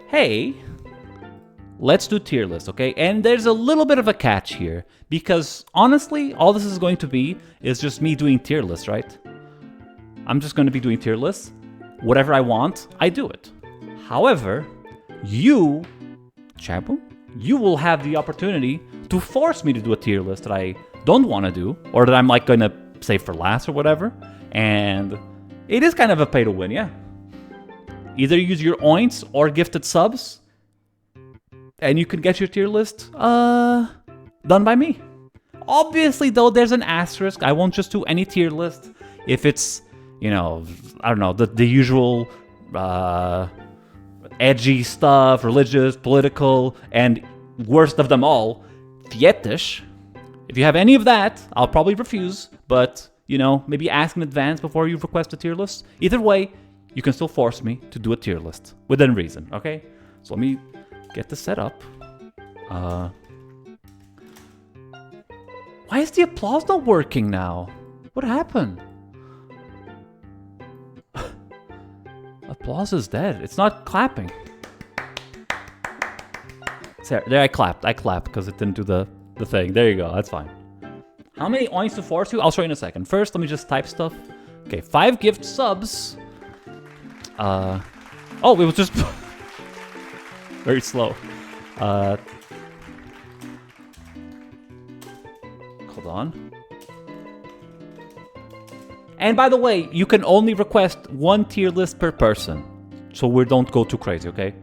hey, let's do tier list, okay? And there's a little bit of a catch here, because honestly, all this is going to be is just me doing tier lists, right? I'm just going to be doing tier lists. Whatever I want, I do it. However, you, Champo, you will have the opportunity to force me to do a tier list that I don't want to do, or that I'm like going to save for last or whatever. And it is kind of a pay to win, yeah. Either use your oints or gifted subs, and you can get your tier list done by me. Obviously, though, there's an asterisk. I won't just do any tier list if it's, you know, I don't know, the usual edgy stuff, religious, political, and worst of them all, fetish. If you have any of that, I'll probably refuse, but, you know, maybe ask in advance before you request a tier list. Either way, you can still force me to do a tier list within reason, okay? So let me get this set up. Why is the applause not working now? What happened? Applause is dead. It's not clapping. There, I clapped because it didn't do the thing. There you go. That's fine. How many oints to force you? I'll show you in a second. First, let me just type stuff. Okay, 5 gift subs. Oh, it was just very slow. Hold on. And by the way, you can only request 1 tier list per person, so we don't go too crazy, okay?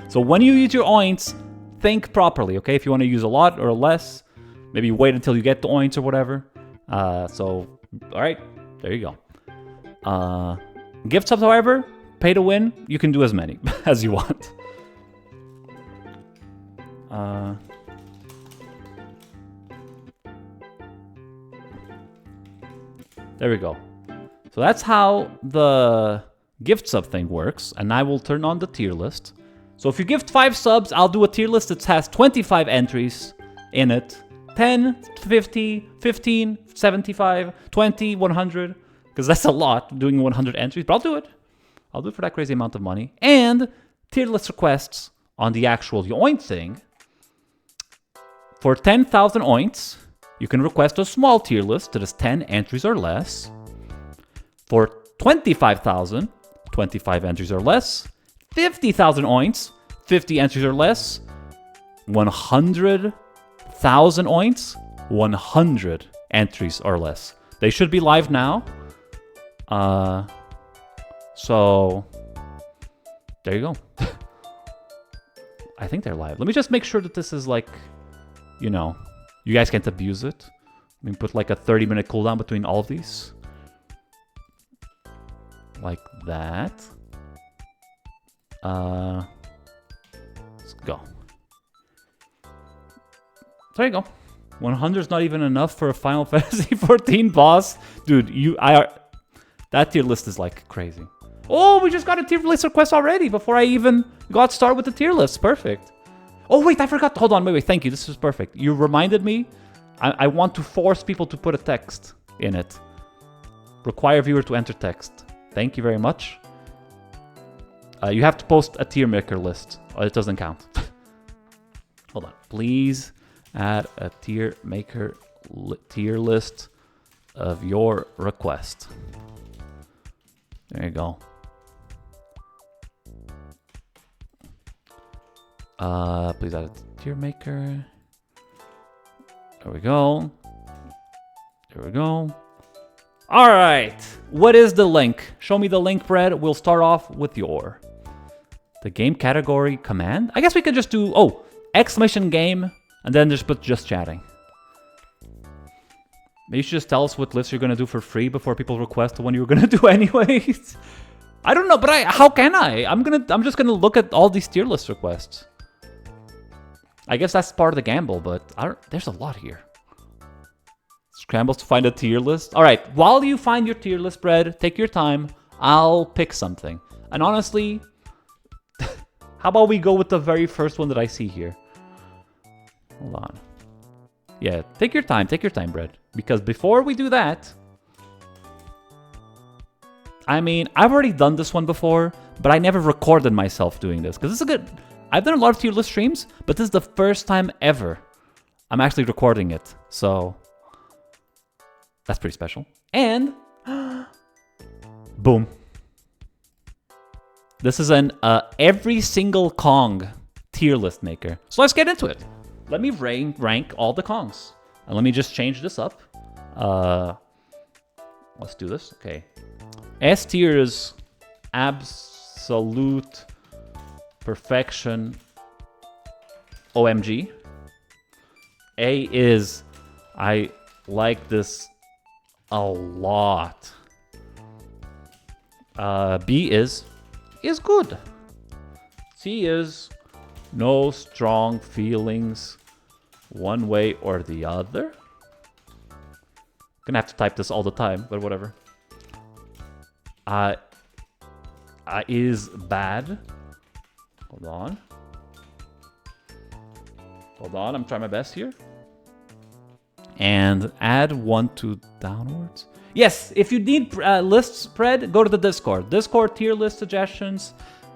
So when you use your oints, think properly, okay? If you want to use a lot or less, maybe wait until you get the oints or whatever. So, all right, there you go. Gift subs, however, pay to win. You can do as many as you want. There we go. So that's how the gift sub thing works, and I will turn on the tier list. So if you gift 5 subs, I'll do a tier list that has 25 entries in it. 10, 50, 15, 75, 20, 100. Because that's a lot, doing 100 entries, but I'll do it. I'll do it for that crazy amount of money. And tier list requests on the actual oint thing. For 10,000 oints, you can request a small tier list that is 10 entries or less. For 25,000, 25 entries or less. 50,000 oints, 50 entries or less. 100,000 oints, 100 entries or less. They should be live now. So there you go. I think they're live. Let me just make sure that this is like, you know, you guys can't abuse it. Let me put like a 30-minute cooldown between all of these. Like that. Let's go. There you go. 100 is not even enough for a Final Fantasy 14 boss. Dude, that tier list is like crazy. Oh, we just got a tier list request already before I even got started with the tier list. Perfect. Oh, wait, I forgot. Hold on. Wait. Thank you. This is perfect. You reminded me. I want to force people to put a text in it. Require viewer to enter text. Thank you very much. You have to post a tier maker list, or it doesn't count. Hold on. Please add a tier maker tier list of your request. There you go. Please add a tier maker. There we go. There we go. All right. What is the link? Show me the link, Brad. We'll start off with the game category command. I guess we could just do, exclamation game, and then just put just chatting. Maybe you should just tell us what list you're going to do for free before people request the one you were going to do anyways. I don't know, but how can I? I'm just going to look at all these tier list requests. I guess that's part of the gamble, but there's a lot here. Scrambles to find a tier list. All right, while you find your tier list, Brad, take your time. I'll pick something. And honestly, how about we go with the very first one that I see here? Hold on. Yeah, take your time, Brad. Because before we do that, I mean, I've already done this one before, but I never recorded myself doing this. Because it's a good... I've done a lot of tier list streams, but this is the first time ever I'm actually recording it. So that's pretty special. And boom. This is an every single Kong tier list maker. So let's get into it. Let me rank all the Kongs. And let me just change this up. Let's do this. Okay. S tier is absolute perfection. OMG. A is I like this a lot. B is good. C is no strong feelings one way or the other. Gonna have to type this all the time, but whatever. Is bad. Hold on. Hold on, I'm trying my best here. And add 1 to downwards. Yes, if you need list spread, go to the Discord. Discord tier list suggestions,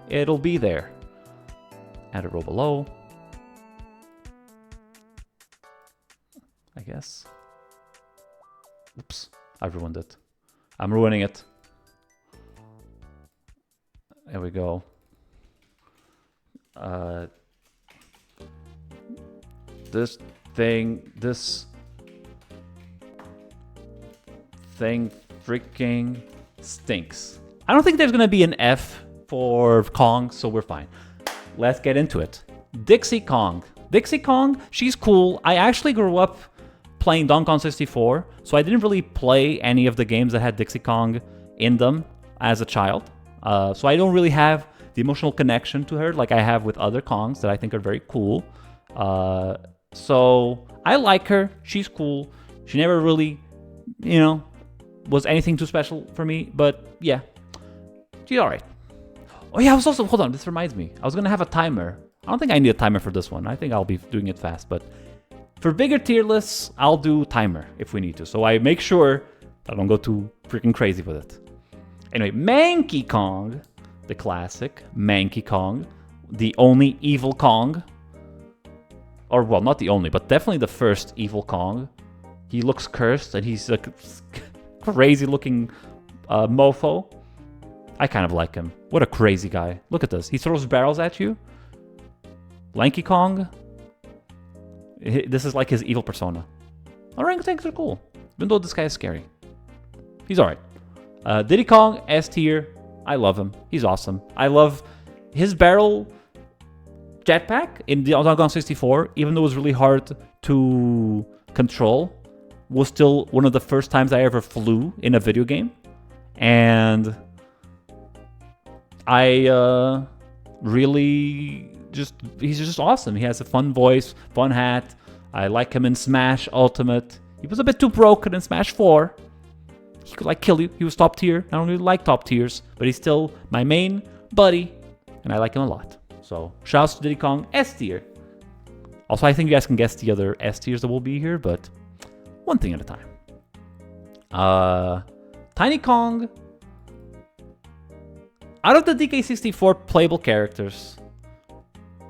it'll be there. Add a row below. I guess. Oops, I ruined it. I'm ruining it. There we go. This thing freaking stinks. I don't think there's gonna be an F for Kong, so we're fine. Let's get into it. Dixie Kong. Dixie Kong, she's cool. I actually grew up playing Donkey Kong 64, so I didn't really play any of the games that had Dixie Kong in them as a child. So I don't really have the emotional connection to her like I have with other Kongs that I think are very cool. So I like her. She's cool. She never really, you know, was anything too special for me, but yeah, she's all right. Oh yeah, I was also, hold on, this reminds me. I was gonna have a timer. I don't think I need a timer for this one. I think I'll be doing it fast, but for bigger tier lists, I'll do timer if we need to. So I make sure that I don't go too freaking crazy with it. Anyway, Manky Kong, the classic Manky Kong, the only evil Kong. Or, well, not the only, but definitely the first evil Kong. He looks cursed and he's a crazy looking mofo. I kind of like him. What a crazy guy. Look at this. He throws barrels at you. Lanky Kong. This is like his evil persona. Orangutans are cool, even though this guy is scary. He's alright. Diddy Kong, S tier. I love him. He's awesome. I love his barrel jetpack in the Donkey Kong 64, even though it was really hard to control, was still one of the first times I ever flew in a video game. And I really he's just awesome. He has a fun voice, fun hat. I like him in Smash Ultimate. He was a bit too broken in Smash 4. He could like kill you. He was top tier. I don't really like top tiers, but he's still my main buddy, and I like him a lot. So shouts to Diddy Kong, S tier. Also, I think you guys can guess the other S tiers that will be here, but one thing at a time. Tiny Kong. Out of the DK64 playable characters,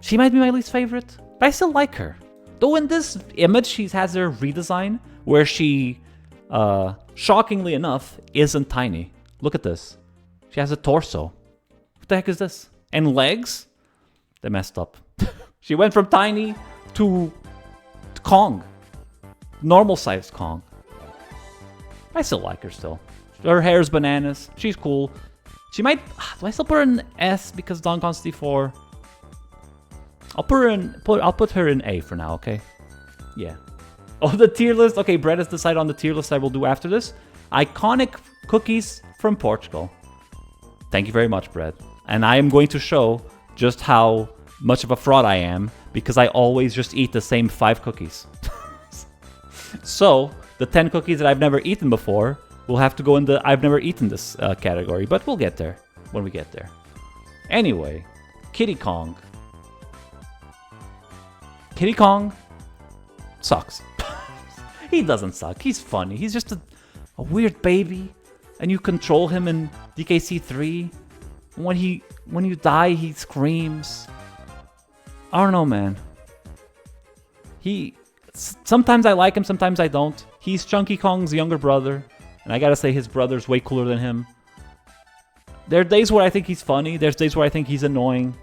she might be my least favorite, but I still like her. Though in this image, she has her redesign where she, shockingly enough, isn't tiny. Look at this. She has a torso. What the heck is this? And legs? They messed up. She went from tiny to Kong. Normal sized Kong. I still like her still. Her hair's bananas. She's cool. She might... Do I still put her in S because Donkey Kong 64? I'll put her in A for now, okay? Yeah. Oh, the tier list. Okay, Brett has decided on the tier list I will do after this. Iconic cookies from Portugal. Thank you very much, Brett. And I am going to show just how much of a fraud I am because I always just eat the same 5 cookies. So, the 10 cookies that I've never eaten before will have to go in the I've never eaten this category, but we'll get there when we get there. Anyway, Kitty Kong. Kitty Kong sucks. He doesn't suck. He's funny. He's just a weird baby, and you control him in DKC 3. When you die, he screams. I don't know, man. Sometimes I like him, sometimes I don't. He's Chunky Kong's younger brother, and I gotta say his brother's way cooler than him. There are days where I think he's funny, there's days where I think he's annoying.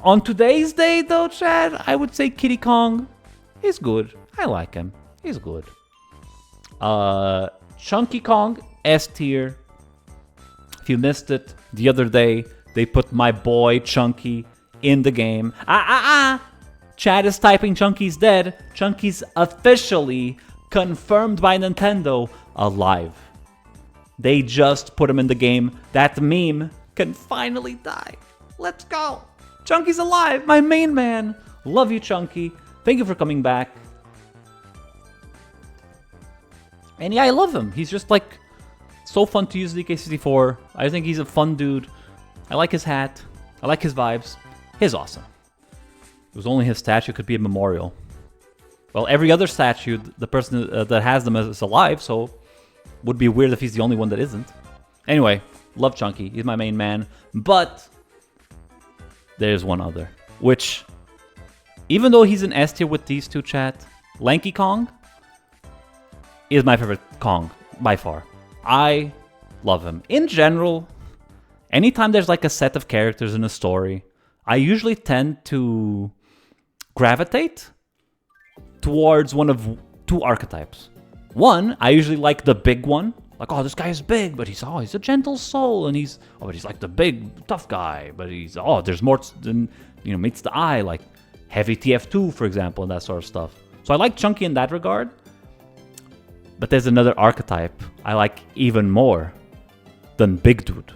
On today's day, though, Chad, I would say Kiddy Kong is good. I like him. He's good. Chunky Kong, S tier. If you missed it, the other day, they put my boy Chunky in the game. Chad is typing Chunky's dead. Chunky's officially confirmed by Nintendo alive. They just put him in the game. That meme can finally die. Let's go. Chunky's alive, my main man. Love you, Chunky. Thank you for coming back. And yeah, I love him. He's just like so fun to use the DK64. I think he's a fun dude. I like his hat. I like his vibes. He's awesome. It was only his statue could be a memorial. Well, every other statue, the person that has them is alive, so would be weird if he's the only one that isn't. Anyway, love Chunky. He's my main man. But there's one other, which, even though he's an S tier with these two, chat, Lanky Kong is my favorite Kong by far. I love him. In general, anytime there's like a set of characters in a story, I usually tend to gravitate towards one of two archetypes. One, I usually like the big one. Like, oh, this guy is big, but he's a gentle soul, and he's like the big tough guy, but there's more than, meets the eye, like Heavy TF2, for example, and that sort of stuff. So I like Chunky in that regard. But there's another archetype I like even more than Big Dude,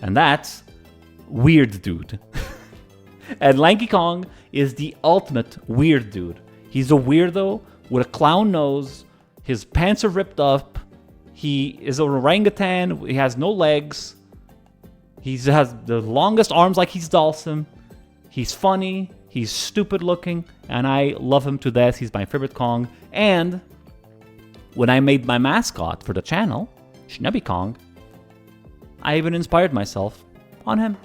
and that's Weird Dude. And Lanky Kong is the ultimate weird dude. He's a weirdo with a clown nose, his pants are ripped up, he is an orangutan, he has no legs, he has the longest arms like he's Dawson, he's funny, he's stupid looking, and I love him to death. He's my favorite Kong. And when I made my mascot for the channel, Schnubby Kong, I even inspired myself on him.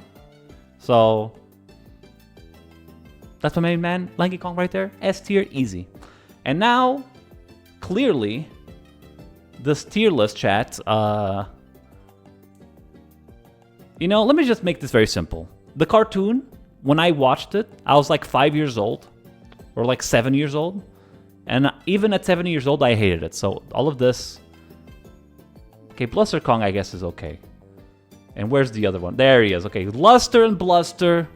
So that's my main man, Lanky Kong right there. S tier, easy. And now, clearly, this tier list, chat, let me just make this very simple. The cartoon, when I watched it, I was like 5 years old, or like 7 years old. And even at 7 years old, I hated it. So all of this... Okay, Bluster Kong, I guess, is okay. And where's the other one? There he is. Okay, Luster and Bluster.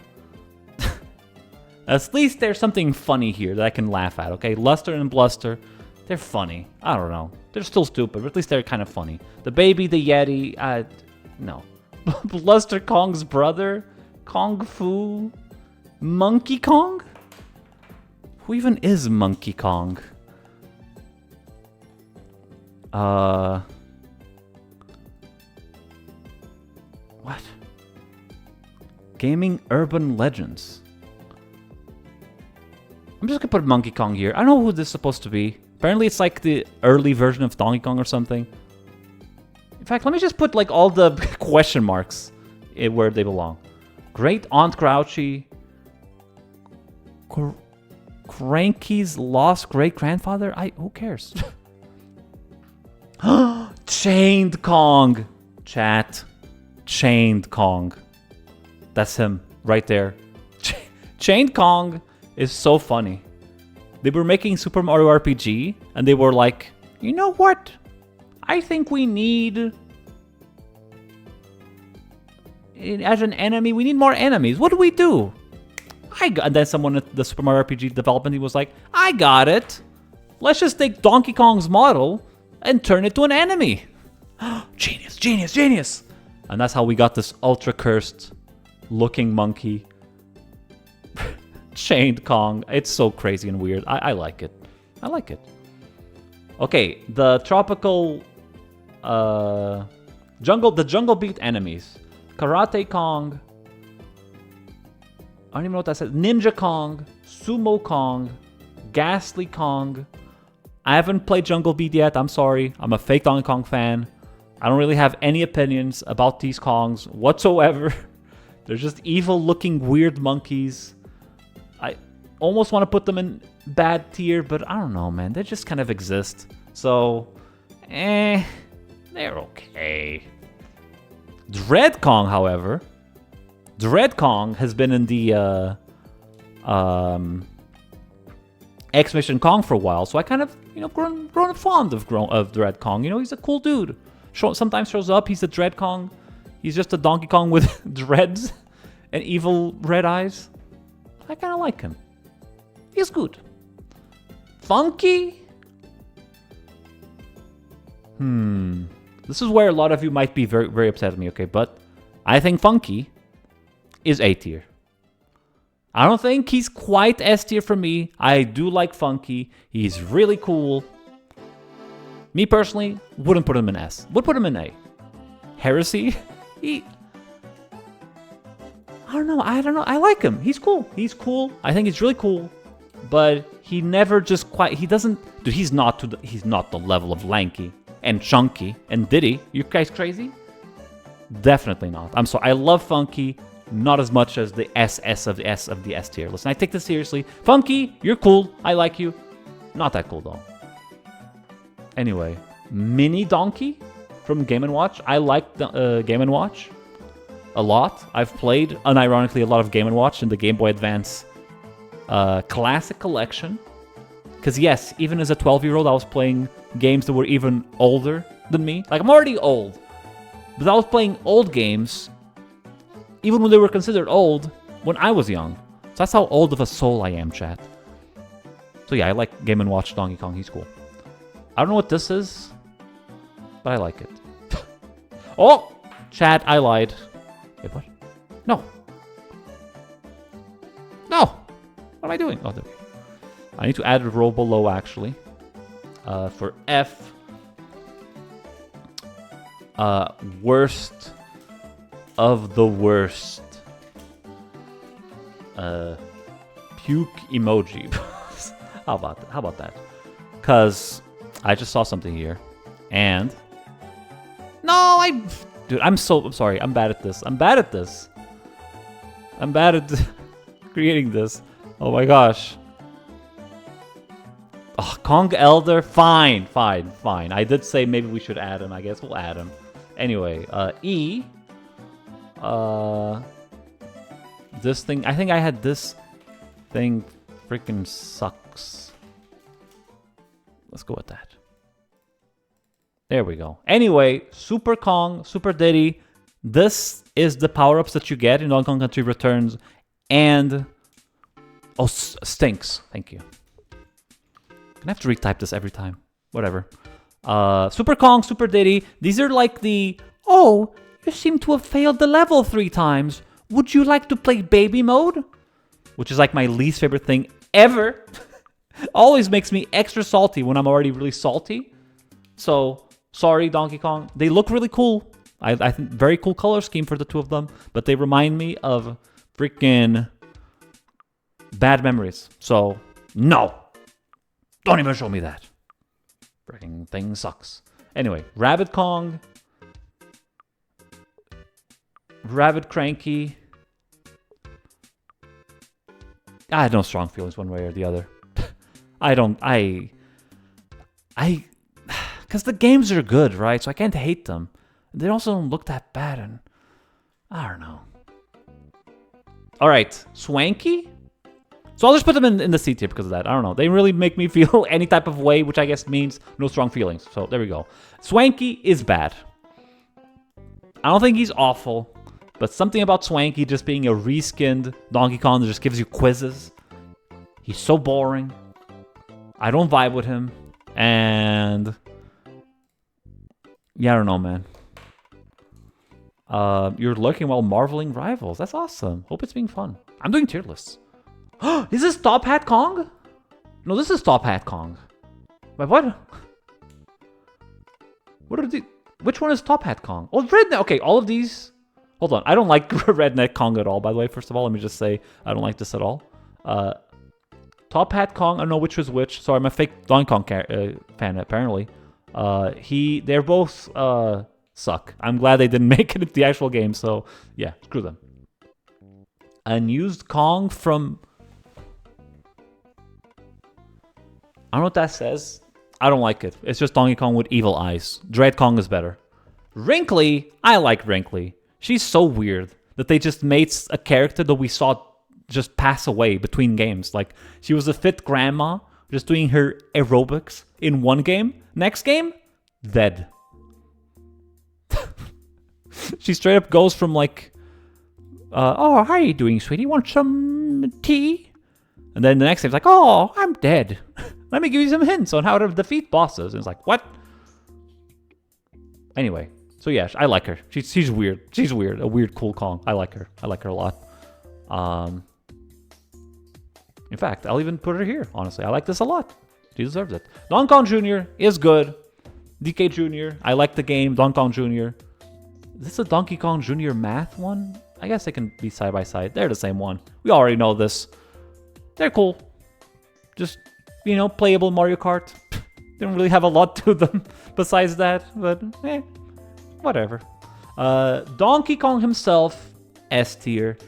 At least there's something funny here that I can laugh at, okay? Luster and Bluster, they're funny. I don't know. They're still stupid, but at least they're kind of funny. The baby, the Yeti, no. Bluster Kong's brother? Kung Fu? Monkey Kong? Who even is Monkey Kong? What? Gaming Urban Legends. I'm just gonna put Monkey Kong here. I don't know who this is supposed to be. Apparently it's like the early version of Donkey Kong or something. In fact, let me just put like all the question marks where they belong. Great Aunt Grouchy. Cranky's lost great-grandfather? Who cares? Chained Kong. Chat. Chained Kong. That's him right there. Chained Kong is so funny. They were making Super Mario RPG, and they were like, you know what? I think we need... As an enemy, we need more enemies. What do we do? And then someone at the Super Mario RPG development, he was like, I got it. Let's just take Donkey Kong's model and turn it to an enemy. Genius, genius, genius. And that's how we got this ultra cursed looking monkey. Chained Kong. It's so crazy and weird. I like it. I like it. Okay, the tropical the jungle beat enemies. Karate Kong. I don't even know what that says. Ninja Kong, Sumo Kong, Ghastly Kong. I haven't played Jungle Beat yet. I'm sorry. I'm a fake Donkey Kong fan. I don't really have any opinions about these Kongs whatsoever. They're just evil-looking weird monkeys. I almost want to put them in bad tier, but I don't know, man. They just kind of exist. So, they're okay. Dread Kong, however, Dread Kong has been in the X-Mission Kong for a while, so I kind of, grown fond of Dread Kong. He's a cool dude. Sometimes shows up, he's a Dread Kong. He's just a Donkey Kong with dreads and evil red eyes. I kind of like him. He's good. Funky? This is where a lot of you might be very, very upset at me, okay? But I think Funky is A tier. I don't think he's quite S tier for me. I do like Funky. He's really cool. Me personally, wouldn't put him in S. Would put him in A. Heresy? I don't know. I like him. He's cool. I think he's really cool. But he never just quite... He doesn't... Dude, he's not the level of Lanky and Chunky and Diddy. You guys crazy? Definitely not. I'm sorry. I love Funky. Not as much as the SS of the S tier. Listen, I take this seriously. Funky, you're cool. I like you. Not that cool, though. Anyway, Mini Donkey from Game & Watch. I like Game & Watch a lot. I've played, unironically, a lot of Game & Watch in the Game Boy Advance Classic Collection. Because yes, even as a 12-year-old, I was playing games that were even older than me. Like, I'm already old. But I was playing old games, even when they were considered old, when I was young. So that's how old of a soul I am, chat. So yeah, I like Game & Watch Donkey Kong. He's cool. I don't know what this is, but I like it. Oh! Chat, I lied. Wait, what? No. No! What am I doing? Oh, there we go. I need to add a row below, actually. For F. Worst of the worst. Puke emoji. How about that? Because I just saw something here. And... No, Dude, I'm sorry. I'm bad at this. I'm bad at creating this. Oh my gosh. Oh, Kong Elder? Fine. I did say maybe we should add him. I guess we'll add him. Anyway, E. This thing... I think I had this thing freaking sucks. Let's go with that. There we go. Anyway, Super Kong, Super Diddy. This is the power-ups that you get in Donkey Kong Country Returns. And... Oh, stinks. Thank you. I have to retype this every time. Whatever. Super Kong, Super Diddy. These are like the... Oh, you seem to have failed the level 3 times. Would you like to play baby mode? Which is like my least favorite thing ever. Always makes me extra salty when I'm already really salty. So, sorry, Donkey Kong. They look really cool. I think very cool color scheme for the two of them. But they remind me of freaking bad memories. So, no. Don't even show me that. Freaking thing sucks. Anyway, Rabbit Kong. Rabbit Cranky. I had no strong feelings one way or the other. Because the games are good, right? So I can't hate them. They also don't look that bad, and I don't know. All right, Swanky? So I'll just put them in the C tier because of that. I don't know. They really make me feel any type of way, which I guess means no strong feelings. So there we go. Swanky is bad. I don't think he's awful, but something about Swanky just being a reskinned Donkey Kong that just gives you quizzes. He's so boring. I don't vibe with him. And... yeah, I don't know, man. You're lurking while marveling rivals. That's awesome. Hope it's being fun. I'm doing tier lists. Is this Top Hat Kong? No, this is Top Hat Kong. Wait, what? What are the... Which one is Top Hat Kong? Oh, Redneck. Okay, all of these... Hold on. I don't like Redneck Kong at all, by the way. First of all, let me just say I don't like this at all. Top Hat Kong. I don't know which was which. Sorry, I'm a fake Donkey Kong fan, apparently. They're both suck. I'm glad they didn't make it into the actual game, so yeah, screw them. Unused Kong from... I don't know what that says. I don't like it. It's just Donkey Kong with evil eyes. Dread Kong is better. Wrinkly, I like Wrinkly. She's so weird that they just made a character that we saw just pass away between games. Like, she was a fit grandma just doing her aerobics in one game. Next game, dead. She straight up goes from like, oh, how are you doing, sweetie? Want some tea? And then the next game's like, oh, I'm dead. Let me give you some hints on how to defeat bosses. And it's like, what? Anyway, so yeah, I like her. She's weird. She's weird. A weird, cool Kong. I like her. I like her a lot. In fact, I'll even put her here, honestly. I like this a lot. She deserves it. Donkey Kong Jr. is good. DK Jr. I like the game. Donkey Kong Jr. Is this a Donkey Kong Jr. math one? I guess they can be side by side. They're the same one. We already know this. They're cool. Just, you know, playable Mario Kart. They don't really have a lot to them besides that, but whatever. Donkey Kong himself, S tier.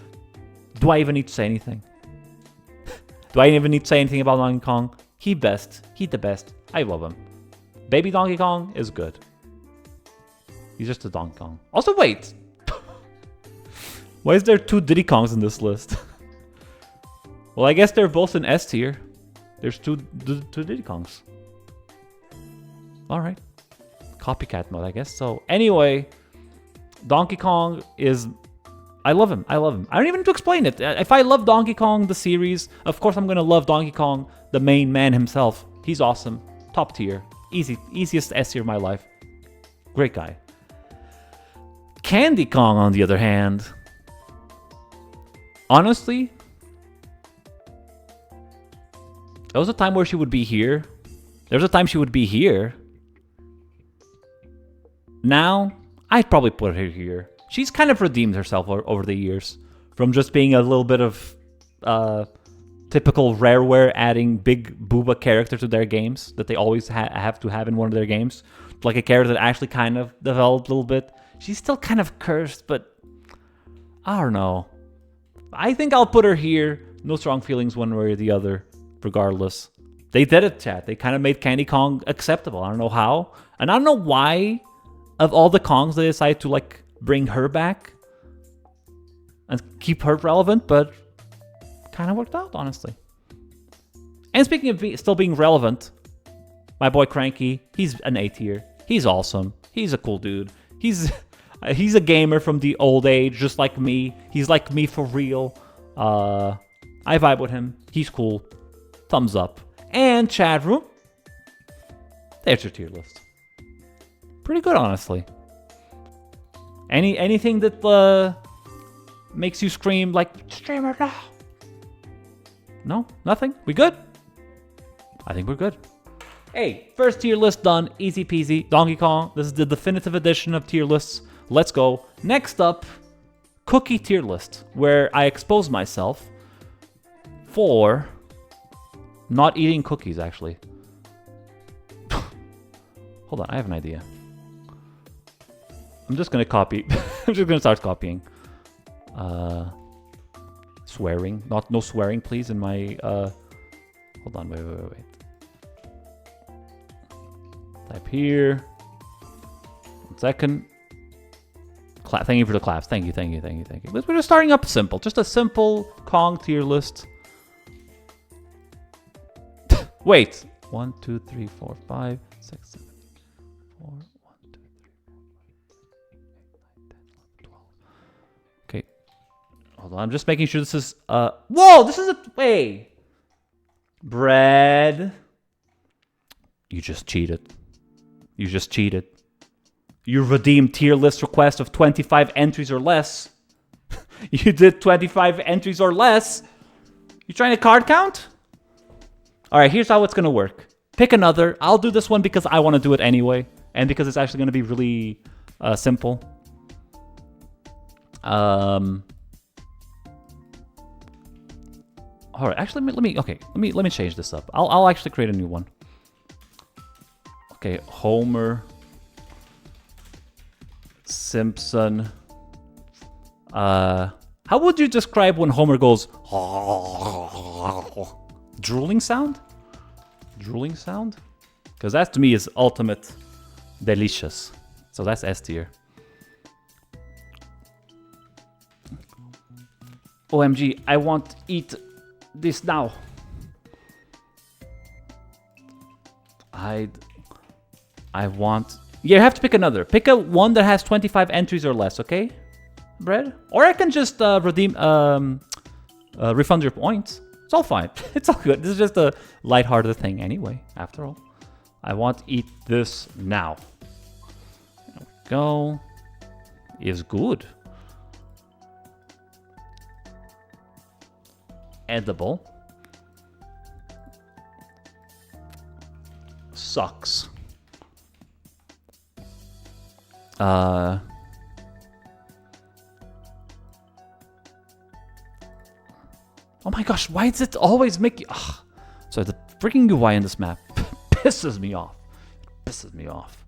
Do I even need to say anything? Do I even need to say anything about Donkey Kong? He best. He the best. I love him. Baby Donkey Kong is good. He's just a Donkey Kong. Also, wait. Why is there 2 Diddy Kongs in this list? Well, I guess they're both in S tier. There's two Diddy Kongs. Alright. Copycat mode, I guess. So, anyway. Donkey Kong is... I love him. I love him. I don't even need to explain it. If I love Donkey Kong, the series, of course I'm going to love Donkey Kong, the main man himself. He's awesome. Top tier. Easiest S tier of my life. Great guy. Candy Kong, on the other hand... Honestly... There was a time where she would be here. There was a time she would be here. Now, I'd probably put her here. She's kind of redeemed herself over the years. From just being a little bit of typical Rareware adding big booba character to their games that they always have to have in one of their games. Like a character that actually kind of developed a little bit. She's still kind of cursed, but I don't know. I think I'll put her here. No strong feelings one way or the other. Regardless. They did it, chat. They kind of made Candy Kong acceptable. I don't know how. And I don't know why, of all the Kongs, they decided to, like, bring her back. And keep her relevant, but kind of worked out, honestly. And speaking of still being relevant, my boy Cranky, he's an A tier. He's awesome. He's a cool dude. He's a gamer from the old age, just like me. He's like me for real. I vibe with him. He's cool. Thumbs up. And chat room. There's your tier list. Pretty good, honestly. Anything that makes you scream like, streamer now? No? Nothing? We good? I think we're good. Hey, first tier list done. Easy peasy. Donkey Kong. This is the definitive edition of tier lists. Let's go. Next up, cookie tier list, where I expose myself for... not eating cookies, actually. Hold on, I have an idea. I'm just gonna copy. I'm just gonna start copying. Swearing. No swearing, please, in my... Hold on, wait. Type here. 1 second. Thank you for the claps. Thank you. We're just starting up simple. Just a simple Kong tier list. Wait. 1, 2, 3, 4, 5, 6, 7, 4, 1, 2, 3, 4, 5, 6, 7, 8, 9, 10, 11, 12. Okay. Hold on. I'm just making sure this is... Whoa! This is a... Wait. Bread. You just cheated. You redeemed tier list request of 25 entries or less. You did 25 entries or less. You trying to card count? Alright, here's how it's going to work. Pick another. I'll do this one because I want to do it anyway. And because it's actually going to be really simple. Alright, actually, let me change this up. I'll actually create a new one. Okay, Homer, Simpson, How would you describe when Homer goes drooling sound? Drooling sound? Because that to me is ultimate delicious. So that's S tier. OMG, I want to eat this now. I want... Yeah, you have to pick another. Pick a one that has 25 entries or less, okay? Bread? Or I can just refund your points. It's all fine. It's all good. This is just a lighthearted thing anyway, after all. I want to eat this now. There we go. Is good. Edible. Sucks. Oh my gosh, why does it always make you... Ugh. So the freaking UI in this map pisses me off. It pisses me off.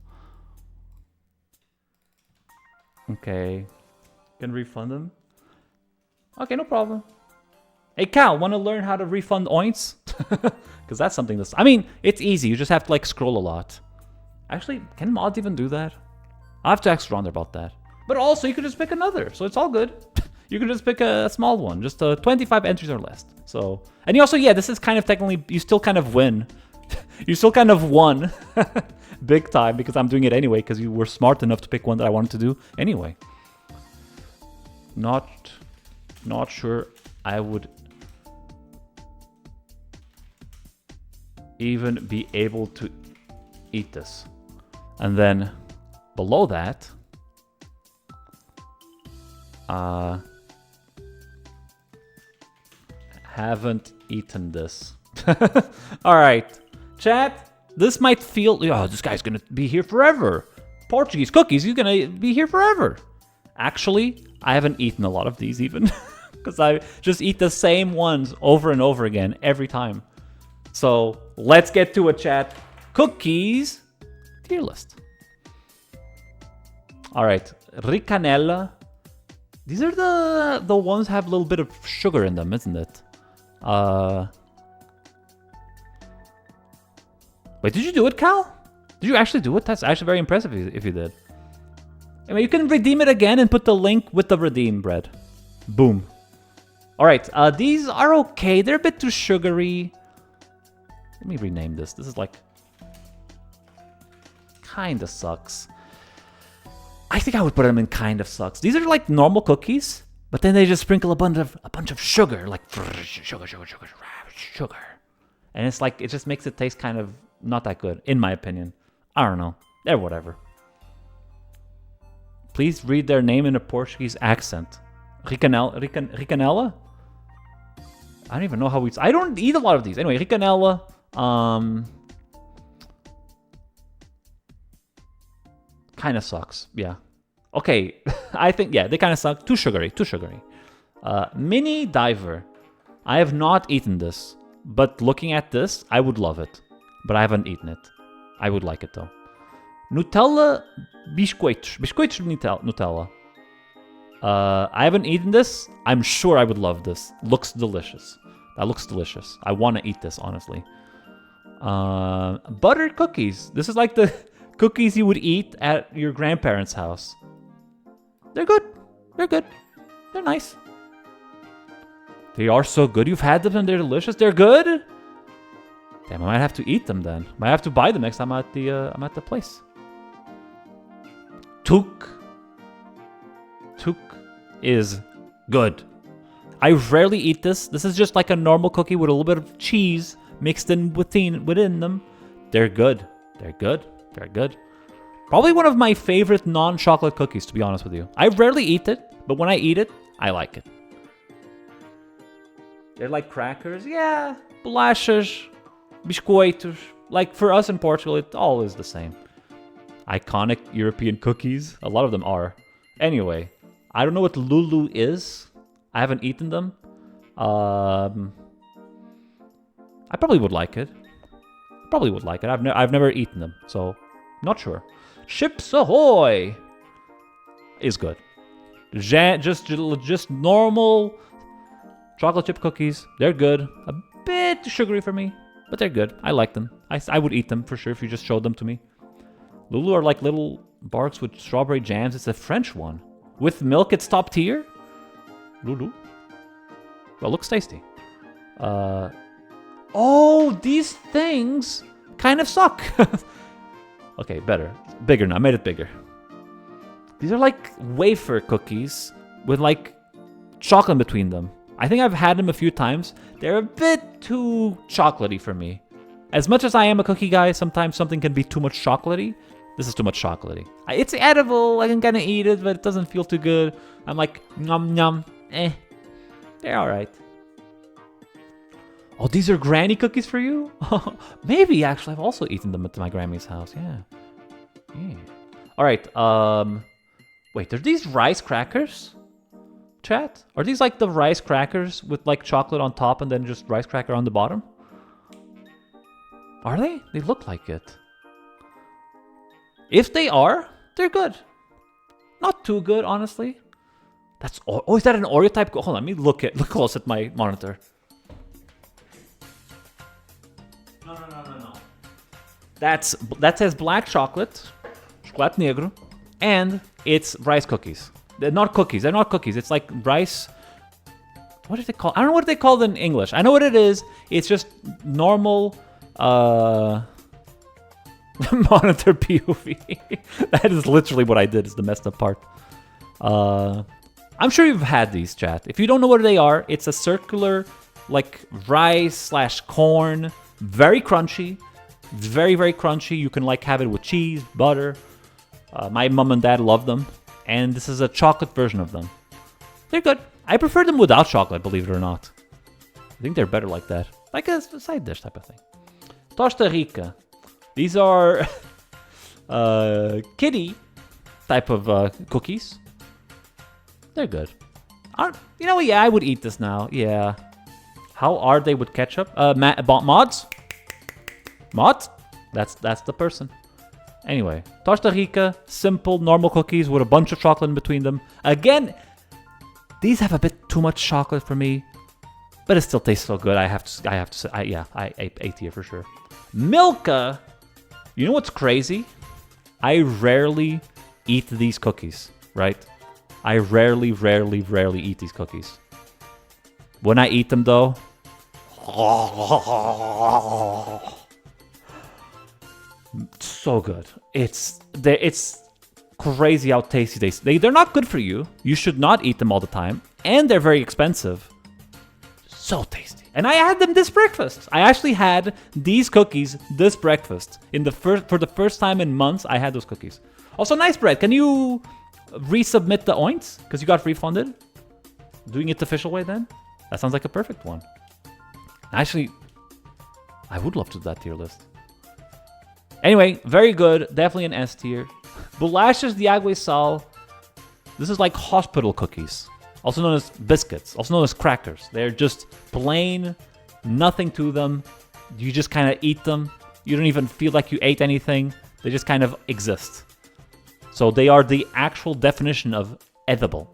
Okay. Can refund them? Okay, no problem. Hey Cal, want to learn how to refund oints? Because that's something that's... I mean, it's easy. You just have to like scroll a lot. Actually, can mods even do that? I'll have to ask Ronder about that. But also, you could just pick another, so it's all good. You can just pick a small one, just 25 entries or less. So, and you also, yeah, this is kind of technically, you still kind of win. You still kind of won big time because I'm doing it anyway because you were smart enough to pick one that I wanted to do anyway. Not sure I would even be able to eat this. And then below that, haven't eaten this. All right, chat. This might feel, oh, this guy's gonna be here forever. Portuguese cookies, he's gonna be here forever. Actually, I haven't eaten a lot of these even because I just eat the same ones over and over again every time. So let's get to it, chat. Cookies tier list. All right, ricanella. These are the ones that have a little bit of sugar in them, isn't it? Wait, did you do it, Cal? Did you actually do it? That's actually very impressive if you did. I mean, you can redeem it again and put the link with the redeem bread. Boom. All right, these are okay. They're a bit too sugary. Let me rename this. This is like... Kinda sucks. I think I would put them in kind of sucks. These are like normal cookies, but then they just sprinkle a bunch of sugar, like sugar. And it's like, it just makes it taste kind of not that good, in my opinion. I don't know. They're whatever. Please read their name in a Portuguese accent. Ricanella? I don't even know how I don't eat a lot of these. Anyway, ricanella. Kind of sucks. Yeah. Okay. I think, yeah, they kind of suck. Too sugary. Mini Diver. I have not eaten this, but looking at this, I would love it. But I haven't eaten it. I would like it though. Nutella biscoitos. Biscoitos Nutella. I haven't eaten this. I'm sure I would love this. Looks delicious. That looks delicious. I want to eat this, honestly. Buttered cookies. This is like the cookies you would eat at your grandparents' house. They're good. They're good. They're nice. They are so good. You've had them and they're delicious. They're good. Damn, I might have to eat them then. Might have to buy them next time I'm at the place. Tuk is good. I rarely eat this. This is just like a normal cookie with a little bit of cheese mixed in within them. They're good. They're good. They're good. Probably one of my favorite non-chocolate cookies, to be honest with you. I rarely eat it, but when I eat it, I like it. They're like crackers. Yeah. Bolachas, biscoitos. Like for us in Portugal, it all is the same. Iconic European cookies. A lot of them are. Anyway, I don't know what Lulu is. I haven't eaten them. I probably would like it. I've never eaten them, so not sure. Chips Ahoy is good. Just normal chocolate chip cookies. They're good. A bit sugary for me, but they're good. I like them. I would eat them for sure if you just showed them to me. Lulu are like little barks with strawberry jams. It's a French one. With milk, it's top tier. Lulu. Well, looks tasty. Oh, these things kind of suck. Okay, better. Bigger now. I made it bigger. These are like wafer cookies with like chocolate between them. I think I've had them a few times. They're a bit too chocolatey for me. As much as I am a cookie guy, sometimes something can be too much chocolatey. This is too much chocolatey. It's edible. I can kind of eat it, but it doesn't feel too good. I'm like, nom nom. They're all right. Oh, these are granny cookies for you? Maybe, actually. I've also eaten them at my Grammy's house. Yeah. All right. Wait, are these rice crackers? Chat? Are these like the rice crackers with like chocolate on top and then just rice cracker on the bottom? Are they? They look like it. If they are, they're good. Not too good, honestly. Oh, is that an Oreo type? Hold on, let me look close at my monitor. No. That says black chocolate, chocolate negro, and it's rice cookies. They're not cookies. It's like rice. What do they call? I don't know what they call it in English. I know what it is. It's just normal monitor POV. That is literally what I did. Is the messed up part. I'm sure you've had these, chat. If you don't know what they are, it's a circular, like rice/corn, very crunchy, very very crunchy. You can like have it with cheese, butter. My mom and dad love them, and this is a chocolate version of them. They're good. I prefer them without chocolate, believe it or not. I think they're better like that, like a side dish type of thing. Costa Rica. These are kitty type of cookies. They're good. You know, yeah, I would eat this now. Yeah. How are they with ketchup? Mods? Mods? That's the person. Anyway, Costa Rica, simple, normal cookies with a bunch of chocolate in between them. Again, these have a bit too much chocolate for me, but it still tastes so good. I have to say, I ate here for sure. Milka. You know what's crazy? I rarely eat these cookies, right? I rarely eat these cookies. When I eat them, though, so good. It's crazy how tasty they are. They're not good for you. You should not eat them all the time, and they're very expensive. So tasty. And I had them this breakfast. I actually had these cookies this breakfast. For the first time in months, I had those cookies. Also, nice bread. Can you resubmit the oints? Because you got refunded? Doing it the official way then? That sounds like a perfect one. Actually, I would love to do that tier list. Anyway, very good. Definitely an S tier. Bolachas de Agua y Sal. This is like hospital cookies. Also known as biscuits. Also known as crackers. They're just plain, nothing to them. You just kind of eat them. You don't even feel like you ate anything. They just kind of exist. So they are the actual definition of edible.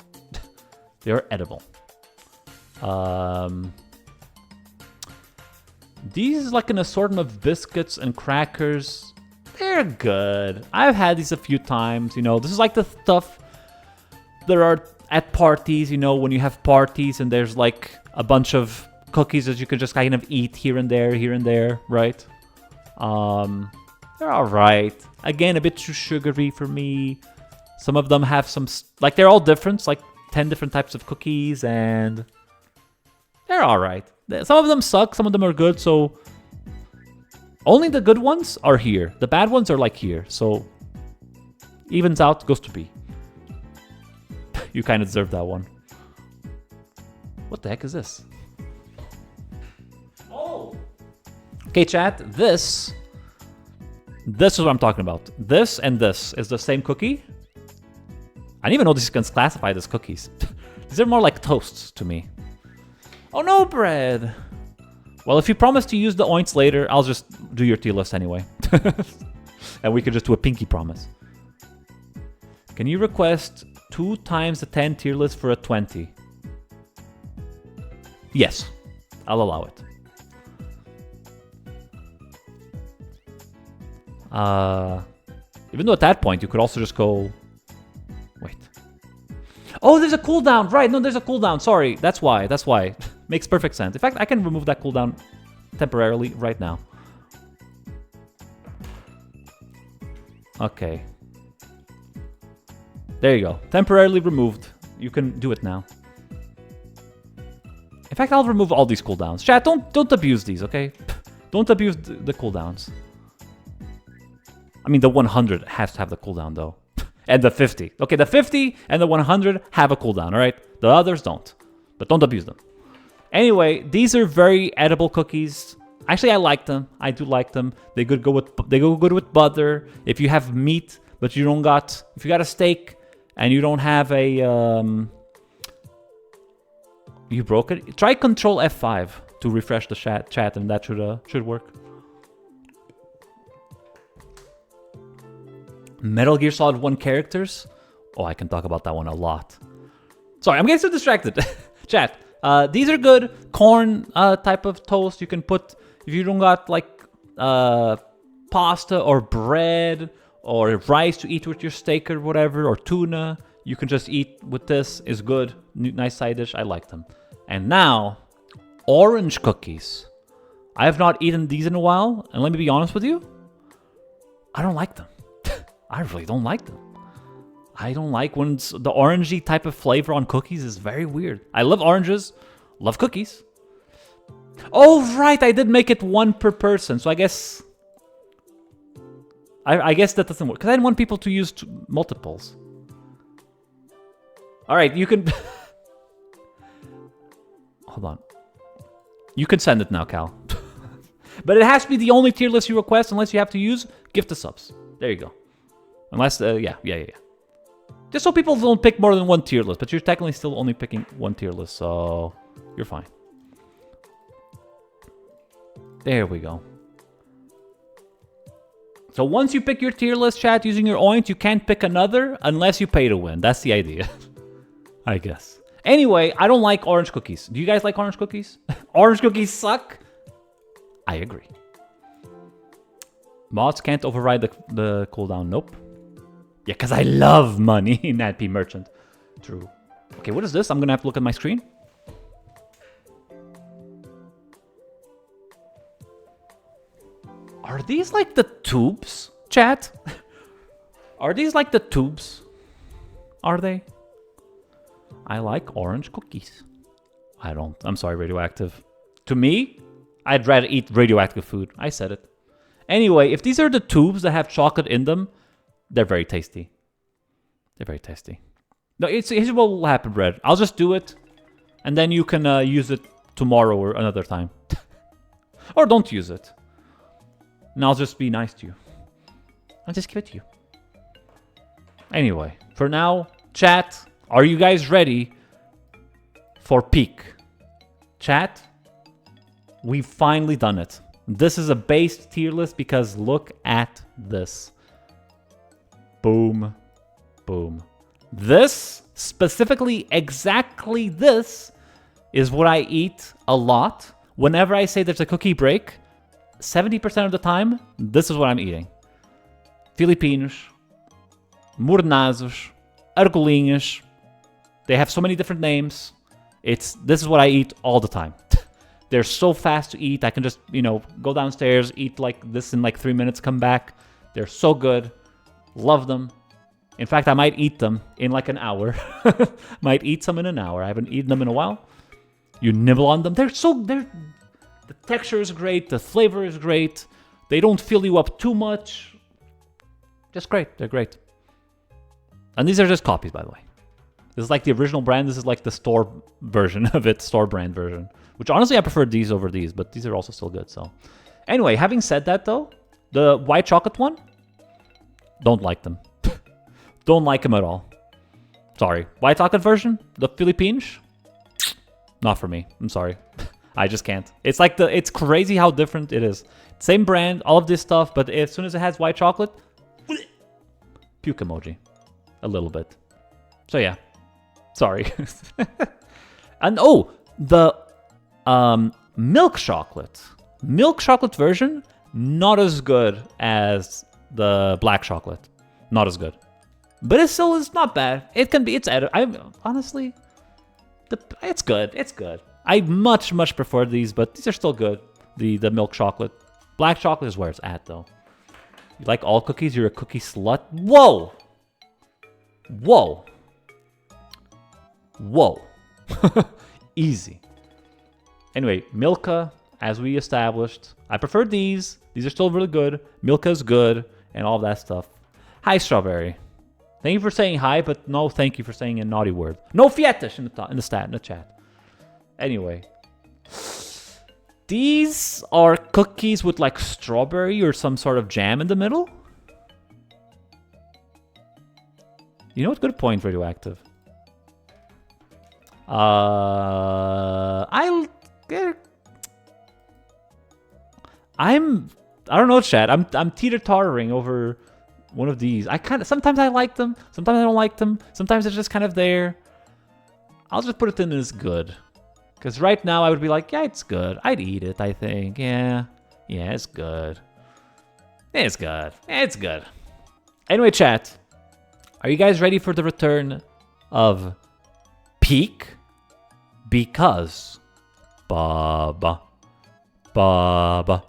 They are edible. These is like an assortment of biscuits and crackers. They're good. I've had these a few times. You know, this is like the stuff that are at parties. You know, when you have parties and there's like a bunch of cookies that you can just kind of eat here and there, right? They're all right. Again, a bit too sugary for me. Some of them have some, like they're all different, like 10 different types of cookies, and they're all right. Some of them suck, some of them are good, so only the good ones are here. The bad ones are like here, so evens out, goes to B. You kind of deserve that one. What the heck is this? Oh! Okay, chat, this is what I'm talking about. This and this is the same cookie. I didn't even know this is classified as cookies. These are more like toasts to me. Oh no, bread! Well, if you promise to use the oints later, I'll just do your tier list anyway. And we could just do a pinky promise. Can you request 2 times the 10 tier list for a 20. Yes, I'll allow it. Even though at that point you could also just go... Wait. Oh, there's a cooldown! Right, no, there's a cooldown. Sorry, that's why. Makes perfect sense. In fact, I can remove that cooldown temporarily right now. Okay. There you go. Temporarily removed. You can do it now. In fact, I'll remove all these cooldowns. Chat, don't abuse these, okay? Don't abuse the cooldowns. I mean, the 100 has to have the cooldown, though. And the 50. Okay, the 50 and the 100 have a cooldown, alright? The others don't. But don't abuse them. Anyway, these are very edible cookies. Actually, I like them. I do like them. They go good with butter. If you have meat, but you don't got... If you got a steak and you don't have a... You broke it? Try Control F5 to refresh the chat and that should work. Metal Gear Solid 1 characters? Oh, I can talk about that one a lot. Sorry, I'm getting so distracted. Chat, these are good. Corn type of toast you can put... If you don't got like pasta or bread or rice to eat with your steak or whatever, or tuna, you can just eat with this. Is good. Nice side dish. I like them. And now, orange cookies. I have not eaten these in a while, and let me be honest with you, I don't like them. I really don't like them. I don't like when the orangey type of flavor on cookies is very weird. I love oranges, love cookies. Oh, right, I did make it 1 per person, so I guess... I guess that doesn't work, because I didn't want people to use multiples. Alright, you can... Hold on. You can send it now, Cal. But it has to be the only tier list you request, unless you have to use gift the subs. There you go. Unless, yeah. Just so people don't pick more than 1 tier list, but you're technically still only picking 1 tier list, so you're fine. There we go. So once you pick your tier list, chat, using your oint, you can't pick another unless you pay to win. That's the idea. I guess. Anyway, I don't like orange cookies. Do you guys like orange cookies? Orange cookies suck? I agree. Mods can't override the cooldown. Nope. Yeah, because I love money in NatP Merchant. True. Okay, what is this? I'm going to have to look at my screen. Are these like the tubes, chat? Are these like the tubes? Are they? I like orange cookies. I don't. I'm sorry, radioactive. To me, I'd rather eat radioactive food. I said it. Anyway, if these are the tubes that have chocolate in them, they're very tasty. They're very tasty. No, here's what will happen, Brad. I'll just do it, and then you can use it tomorrow or another time. Or don't use it. And I'll just be nice to you. I'll just give it to you. Anyway, for now, chat, are you guys ready for peak? Chat, we've finally done it. This is a base tier list because look at this. Boom. Boom. This, specifically exactly this, is what I eat a lot. Whenever I say there's a cookie break, 70% of the time, this is what I'm eating. Filipinos, mornazos, argolinhas. They have so many different names. This is what I eat all the time. They're so fast to eat. I can just, go downstairs, eat like this in like 3 minutes, come back. They're so good. Love them. In fact, I might eat them in like an hour. Might eat some in an hour. I haven't eaten them in a while. You nibble on them. The texture is great. The flavor is great. They don't fill you up too much. Just great. They're great. And these are just copies, by the way. This is like the original brand. This is like the store version of it, store brand version. Which honestly, I prefer these over these, but these are also still good. So, anyway, having said that though, the white chocolate one, don't like them. Don't like them at all. Sorry. White chocolate version, the Philippines, not for me. I'm sorry. I just can't. It's like it's crazy how different it is. Same brand, all of this stuff, but as soon as it has white chocolate, puke emoji. A little bit. So yeah, sorry. And oh, the milk chocolate version, not as good as the black chocolate. Not as good. But it's not bad. It can be, it's honestly, it's good. It's good. I much prefer these, but these are still good. The milk chocolate. Black chocolate is where it's at, though. You like all cookies? You're a cookie slut? Whoa! Whoa. Whoa. Easy. Anyway, Milka, as we established, I prefer these. These are still really good. Milka's good, and all that stuff. Hi, Strawberry. Thank you for saying hi, but no thank you for saying a naughty word. No fietish in the chat. Anyway. These are cookies with like strawberry or some sort of jam in the middle. You know what? Good point, Radioactive. I don't know, chat. I'm teeter-tottering over one of these. Sometimes I like them, sometimes I don't like them, sometimes it's just kind of there. I'll just put it in as good. Because right now I would be like, yeah, it's good. I'd eat it, I think. Yeah, it's good. It's good. It's good. Anyway, chat. Are you guys ready for the return of Peak? Because Baba. Baba.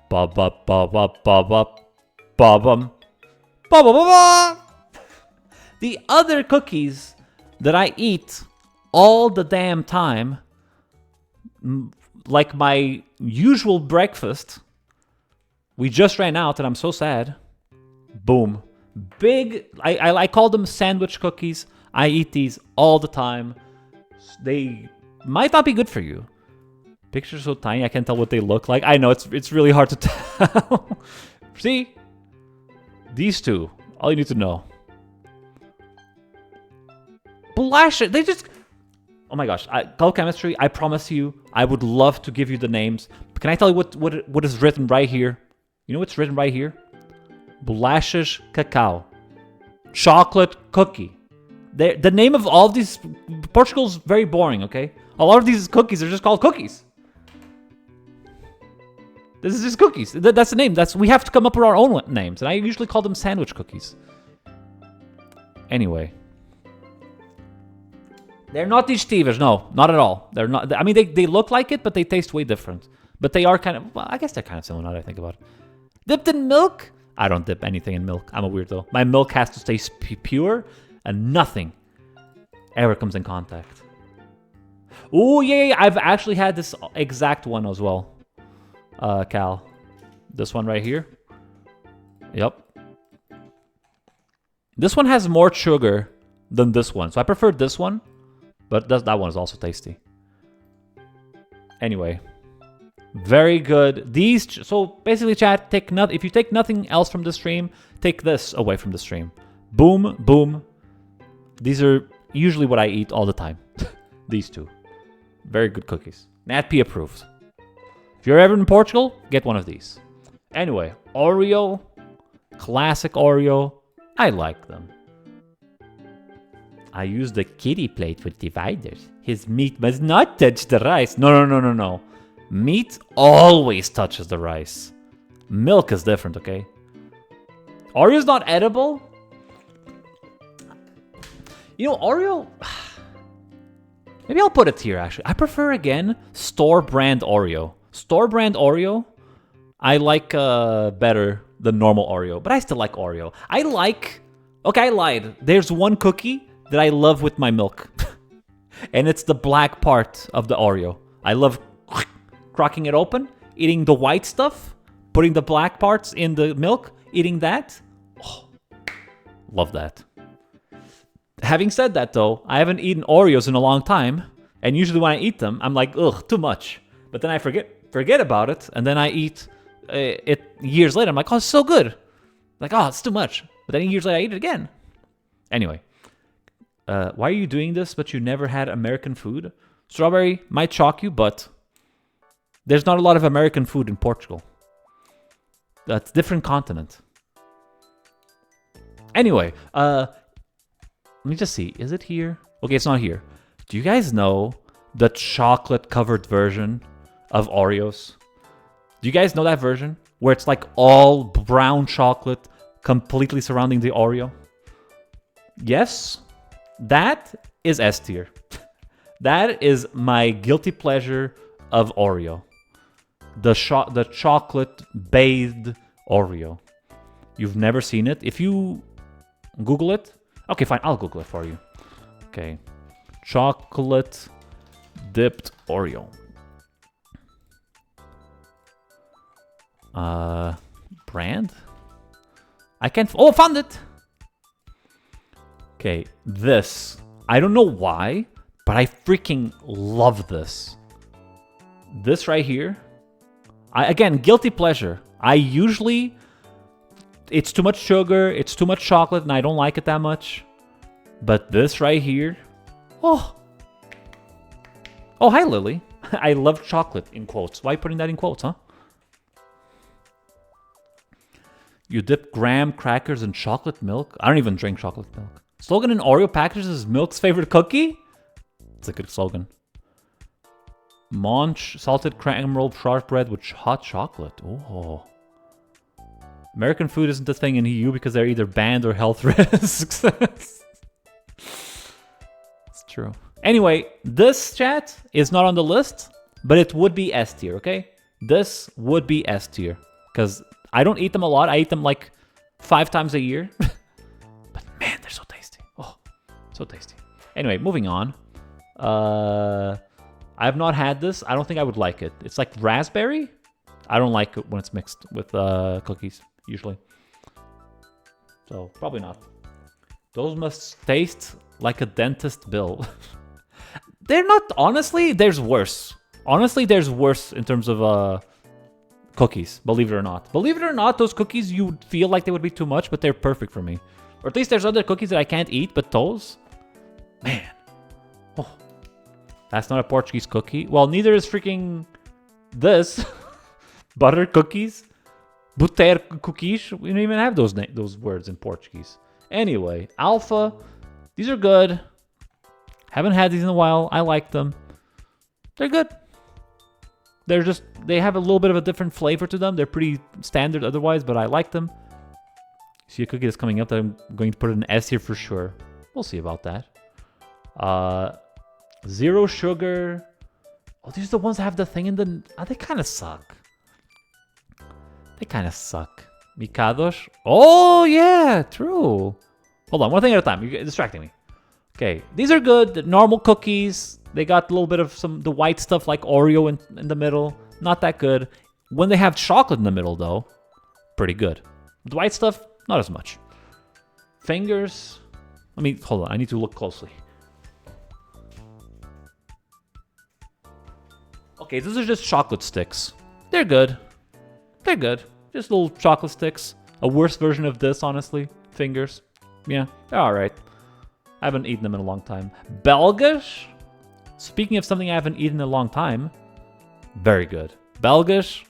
Baba. Baba. Baba. Baba. Baba. The other cookies that I eat all the damn time, like my usual breakfast, we just ran out and I'm so sad. Boom. Big, I call them sandwich cookies. I eat these all the time. They might not be good for you. Pictures so tiny, I can't tell what they look like. I know, it's really hard to tell. See? These two, all you need to know. Blash it, they just... Oh my gosh, Color Chemistry, I promise you, I would love to give you the names. But can I tell you what is written right here? You know what's written right here? Bolachas Cacao. Chocolate cookie. The name of all of these... Portugal's very boring, okay? A lot of these cookies are just called cookies. This is just cookies. That's the name. We have to come up with our own names. And I usually call them sandwich cookies. Anyway. They're not digestivas, no, not at all. They're not. I mean, they look like it, but they taste way different. But they are kind of, well, I guess they're kind of similar now that I think about it. Dipped in milk? I don't dip anything in milk. I'm a weirdo. My milk has to stay pure, and nothing ever comes in contact. Oh, yeah, I've actually had this exact one as well, Cal. This one right here. Yep. This one has more sugar than this one, so I prefer this one. But that one is also tasty. Anyway, very good. These, so basically, chat, if you take nothing else from the stream, take this away from the stream. Boom, boom. These are usually what I eat all the time. These two, very good cookies. NatP approved. If you're ever in Portugal, get one of these. Anyway, Oreo, classic Oreo. I like them. I use the kitty plate with dividers. His meat must not touch the rice. No. Meat always touches the rice. Milk is different, okay? Oreo's not edible. You know, Oreo... Maybe I'll put it here, actually. I prefer, again, store-brand Oreo. Store-brand Oreo, I like better than normal Oreo. But I still like Oreo. Okay, I lied. There's one cookie that I love with my milk. And it's the black part of the Oreo. I love cracking it open, eating the white stuff, putting the black parts in the milk, eating that. Oh, love that. Having said that, though, I haven't eaten Oreos in a long time. And usually when I eat them, I'm like, ugh, too much. But then I forget about it. And then I eat it years later. I'm like, oh, it's so good. Like, oh, it's too much. But then years later, I eat it again. Anyway. Why are you doing this, but you never had American food? Strawberry might shock you, but there's not a lot of American food in Portugal. That's a different continent. Anyway, Let me just see. Is it here? Okay, it's not here. Do you guys know the chocolate-covered version of Oreos? Do you guys know that version? Where it's like all brown chocolate completely surrounding the Oreo? Yes, that is S tier. That is my guilty pleasure of Oreo. The chocolate-bathed Oreo. You've never seen it? If you Google it... Okay, fine. I'll Google it for you. Okay. Chocolate-dipped Oreo. Brand? I can't... Oh, found it! Okay, this. I don't know why, but I freaking love this. This right here. Again, guilty pleasure. I usually... It's too much sugar, it's too much chocolate, and I don't like it that much. But this right here... Oh! Oh, hi, Lily. I love chocolate, in quotes. Why are you putting that in quotes, huh? You dip graham crackers in chocolate milk? I don't even drink chocolate milk. Slogan in Oreo packages is milk's favorite cookie? It's a good slogan. Monch salted caramel shortbread with hot chocolate. Oh. American food isn't a thing in EU because they're either banned or health risks. It's true. Anyway, this chat is not on the list, but it would be S tier, okay? This would be S tier. Because I don't eat them a lot. I eat them like 5 times a year. But man, they're so tasty. Oh, so tasty. Anyway, moving on. I have not had this. I don't think I would like it. It's like raspberry. I don't like it when it's mixed with cookies, usually. So, probably not. Those must taste like a dentist bill. They're not, honestly, there's worse. Honestly, there's worse in terms of cookies, believe it or not. Believe it or not, those cookies, you feel like they would be too much, but they're perfect for me. Or at least there's other cookies that I can't eat, but those, man. Oh, that's not a Portuguese cookie. Well, neither is freaking this. Butter cookies. Butter cookies. We don't even have those words in Portuguese. Anyway, Alpha. These are good. Haven't had these in a while. I like them. They're good. They have a little bit of a different flavor to them. They're pretty standard otherwise, but I like them. See a cookie that's coming up that I'm going to put an S here for sure. We'll see about that. Zero sugar. Oh, these are the ones that have the thing in the... Oh, they kind of suck. They kind of suck. Mikados. Oh, yeah, true. Hold on, one thing at a time. You're distracting me. Okay, these are good. The normal cookies. They got a little bit of the white stuff like Oreo in the middle. Not that good. When they have chocolate in the middle, though, pretty good. The white stuff, not as much. Fingers. Let me, hold on. I need to look closely. Okay, those are just chocolate sticks. They're good. They're good. Just little chocolate sticks. A worse version of this, honestly. Fingers. Yeah, they're alright. I haven't eaten them in a long time. Belgisch? Speaking of something I haven't eaten in a long time, very good. Belgisch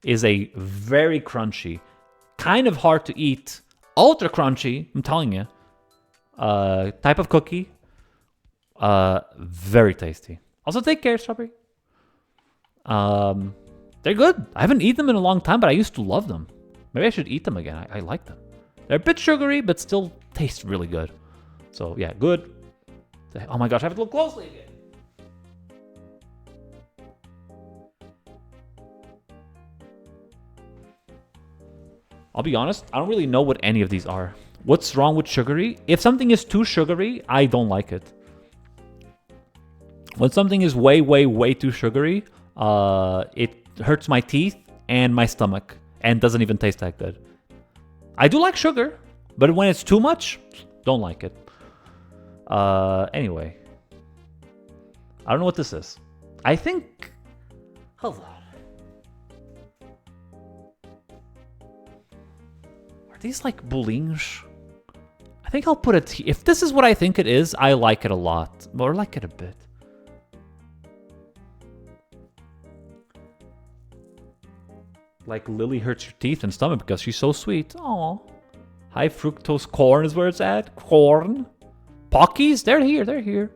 is a very crunchy, kind of hard to eat, ultra crunchy, I'm telling you, type of cookie. Very tasty. Also, take care, Strawberry. They're good. I haven't eaten them in a long time, but I used to love them. Maybe I should eat them again. I like them. They're a bit sugary, but still taste really good. So, yeah, good. Oh my gosh, I have to look closely again. I'll be honest, I don't really know what any of these are. What's wrong with sugary? If something is too sugary, I don't like it. When something is way, way, way too sugary, it hurts my teeth and my stomach and doesn't even taste that good. I do like sugar, but when it's too much, don't like it. Anyway. I don't know what this is. I think... Hold on. Are these like boulinge? I think I'll put it... If this is what I think it is, I like it a lot. Or like it a bit. Like Lily hurts your teeth and stomach because she's so sweet. Aww. High fructose corn is where it's at. Corn. Pockies, they're here, they're here.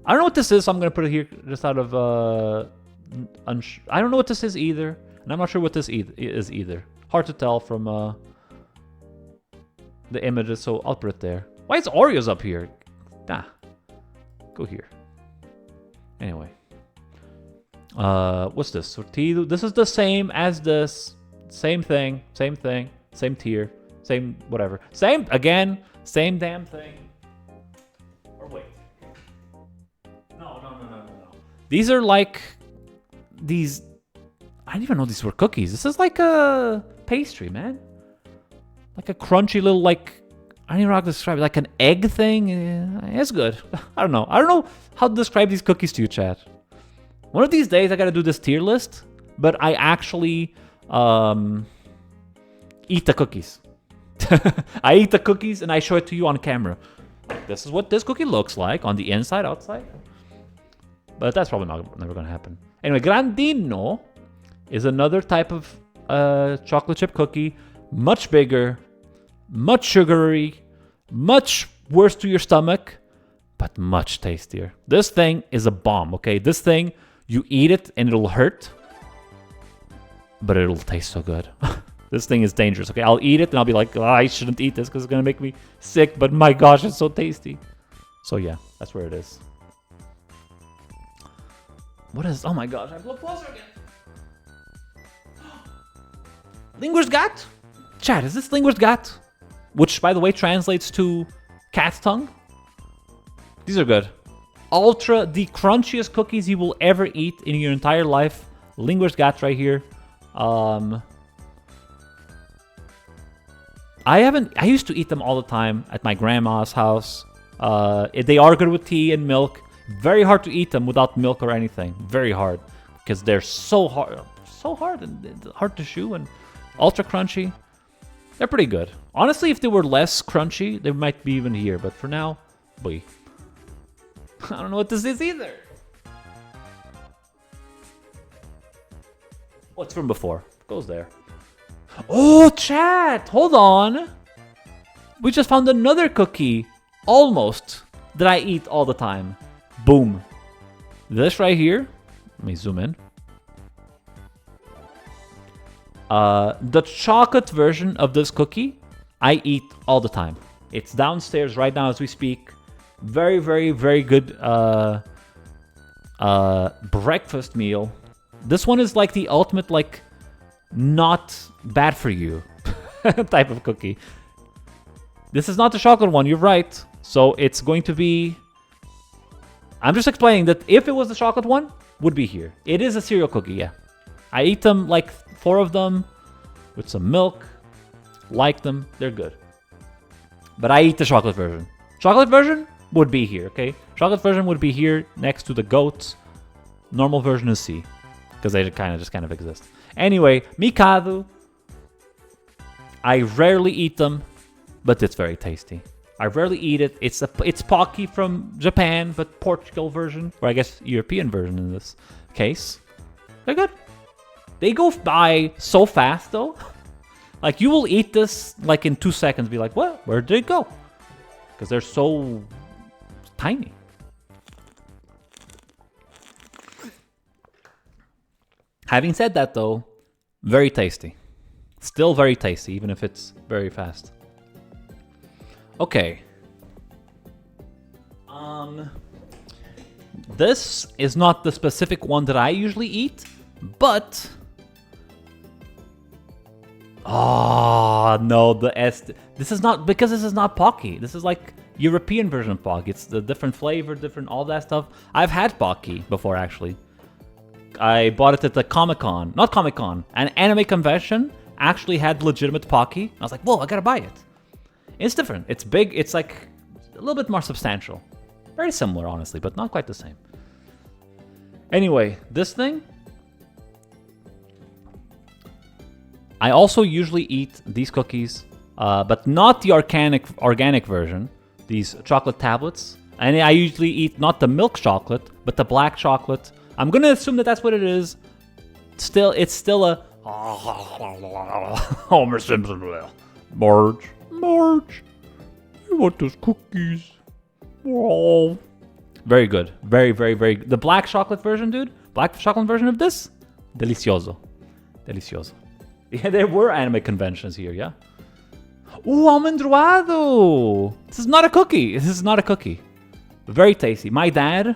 I don't know what this is, so I'm gonna put it here just out of I don't know what this is either, and I'm not sure what this is either. Hard to tell from the images, so I'll put it there. Why is Oreos up here? Nah, go here. Anyway, what's this? Sortido. This is the same as this. Same thing, same tier, same whatever. Same again, same damn thing. Or wait. No. These are like these. I didn't even know these were cookies. This is like a pastry, man. Like a crunchy little, like, I don't even know how to describe it. Like an egg thing. It's good. I don't know. I don't know how to describe these cookies to you, chat. One of these days I gotta do this tier list, but I actually eat the cookies. I eat the cookies and I show it to you on camera. This is what this cookie looks like on the inside, outside. But that's probably never gonna happen. Anyway, Grandino is another type of chocolate chip cookie. Much bigger, much sugary, much worse to your stomach, but much tastier. This thing is a bomb, okay? This thing, you eat it and it'll hurt, but it'll taste so good. This thing is dangerous, okay? I'll eat it and I'll be like, oh, I shouldn't eat this because it's gonna make me sick, but my gosh, it's so tasty. So yeah, that's where it is. What is, oh my gosh, I have looked closer again. Lingursgat? Chat, is this Lingursgat? Which, by the way, translates to cat's tongue. These are good. Ultra, the crunchiest cookies you will ever eat in your entire life. Lingursgat right here. I used to eat them all the time at my grandma's house. They are good with tea and milk. Very hard to eat them without milk or anything. Very hard. Because they're so hard and hard to chew and ultra crunchy. They're pretty good. Honestly, if they were less crunchy, they might be even here. But for now, boy. I don't know what this is either. What's from before? Goes there. Oh, chat! Hold on. We just found another cookie. Almost. That I eat all the time. Boom. This right here. Let me zoom in. The chocolate version of this cookie, I eat all the time. It's downstairs right now as we speak. Very, very, very good breakfast meal. This one is like the ultimate, like, not bad for you type of cookie. This is not the chocolate one, you're right. So it's going to be... I'm just explaining that if it was the chocolate one, would be here. It is a cereal cookie, yeah. I eat them, like 4 of them, with some milk. Like them, they're good. But I eat the chocolate version. Chocolate version would be here, okay? Chocolate version would be here next to the goats. Normal version is C, because they just kind of exist. Anyway, Mikado. I rarely eat them, but it's very tasty. I rarely eat it. It's Pocky from Japan, but Portugal version, or I guess European version in this case. They're good. They go by so fast though. Like you will eat this like in 2 seconds, be like, what? Where did it go? Because they're so tiny. Having said that though, very tasty. Still very tasty, even if it's very fast. Okay. This is not the specific one that I usually eat, but... Oh, no, the S... This is not... Because this is not Pocky. This is like European version of Pocky. It's the different flavor, different all that stuff. I've had Pocky before, actually. I bought it at the Comic-Con. Not Comic-Con. An anime convention actually had legitimate Pocky. I was like, whoa, I gotta buy it. It's different. It's big. It's like a little bit more substantial. Very similar, honestly, but not quite the same. Anyway, this thing... I also usually eat these cookies, but not the organic version, these chocolate tablets. And I usually eat not the milk chocolate, but the black chocolate. I'm going to assume that that's what it is. It's still a... Homer Simpson. Marge, I want those cookies. Oh, very good. Very, very, very good. The black chocolate version, dude. Black chocolate version of this. Delicioso. Delicioso. Yeah, there were anime conventions here, yeah? Ooh, almendruado. This is not a cookie. This is not a cookie. Very tasty. My dad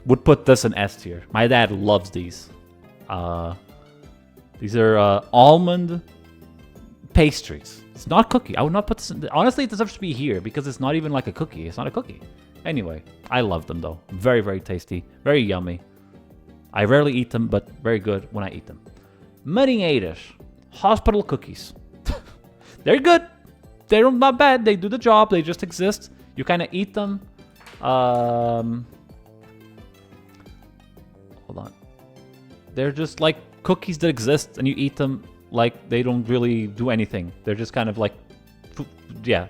would put this in S tier. My dad loves these. These are almond pastries. It's not a cookie. I would not put this in. Honestly, it deserves to be here because it's not even like a cookie. It's not a cookie. Anyway, I love them though. Very, very tasty. Very yummy. I rarely eat them, but very good when I eat them. Marinheiras. Hospital cookies. They're good. They're not bad. They do the job. They just exist. You kind of eat them. Hold on. They're just like cookies that exist, and you eat them like they don't really do anything. They're just kind of like, yeah.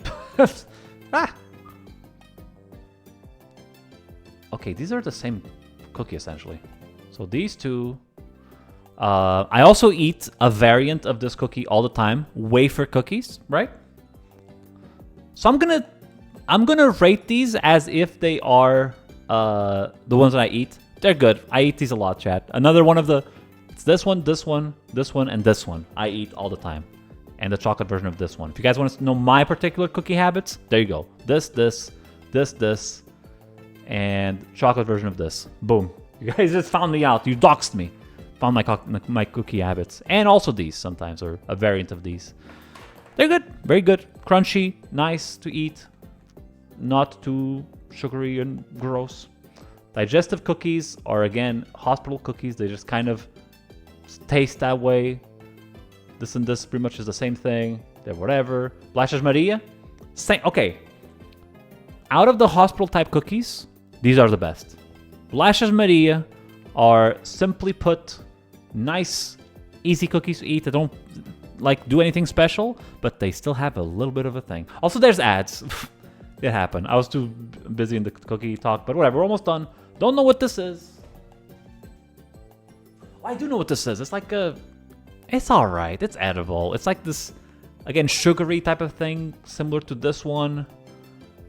Ah. Okay, these are the same cookie essentially. So these two. I also eat a variant of this cookie all the time, wafer cookies, right? So I'm gonna rate these as if they are the ones that I eat. They're good. I eat these a lot, chat. Another one of the, it's this one, this one, this one, and this one. I eat all the time, and the chocolate version of this one. If you guys want to know my particular cookie habits, there you go. This, and chocolate version of this. Boom. You guys just found me out. You doxed me. Found my cookie habits. And also these sometimes, or a variant of these. They're good. Very good. Crunchy. Nice to eat. Not too sugary and gross. Digestive cookies are, again, hospital cookies. They just kind of taste that way. This and this pretty much is the same thing. They're whatever. Blashes Maria. Same. Okay. Out of the hospital type cookies, these are the best. Blashes Maria are, simply put, nice, easy cookies to eat. They don't like do anything special, but they still have a little bit of a thing. Also, there's ads. It happened. I was too busy in the cookie talk, but whatever. We're almost done. Don't know what this is. Oh, I do know what this is. It's like a... It's alright. It's edible. It's like this, again, sugary type of thing, similar to this one.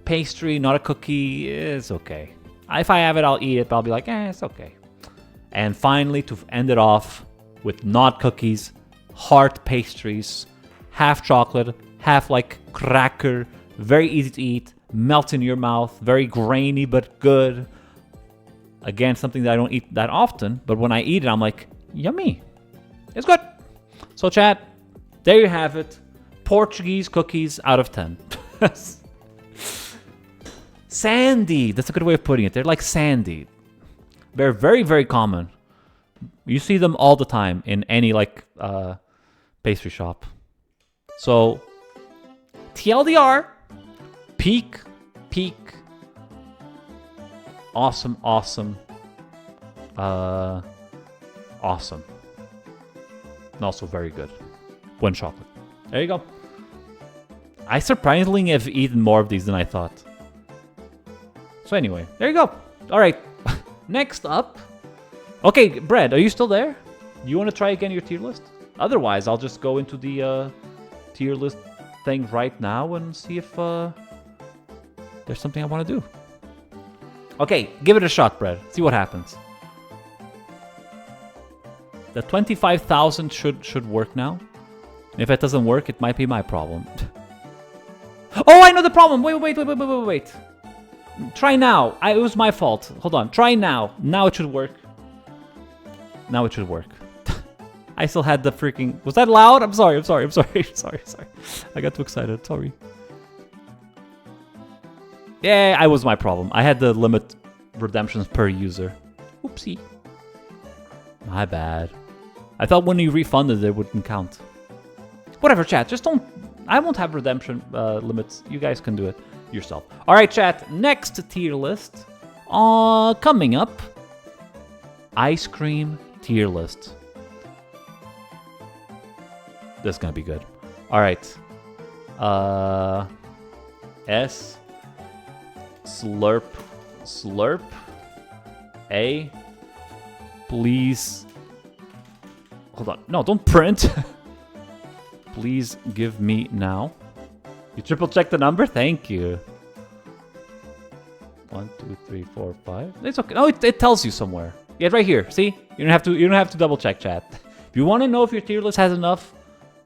Pastry, not a cookie. It's okay. If I have it, I'll eat it, but I'll be like, it's okay. And finally, to end it off with not cookies, heart pastries, half chocolate, half like cracker, very easy to eat, melts in your mouth, very grainy but good. Again, something that I don't eat that often, but when I eat it, I'm like, yummy. It's good. So chat, there you have it. Portuguese cookies out of 10. Sandy, that's a good way of putting it. They're like sandy. They're very, very common. You see them all the time in any like pastry shop. So TLDR, peak, awesome, awesome, awesome, and also very good. One chocolate. There you go. I surprisingly have eaten more of these than I thought. So anyway, there you go. All right. Next up. Okay, Brad, are you still there? You want to try again your tier list? Otherwise, I'll just go into the tier list thing right now and see if there's something I want to do. Okay, give it a shot, Brad. See what happens. The 25,000 should work now. If it doesn't work, it might be my problem. Oh, I know the problem. Wait. Try now. It was my fault. Hold on. Try now. Now it should work. Now it should work. I still had the freaking... Was that loud? I'm sorry. I got too excited. Sorry. Yeah, it was my problem. I had to limit redemptions per user. Oopsie. My bad. I thought when you refunded it wouldn't count. Whatever, chat. Just don't... I won't have redemption limits. You guys can do it yourself. All right, chat. Next tier list. Coming up. Ice cream tier list. This is gonna be good. All right. S. Slurp. A. Please. Hold on. No, don't print. Please give me now. You triple check the number? Thank you. 1, 2, 3, 4, 5. It's okay. No, it tells you somewhere. Yeah, right here. See? You don't have to double check, chat. If you want to know if your tier list has enough,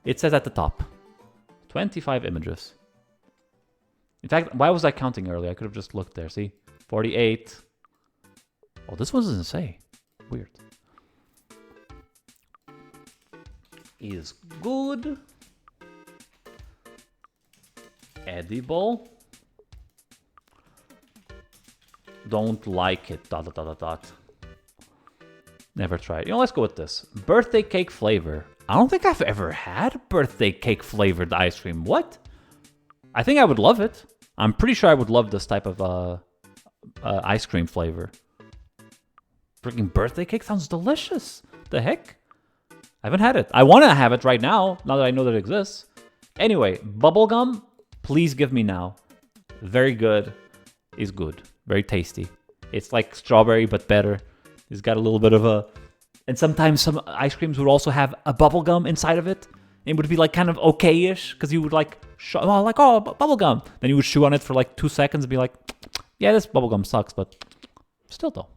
it says at the top. 25 images. In fact, why was I counting earlier? I could have just looked there. See? 48. Oh, this one doesn't say. Weird. Is good. Edible. Don't like it. ... Never tried. You know, let's go with this. Birthday cake flavor. I don't think I've ever had birthday cake flavored ice cream. What? I think I would love it. I'm pretty sure I would love this type of ice cream flavor. Freaking birthday cake sounds delicious. The heck? I haven't had it. I want to have it right now that I know that it exists. Anyway, bubblegum, please give me now. Very good. Is good. Very tasty. It's like strawberry, but better. It's got a little bit of a... And sometimes some ice creams would also have a bubblegum inside of it. It would be like kind of okay-ish, because you would like... bubblegum. Then you would chew on it for like 2 seconds and be like, yeah, this bubblegum sucks, but still though.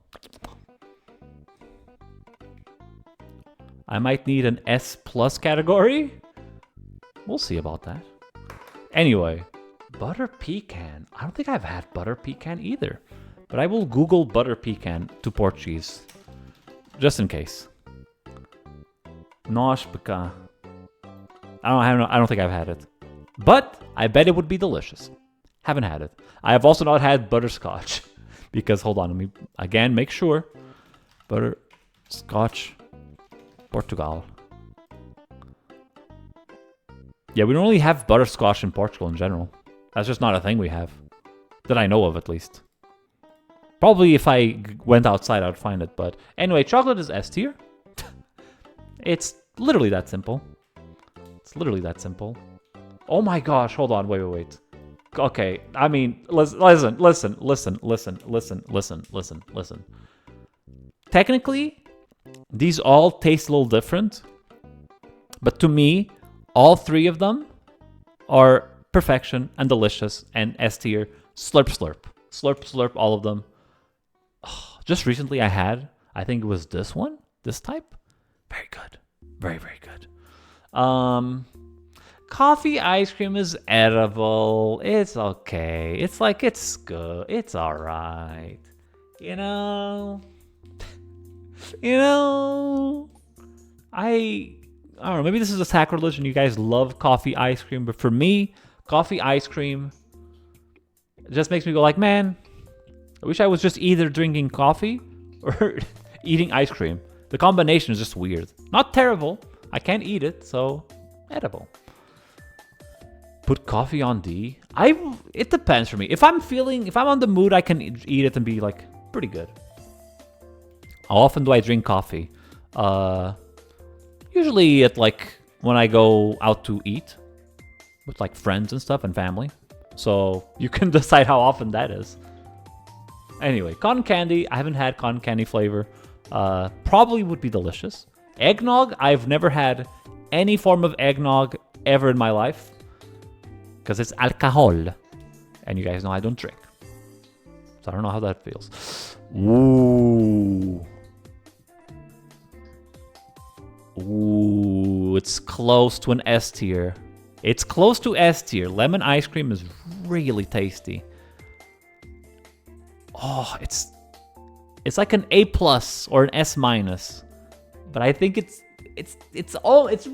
I might need an S+ category. We'll see about that. Anyway, butter pecan. I don't think I've had butter pecan either. But I will Google butter pecan to Portuguese. Just in case. Noz pecan. I don't think I've had it. But I bet it would be delicious. Haven't had it. I have also not had butterscotch. Because, hold on, let me again make sure. Butterscotch Portugal. Yeah, we don't really have butterscotch in Portugal in general. That's just not a thing we have. That I know of, at least. Probably if I went outside, I would find it. But anyway, chocolate is S tier. It's literally that simple. It's literally that simple. Oh my gosh, hold on, wait. Okay, I mean, listen. Technically, these all taste a little different. But to me, all three of them are perfection and delicious and S tier. Slurp, slurp. Slurp, slurp, all of them. Oh, just recently I think it was this one, this type. Very good. Very, very good. Coffee ice cream is edible. It's okay. It's like, it's good. It's alright. You know? I don't know, maybe this is a sacrilege and you guys love coffee ice cream, but for me, coffee ice cream just makes me go like, man, I wish I was just either drinking coffee or eating ice cream. The combination is just weird. Not terrible. I can't eat it, so edible. Put coffee on D. It depends for me. If I'm on the mood, I can eat it and be like pretty good. How often do I drink coffee? Usually at like when I go out to eat with like friends and stuff and family. So you can decide how often that is. Anyway, cotton candy. I haven't had cotton candy flavor. Probably would be delicious. Eggnog. I've never had any form of eggnog ever in my life. Because it's alcohol. And you guys know I don't drink. So I don't know how that feels. Ooh. Ooh, it's close to an S tier. It's close to S tier. Lemon ice cream is really tasty. Oh, it's like an A+ or an S-. But I think it's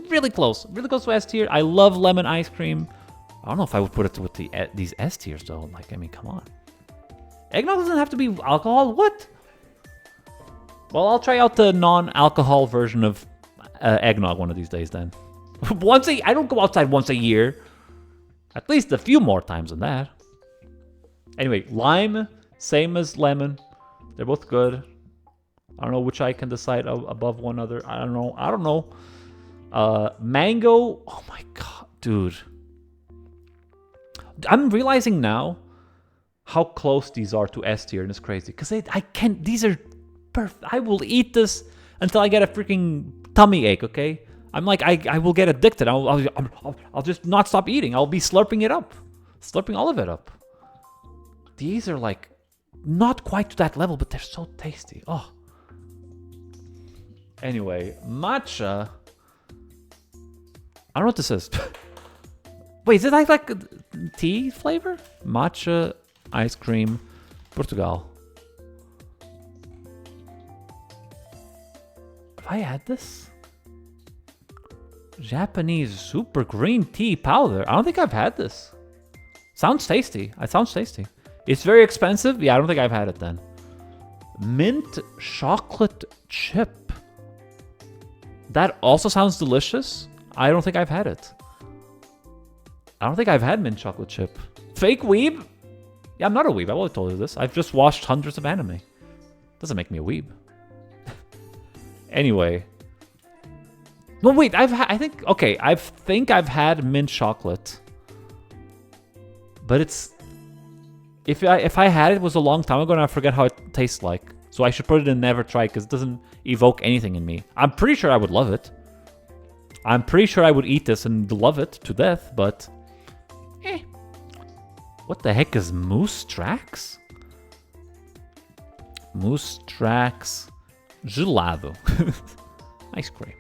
really close. Really close to S tier. I love lemon ice cream. I don't know if I would put it with these S tiers though. Like, I mean, come on. Eggnog doesn't have to be alcohol. What? Well, I'll try out the non-alcohol version of eggnog one of these days then. I don't go outside once a year. At least a few more times than that. Anyway, lime, same as lemon. They're both good. I don't know which I can decide above one other. I don't know. Mango. Oh my god, dude. I'm realizing now how close these are to S tier, and it's crazy. Because these are perfect. I will eat this until I get a freaking tummy ache, okay? I'm like, I will get addicted. I'll just not stop eating. I'll be slurping it up. Slurping all of it up. These are like not quite to that level, but they're so tasty. Oh. Anyway, matcha. I don't know what this is. Wait, is it like a tea flavor? Matcha ice cream, Portugal. Have I had this? Japanese super green tea powder. I don't think I've had this. Sounds tasty. It sounds tasty. It's very expensive. Yeah, I don't think I've had it then. Mint chocolate chip. That also sounds delicious. I don't think I've had it. I don't think I've had mint chocolate chip. Fake weeb? Yeah, I'm not a weeb. I've always told you this. I've just watched hundreds of anime. Doesn't make me a weeb. Anyway. No, wait. I think I've had mint chocolate. But it's... If I had it, it was a long time ago and I forget how it tastes like. So I should put it in never try because it doesn't evoke anything in me. I'm pretty sure I would love it. I'm pretty sure I would eat this and love it to death, but... What the heck is Moose Tracks? Moose Tracks Gelado. Ice cream.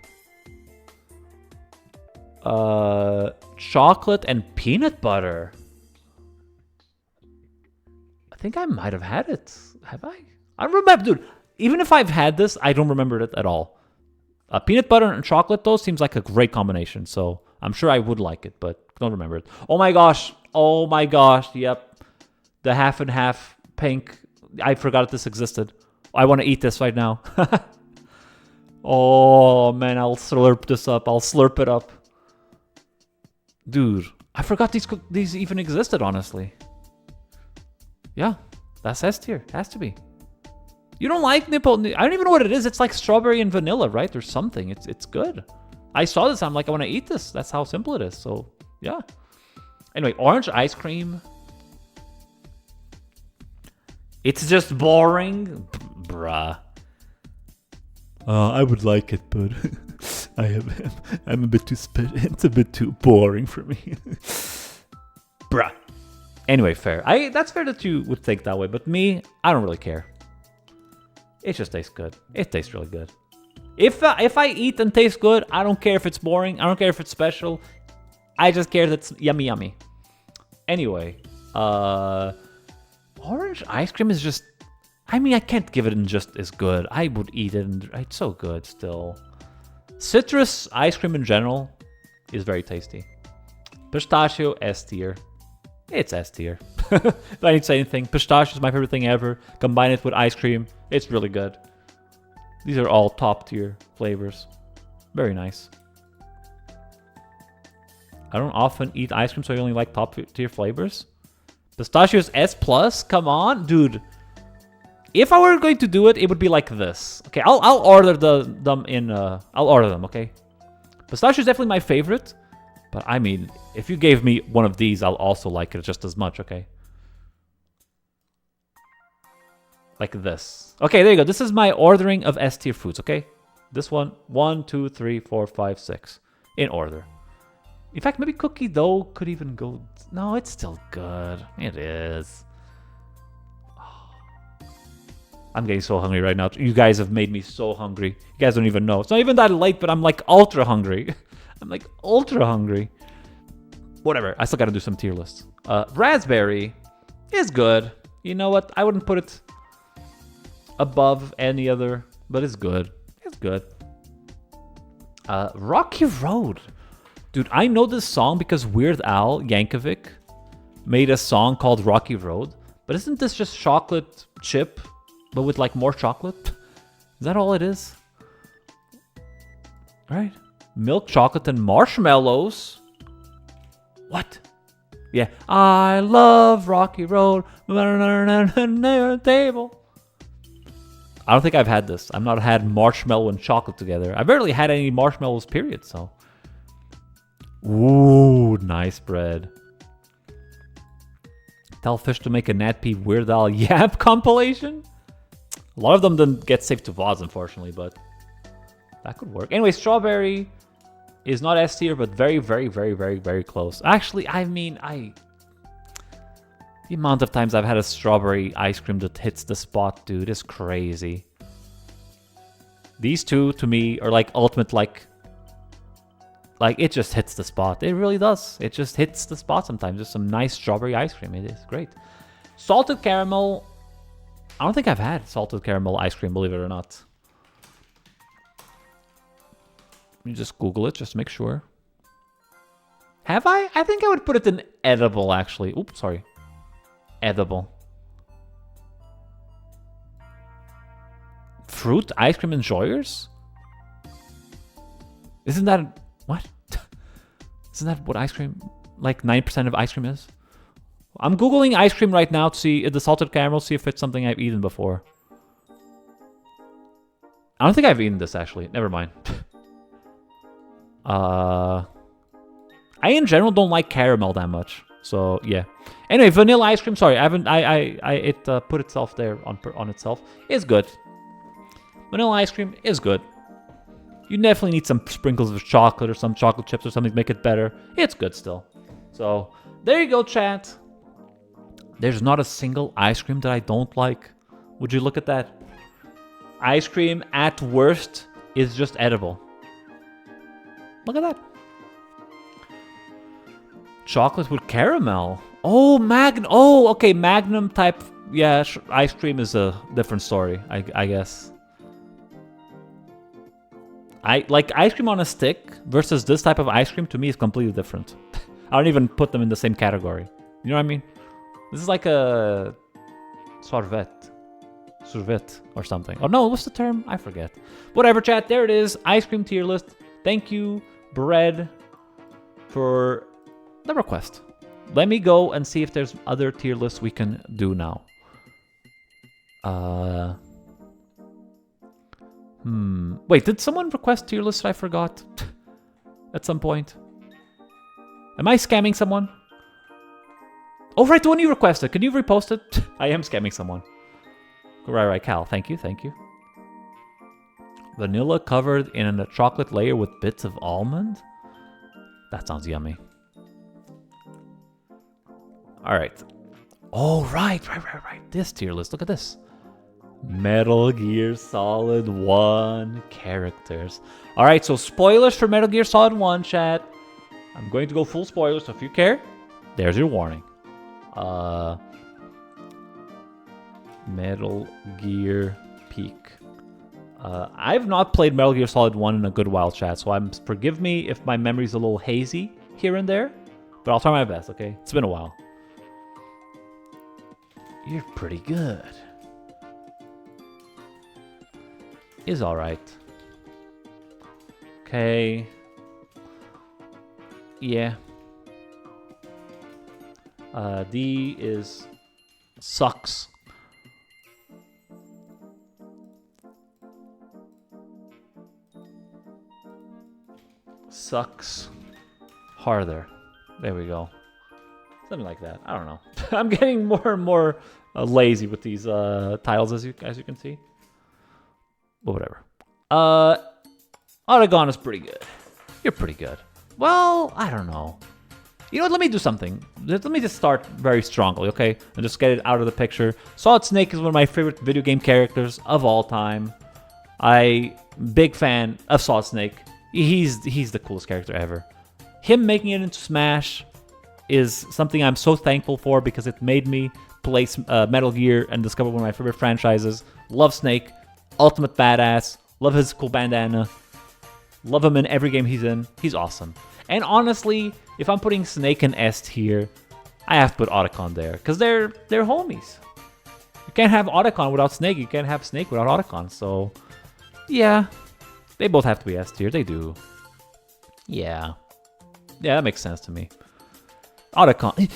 Chocolate and peanut butter. I think I might have had it. Have I? I don't remember, dude. Even if I've had this, I don't remember it at all. Peanut butter and chocolate, though, seems like a great combination. So I'm sure I would like it, but don't remember it. Oh my gosh. Oh my gosh. Yep. The half and half pink. I forgot this existed. I want to eat this right now. Oh man, I'll slurp this up. I'll slurp it up. Dude, I forgot these even existed, honestly. Yeah, that's S tier. Has to be. You don't like nipple? I don't even know what it is. It's like strawberry and vanilla, right? There's something. It's good. I saw this. I'm like, I want to eat this. That's how simple it is. So, yeah. Anyway, orange ice cream. It's just boring. Bruh. I would like it, but I'm a bit too it's a bit too boring for me. Bruh. Anyway, fair. That's fair that you would think that way, but me, I don't really care. It just tastes good. It tastes really good. If I eat and taste good, I don't care if it's boring. I don't care if it's special. I just care that it's yummy yummy. Anyway, orange ice cream is just... I mean, I can't give it in just as good. I would eat it and it's so good still. Citrus ice cream in general is very tasty. Pistachio, S tier. It's S tier. If I need to say anything, pistachio is my favorite thing ever. Combine it with ice cream, it's really good. These are all top tier flavors. Very nice. I don't often eat ice cream, so I only like top tier flavors. Pistachio is S plus. Come on, dude. If I were going to do it, it would be like this. Okay, I'll order them in. I'll order them. Okay. Pistachio is definitely my favorite, but I mean, if you gave me one of these, I'll also like it just as much. Okay. Like this. Okay, there you go. This is my ordering of S tier foods. Okay, this one, 1, 2, 3, 4, 5, 6, in order. In fact, maybe cookie dough could even go... No, it's still good. It is. Oh. I'm getting so hungry right now. You guys have made me so hungry. You guys don't even know. It's not even that late, but I'm like ultra hungry. I'm like ultra hungry. Whatever. I still gotta do some tier lists. Raspberry is good. You know what? I wouldn't put it above any other, but it's good. It's good. Rocky Road. Dude, I know this song because Weird Al Yankovic made a song called Rocky Road. But isn't this just chocolate chip, but with like more chocolate? Is that all it is? Right? Milk chocolate and marshmallows. What? Yeah. I love Rocky Road. Table. I don't think I've had this. I've not had marshmallow and chocolate together. I barely had any marshmallows, period, so. Ooh, nice bread. Tell Fish to make a NatP Weird Al Yap compilation? A lot of them didn't get saved to VODs, unfortunately, but that could work. Anyway, strawberry is not S tier, but very, very, very, very, very close. Actually, I mean, The amount of times I've had a strawberry ice cream that hits the spot, dude, is crazy. These two, to me, are like ultimate, like it just hits the spot. It really does. It just hits the spot sometimes. Just some nice strawberry ice cream. It is great. Salted caramel. I don't think I've had salted caramel ice cream, believe it or not. Let me just Google it just to make sure. Have I? I think I would put it in edible, actually. Oops, sorry. Edible. Fruit ice cream enjoyers? Isn't that... What? Isn't that what ice cream... Like 9% of ice cream is? I'm Googling ice cream right now to see if the salted caramel, see if it's something I've eaten before. I don't think I've eaten this, actually. Never mind. I, in general, don't like caramel that much. So, yeah. Anyway, vanilla ice cream. Sorry, I haven't... It put itself there on itself. It's good. Vanilla ice cream is good. You definitely need some sprinkles of chocolate or some chocolate chips or something to make it better. It's good still. So, there you go, chat. There's not a single ice cream that I don't like. Would you look at that? Ice cream, at worst, is just edible. Look at that. Chocolate with caramel. Oh, Oh, okay, Magnum type. Yeah, ice cream is a different story, I guess. I like ice cream on a stick versus this type of ice cream, to me, is completely different. I don't even put them in the same category. You know what I mean? This is like a sorbet or something. Oh no, what's the term? I forget. Whatever, chat. There it is. Ice cream tier list. Thank you, Bread, for the request. Let me go and see if there's other tier lists we can do now. Wait, did someone request tier list I forgot? At some point? Am I scamming someone? Oh, right, the one you requested. Can you repost it? I am scamming someone. Right, Cal. Thank you. Vanilla covered in a chocolate layer with bits of almond? That sounds yummy. All right. Oh, right. This tier list. Look at this. Metal Gear Solid 1 characters. All right, so spoilers for Metal Gear Solid 1, chat. I'm going to go full spoilers, so if you care, there's your warning. Metal Gear Peak. I've not played Metal Gear Solid 1 in a good while, chat, so forgive me if my memory's a little hazy here and there, but I'll try my best, okay? It's been a while. You're pretty good. Is alright. Okay. Yeah. D is sucks. Sucks harder. There we go. Something like that. I don't know. I'm getting more and more lazy with these titles, as you can see. But whatever. Oregon is pretty good. You're pretty good. Well, I don't know. You know what? Let me do something. Let me just start very strongly, okay? And just get it out of the picture. Solid Snake is one of my favorite video game characters of all time. Big fan of Solid Snake. He's the coolest character ever. Him making it into Smash is something I'm so thankful for because it made me play Metal Gear and discover one of my favorite franchises. Love Snake. Ultimate badass. Love his cool bandana. Love him in every game he's in. He's awesome. And honestly, if I'm putting Snake and S tier, I have to put Otacon there. Because they're homies. You can't have Otacon without Snake. You can't have Snake without Otacon. So, yeah. They both have to be S tier. They do. Yeah. Yeah, that makes sense to me. Otacon.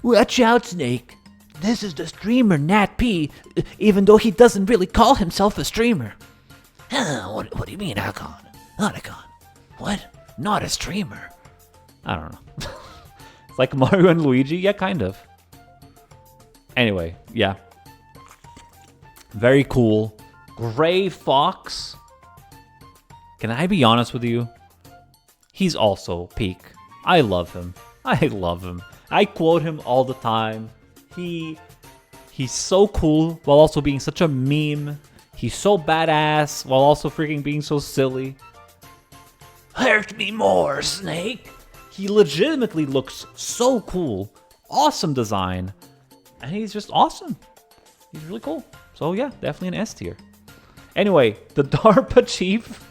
Watch out, Snake. This is the streamer NatP, even though he doesn't really call himself a streamer. What do you mean, Otacon? Otacon. What? Not a streamer. I don't know. It's like Mario and Luigi? Yeah, kind of. Anyway, yeah. Very cool. Gray Fox. Can I be honest with you? He's also peak. I love him. I quote him all the time. He's so cool while also being such a meme. He's so badass while also freaking being so silly. Hurt me more, Snake! He legitimately looks so cool. Awesome design. And he's just awesome. He's really cool. So yeah, definitely an S tier. Anyway, the DARPA chief.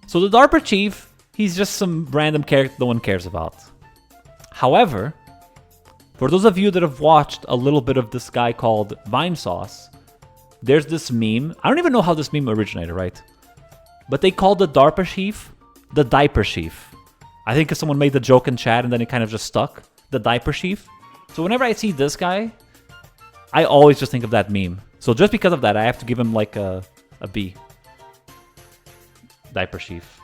So the DARPA chief, he's just some random character no one cares about. However, for those of you that have watched a little bit of this guy called Vine Sauce, there's this meme. I don't even know how this meme originated, right? But they called the DARPA chief the diaper chief. I think someone made the joke in chat and then it kind of just stuck. The diaper chief. So whenever I see this guy, I always just think of that meme. So just because of that, I have to give him like a B. Diaper chief.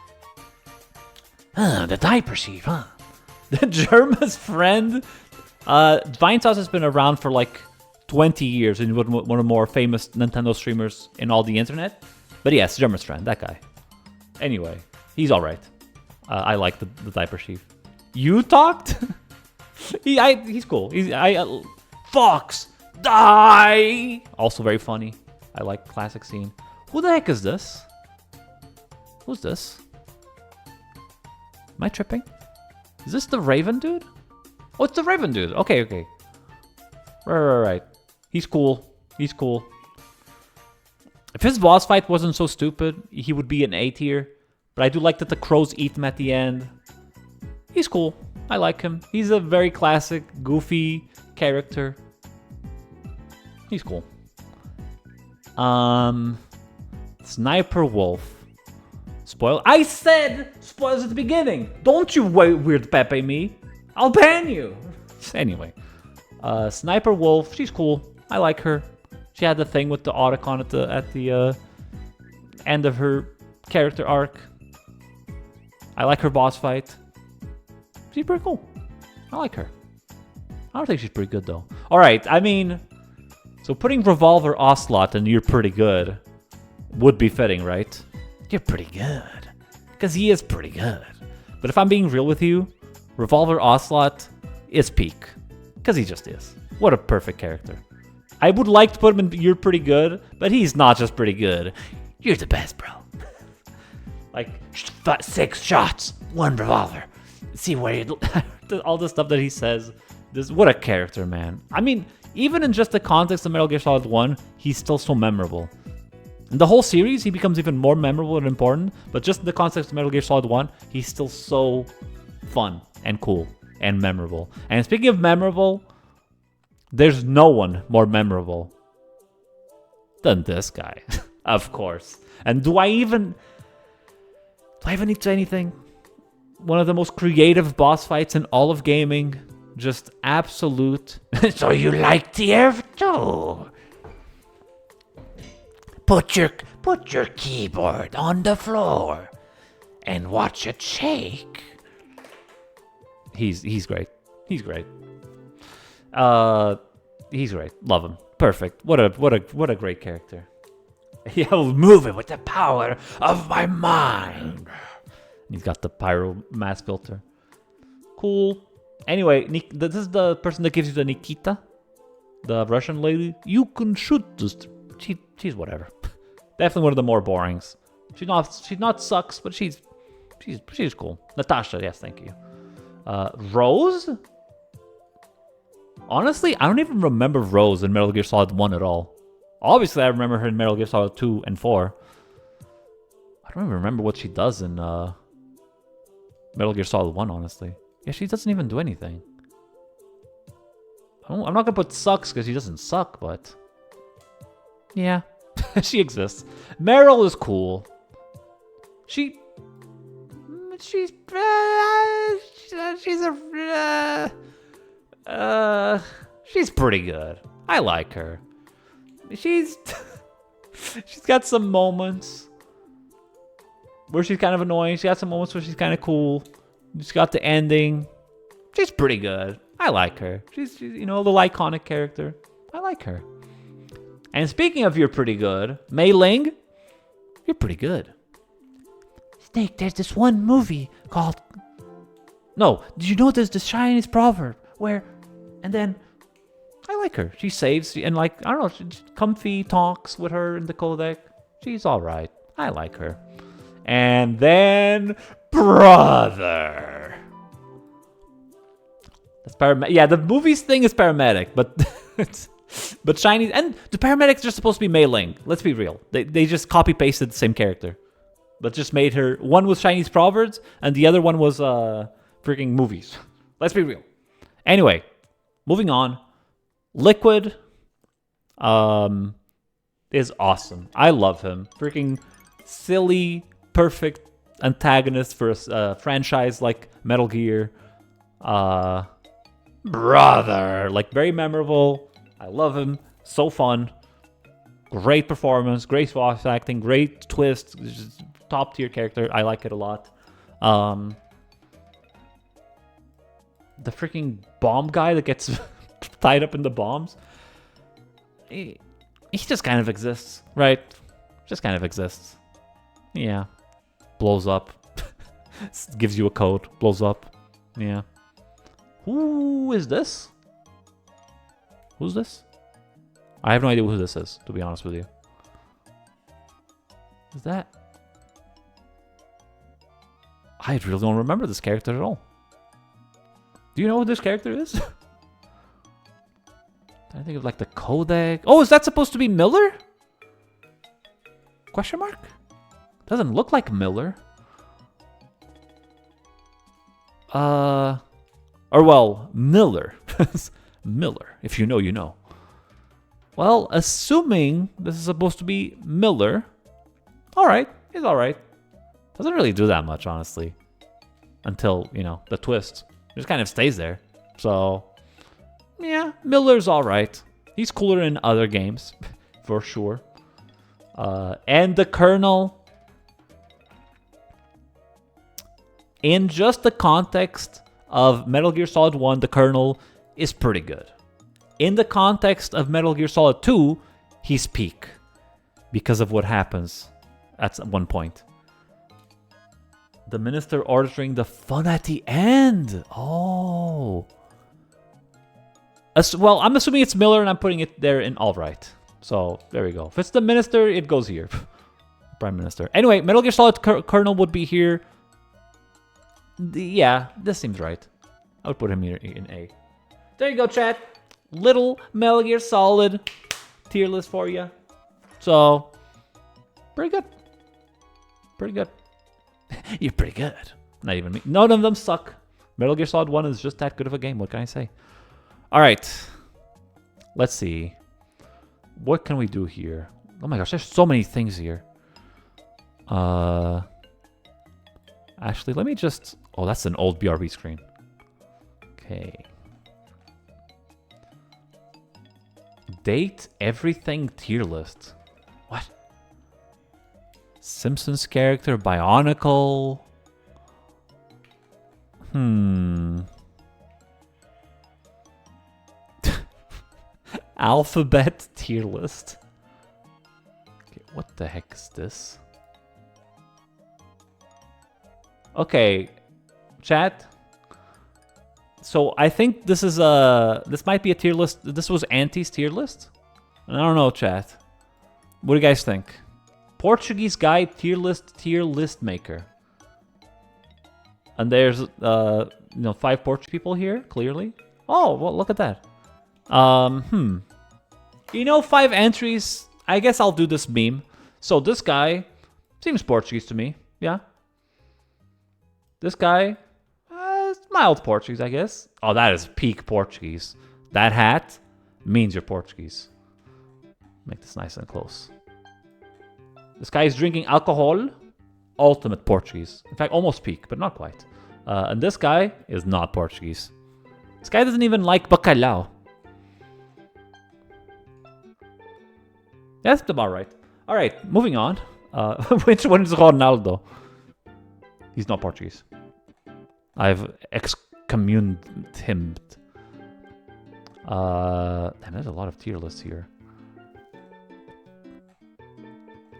The diaper chief, huh? The Germa's friend. Vine Sauce has been around for like 20 years and one of the more famous Nintendo streamers in all the internet. But yes, Germa's friend, that guy. Anyway, he's alright. I like the diaper chief. You talked? He's cool. Fox, die! Also very funny. I like classic scene. Who the heck is this? Who's this? Am I tripping? Is this the Raven dude? Oh, it's the Raven dude. Okay. Right. He's cool. He's cool. If his boss fight wasn't so stupid, he would be an A tier. But I do like that the crows eat him at the end. He's cool. I like him. He's a very classic, goofy character. He's cool. Sniper Wolf. Spoil. I said spoilers at the beginning. Don't you weird Pepe me. I'll ban you. Anyway. Sniper Wolf. She's cool. I like her. She had the thing with the Otacon at the end of her character arc. I like her boss fight. She's pretty cool. I like her. I don't think she's pretty good though. Alright, I mean, so putting Revolver Ocelot and You're Pretty Good would be fitting, right? You're pretty good. Because he is pretty good. But if I'm being real with you, Revolver Ocelot is peak. Because he just is. What a perfect character. I would like to put him in You're Pretty Good, but he's not just pretty good. You're the best, bro. Like, 6 shots, 1 revolver. See where all the stuff that he says. What a character, man. I mean, even in just the context of Metal Gear Solid 1, he's still so memorable. In the whole series, he becomes even more memorable and important, but just in the context of Metal Gear Solid 1, he's still so fun and cool and memorable. And speaking of memorable, there's no one more memorable than this guy, of course. And do I even need to say anything? One of the most creative boss fights in all of gaming. Just absolute. So you like TF2? Put your keyboard on the floor and watch it shake. He's great. He's great. He's great. Love him. Perfect. What a great character. He'll move it with the power of my mind. He's got the pyro mask filter. Cool. Anyway, this is the person that gives you the Nikita, the Russian lady. You can shoot this. She's whatever. Definitely one of the more borings. She's not sucks, but she's cool. Natasha, yes, thank you. Rose? Honestly, I don't even remember Rose in Metal Gear Solid 1 at all. Obviously, I remember her in Metal Gear Solid 2 and 4. I don't even remember what she does in Metal Gear Solid 1, honestly. Yeah, she doesn't even do anything. I'm not gonna put sucks because she doesn't suck, but... yeah, she exists. Meryl is cool. She's pretty good. I like her. She's got some moments where she's kind of annoying. She got some moments where she's kind of cool. She's got the ending. She's pretty good. I like her. She's you know, the iconic character. I like her. And speaking of you're pretty good, Mei Ling, you're pretty good. Snake, there's this one movie called... No, did you know there's this Chinese proverb where And then I like her. She saves and like I don't know, she comfy talks with her in the codec. She's all right. I like her. And then brother. That's yeah, the movies thing is paramedic, but but Chinese and the paramedics are supposed to be Mei Ling. Let's be real. They just copy pasted the same character, but just made her one was Chinese proverbs and the other one was freaking movies. Let's be real. Anyway, moving on. Liquid is awesome. I love him. Freaking silly, perfect antagonist for a franchise like Metal Gear. Brother, like very memorable. I love him. So fun. Great performance, great voice acting, great twist. Just top tier character. I like it a lot. The freaking bomb guy that gets tied up in the bombs. He just kind of exists, right? Just kind of exists. Yeah. Blows up. Gives you a code. Blows up. Yeah. Who is this? Who's this? I have no idea who this is, to be honest with you. Is that? I really don't remember this character at all. Do you know who this character is? I think of like the codec. Oh, is that supposed to be Miller? Question mark? Doesn't look like Miller. Or well, Miller. Miller. If you know, you know. Well, assuming this is supposed to be Miller. Alright, he's alright. Doesn't really do that much, honestly. Until, you know, the twist. Just kind of stays there. So, yeah, Miller's alright. He's cooler in other games, for sure. And the Colonel, in just the context of Metal Gear Solid 1, the Colonel is pretty good. In the context of Metal Gear Solid 2, he's peak. Because of what happens at one point. The minister ordering the fun at the end. Oh. Well, I'm assuming it's Miller and I'm putting it there in alright. So, there we go. If it's the minister, it goes here. Prime Minister. Anyway, Metal Gear Solid Colonel would be here. Yeah, this seems right. I would put him here in A. There you go, chat. Little Metal Gear Solid tier list for you. So, pretty good. Pretty good. You're pretty good. Not even me. None of them suck. Metal Gear Solid 1 is just that good of a game. What can I say? Alright. Let's see. What can we do here? Oh my gosh, there's so many things here. Actually, let me just... Oh, that's an old BRB screen. Okay. Date everything tier list. What? Simpsons character, Bionicle. Alphabet tier list. Okay, what the heck is this? Okay, chat. So I think this is this might be a tier list. This was Auntie's tier list. I don't know, chat. What do you guys think? Portuguese guy tier list maker. And there's you know, 5 Portuguese people here, clearly. Oh, well, look at that. You know, 5 entries. I guess I'll do this meme. So this guy seems Portuguese to me. Yeah. This guy, mild Portuguese, I guess. Oh, that is peak Portuguese. That hat means you're Portuguese. Make this nice and close. This guy is drinking alcohol. Ultimate Portuguese. In fact, almost peak, but not quite. And this guy is not Portuguese. This guy doesn't even like bacalhau. That's about right. Alright, moving on. Which one is Ronaldo? He's not Portuguese. I've excommuned him. Damn, there's a lot of tier lists here.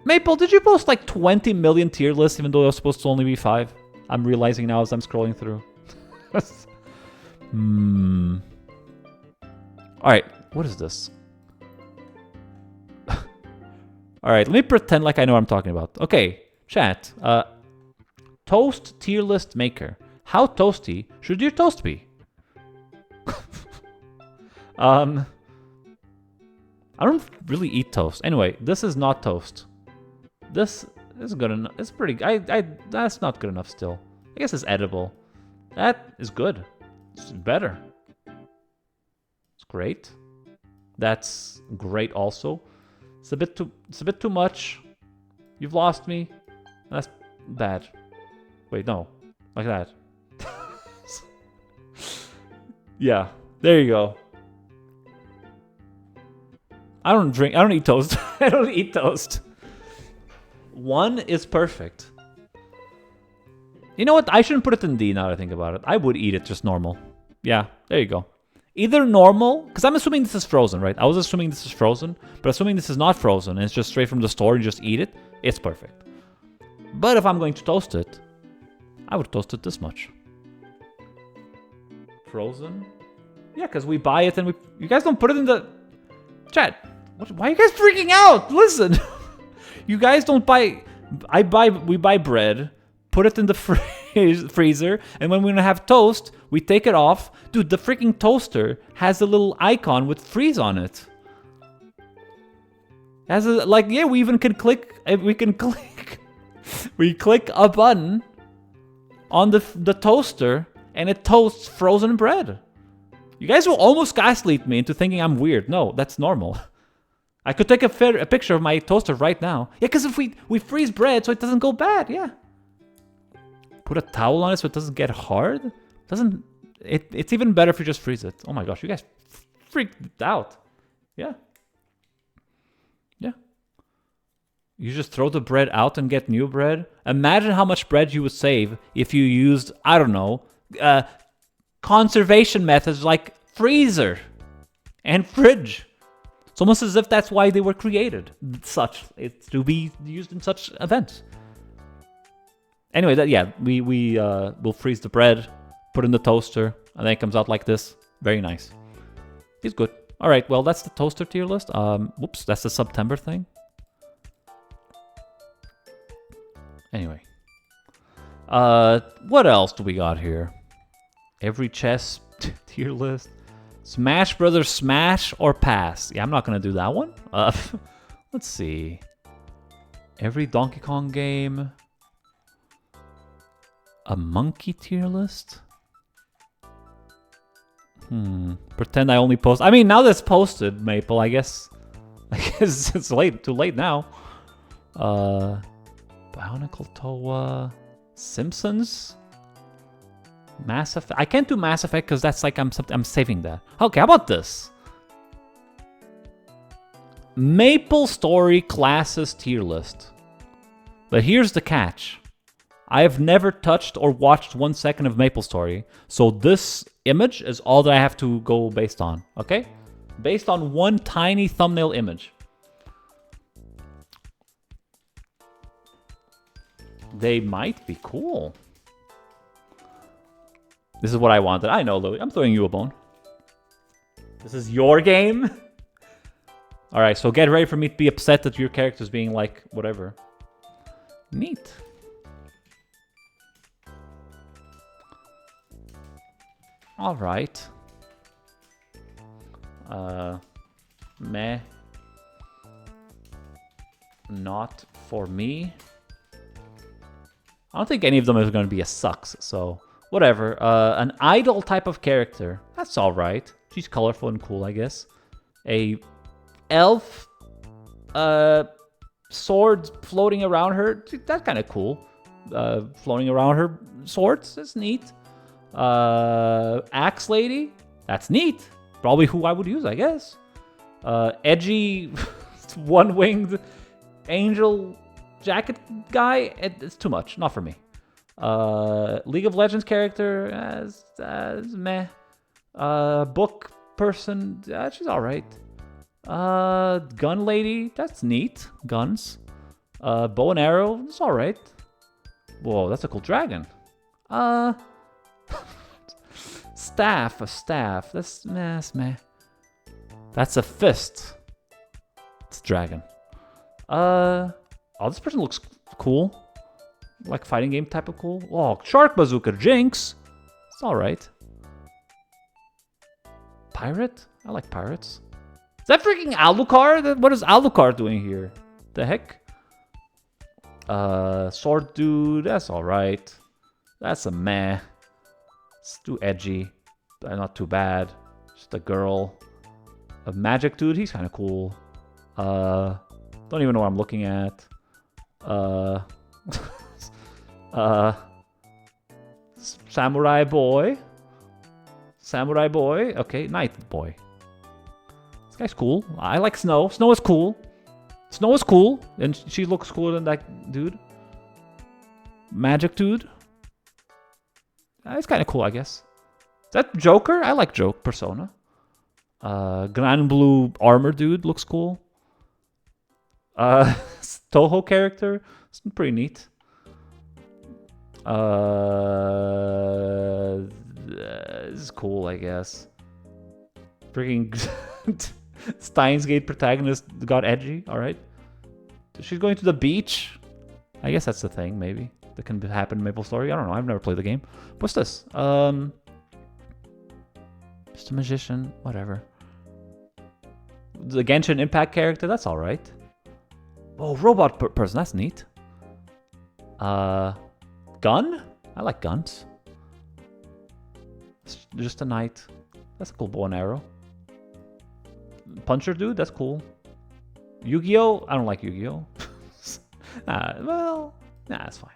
Maple, did you post like 20 million tier lists even though it was supposed to only be 5? I'm realizing now as I'm scrolling through. Alright, what is this? Alright, let me pretend like I know what I'm talking about. Okay, chat. Toast tier list maker. How toasty should your toast be? I don't really eat toast. Anyway, this is not toast. This is good enough. It's pretty. That's not good enough still. I guess it's edible. That is good. It's better. It's great. That's great also. It's a bit too much. You've lost me. That's bad. Wait, no. Like that. Yeah. There you go. I don't eat toast. I don't eat toast. 1 is perfect. You know what? I shouldn't put it in D now that I think about it. I would eat it just normal. Yeah, there you go. Either normal, because I'm assuming this is frozen, right? I was assuming this is frozen, but assuming this is not frozen and it's just straight from the store and you just eat it, it's perfect. But if I'm going to toast it, I would toast it this much. Frozen? Yeah, because we buy it and you guys don't put it in the... Chat, why are you guys freaking out? Listen, you guys don't buy... We buy bread, put it in the freezer, and when we're gonna have toast, we take it off. Dude, the freaking toaster has a little icon with freeze on it. Has a, like, yeah, we even can click, we click a button on the toaster, and it toasts frozen bread. You guys will almost gaslight me into thinking I'm weird. No, that's normal. I could take a picture of my toaster right now. Yeah, because if we freeze bread so it doesn't go bad, yeah. Put a towel on it so it doesn't get hard. It's even better if you just freeze it. Oh my gosh, you guys freaked out. Yeah. Yeah. You just throw the bread out and get new bread. Imagine how much bread you would save if you used, I don't know, conservation methods like freezer and fridge. It's almost as if that's why they were created. It's to be used in such events. Anyway, we'll freeze the bread, put it in the toaster, and then it comes out like this. Very nice. It's good. All right, well, that's the toaster tier list. Whoops, that's the September thing. Anyway. What else do we got here? Every chess tier list. Smash Brothers Smash or Pass. Yeah, I'm not going to do that one. Let's see. Every Donkey Kong game. A monkey tier list? Pretend I only post... I mean, now that's posted, Maple, I guess it's too late now. Bionicle Toa... Simpsons? Mass Effect? I can't do Mass Effect because that's like I'm saving that. Okay, how about this? Maple Story Classes tier list. But here's the catch. I have never touched or watched 1 second of Maple Story, so this image is all that I have to go based on, okay? Based on one tiny thumbnail image. They might be cool. This is what I wanted. I know, Louis. I'm throwing you a bone. This is your game? Alright, so get ready for me to be upset that your character's being like, whatever. Neat. Alright. Meh. Not for me. I don't think any of them is going to be a sucks, so whatever. An idol type of character. That's alright. She's colorful and cool, I guess. A elf swords floating around her. That's kind of cool. Floating around her swords. That's neat. Axe lady. That's neat. Probably who I would use, I guess. Edgy one-winged angel jacket guy. It's too much. Not for me. League of Legends character. As meh. Book person. She's alright. Gun lady. That's neat. Guns. Bow and arrow. It's alright. Whoa, that's a cool dragon. Staff. A staff. That's meh. That's a fist. It's a dragon. Oh, this person looks cool. Like fighting game type of cool. Oh, Shark Bazooka Jinx. It's alright. Pirate? I like pirates. Is that freaking Alucard? What is Alucard doing here? The heck? Sword Dude. That's alright. That's a meh. It's too edgy. Not too bad. Just a girl. A Magic Dude. He's kind of cool. Don't even know what I'm looking at. Samurai Boy. Samurai Boy. Okay, Knight Boy. This guy's cool. I like Snow. Snow is cool. Snow is cool. And she looks cooler than that dude. Magic Dude. It's kind of cool, I guess. Is that Joker? I like Joke Persona. Grand Blue Armor Dude looks cool. Toho character. It's pretty neat. This is cool, I guess. Freaking Steins Gate protagonist got edgy. Alright. She's going to the beach. I guess that's the thing, maybe. That can happen in MapleStory. I don't know. I've never played the game. What's this? Just a magician. Whatever. The Genshin Impact character. That's alright. Oh, robot person. That's neat. Gun? I like guns. It's just a knight. That's a cool bow and arrow. Puncher dude? That's cool. Yu-Gi-Oh? I don't like Yu-Gi-Oh. Nah, it's fine.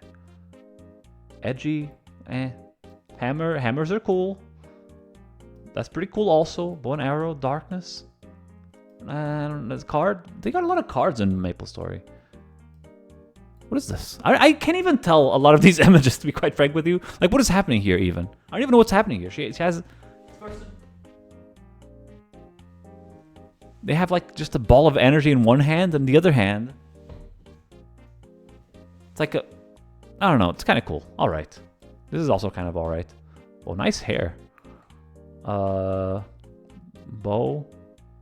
Edgy. Hammers are cool. That's pretty cool also. Bow and arrow. Darkness. There's card. They got a lot of cards in MapleStory. What is this? I can't even tell a lot of these images, to be quite frank with you. Like, what is happening here even? I don't even know what's happening here. She has... They have, like, just a ball of energy in one hand, and the other hand... It's like a... I don't know. It's kind of cool. All right. This is also kind of all right. Oh, nice hair. Bow.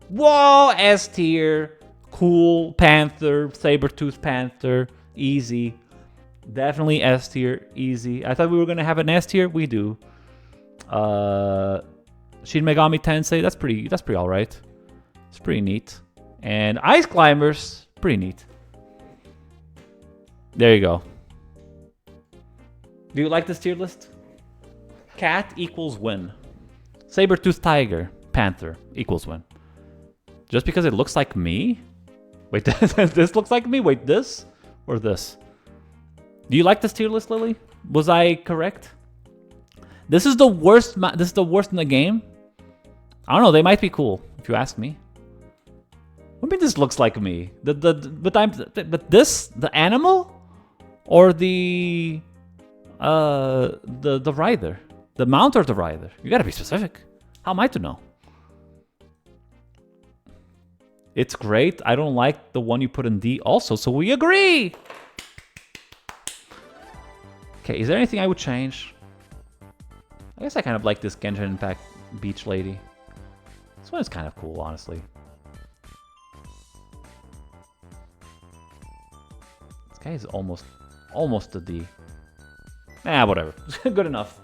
Whoa! S tier. Cool. Panther. Saber-tooth Panther. Easy. Definitely S tier. Easy. I thought we were going to have an S tier. We do. Shin Megami Tensei. That's pretty all right. It's pretty neat. And Ice Climbers. Pretty neat. There you go. Do you like this tier list? Cat equals win. Saber-tooth Tiger. Panther equals win. Just because it looks like me? Wait, this looks like me? Wait, this? Or this? Do you like this tier list, Lily? Was I correct? This is the worst. This is the worst in the game. I don't know. They might be cool if you ask me. What do you mean this looks like me? But this, the animal, or the rider, the mount or the rider? You gotta be specific. How am I to know? It's great. I don't like the one you put in D also, so we agree. Okay, is there anything I would change? I guess I kind of like this Genshin Impact Beach Lady. This one is kind of cool, honestly. This guy is almost a D. Nah, whatever. Good enough.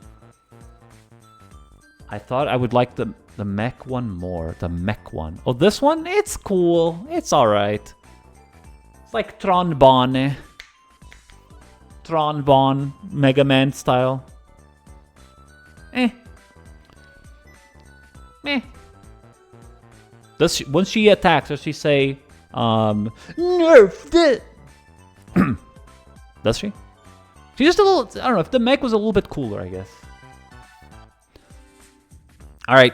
I thought I would like the mech one more. The mech one. Oh, this one? It's cool. It's alright. It's like Tron-Bonne. Tron-Bonne. Mega Man style. Meh. Once she attacks, does she say, nerf it? Does she? She's just a little, I don't know, if the mech was a little bit cooler, I guess. Alright.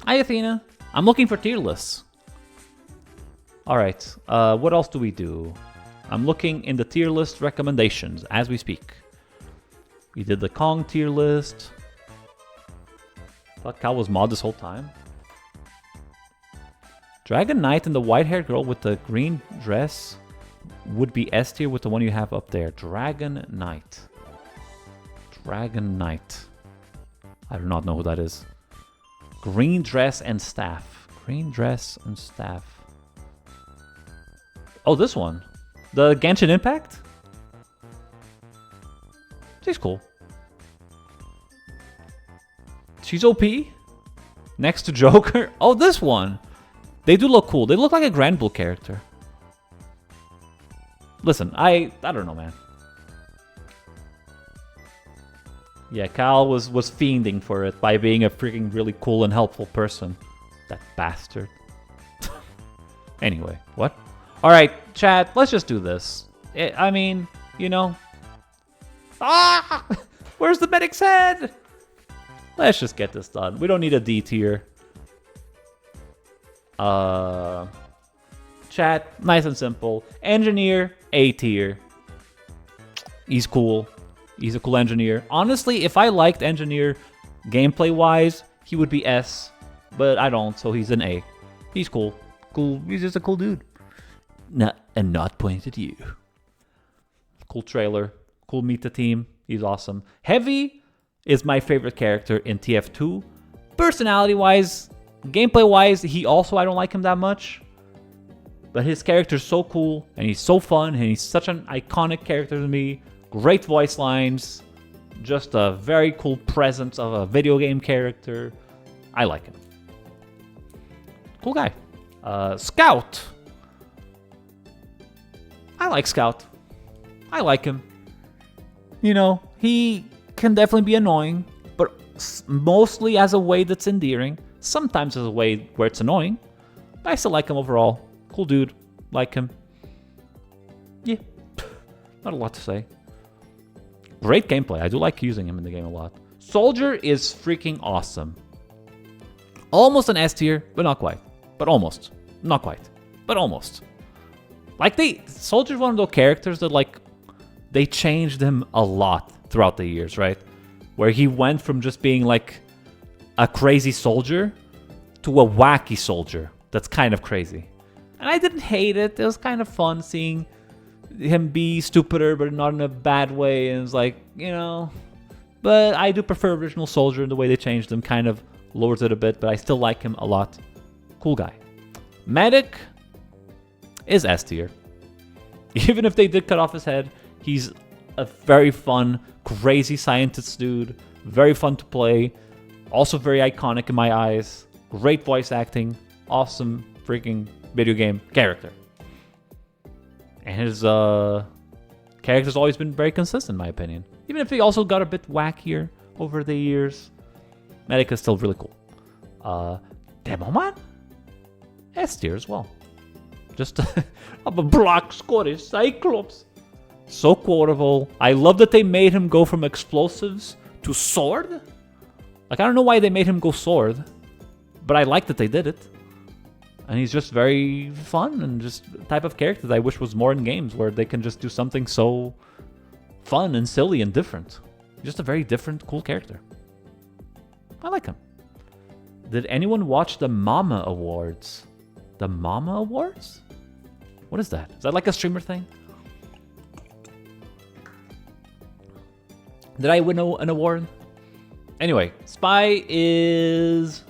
Hi, Athena. I'm looking for tier lists. Alright. What else do we do? I'm looking in the tier list recommendations as we speak. We did the Kong tier list. Thought Cal was mod this whole time. Dragon Knight and the white-haired girl with the green dress would be S tier with the one you have up there. Dragon Knight. Dragon Knight. I do not know who that is. Green dress and staff. Green dress and staff. Oh, this one. The Genshin Impact? She's cool. She's OP. Next to Joker. Oh, this one. They do look cool. They look like a Grand Blue character. Listen, I don't know, man. Yeah, Kyle was fiending for it by being a freaking really cool and helpful person. That bastard. Anyway, what? Alright, chat, let's just do this. I mean, you know. Ah! Where's the medic's head? Let's just get this done. We don't need a D tier. Chat, nice and simple. Engineer, A tier. He's cool. He's a cool engineer. Honestly, if I liked engineer gameplay-wise, he would be S. But I don't, so he's an A. He's cool. Cool. He's just a cool dude. And not pointed at you. Cool trailer. Cool meet the team. He's awesome. Heavy is my favorite character in TF2. Personality-wise, gameplay-wise, I don't like him that much. But his character's so cool, and he's so fun, and he's such an iconic character to me. Great voice lines. Just a very cool presence of a video game character. I like him. Cool guy. Scout. I like Scout. I like him. You know, he can definitely be annoying, but mostly as a way that's endearing. Sometimes as a way where it's annoying. But I still like him overall. Cool dude. Like him. Yeah. Not a lot to say. Great gameplay. I do like using him in the game a lot. Soldier is freaking awesome. Almost an S tier, but not quite. But almost. Not quite. But almost. Like, Soldier's one of those characters that, like, they changed him a lot throughout the years, right? Where he went from just being, like, a crazy soldier to a wacky soldier that's kind of crazy. And I didn't hate it. It was kind of fun seeing him be stupider, but not in a bad way. And it's like, you know... But I do prefer original Soldier in the way they changed him. Kind of lowers it a bit, but I still like him a lot. Cool guy. Medic is S tier. Even if they did cut off his head, he's a very fun, crazy scientist dude. Very fun to play. Also very iconic in my eyes. Great voice acting. Awesome freaking video game character. And his character's always been very consistent, in my opinion. Even if he also got a bit wackier over the years. Medic is still really cool. Demoman? S tier as well. Just a black Scottish Cyclops. So quotable. I love that they made him go from explosives to sword. Like, I don't know why they made him go sword. But I like that they did it. And he's just very fun and just the type of character that I wish was more in games where they can just do something so fun and silly and different. Just a very different, cool character. I like him. Did anyone watch the Mama Awards? The Mama Awards? What is that? Is that like a streamer thing? Did I win an award? Anyway, Spy is...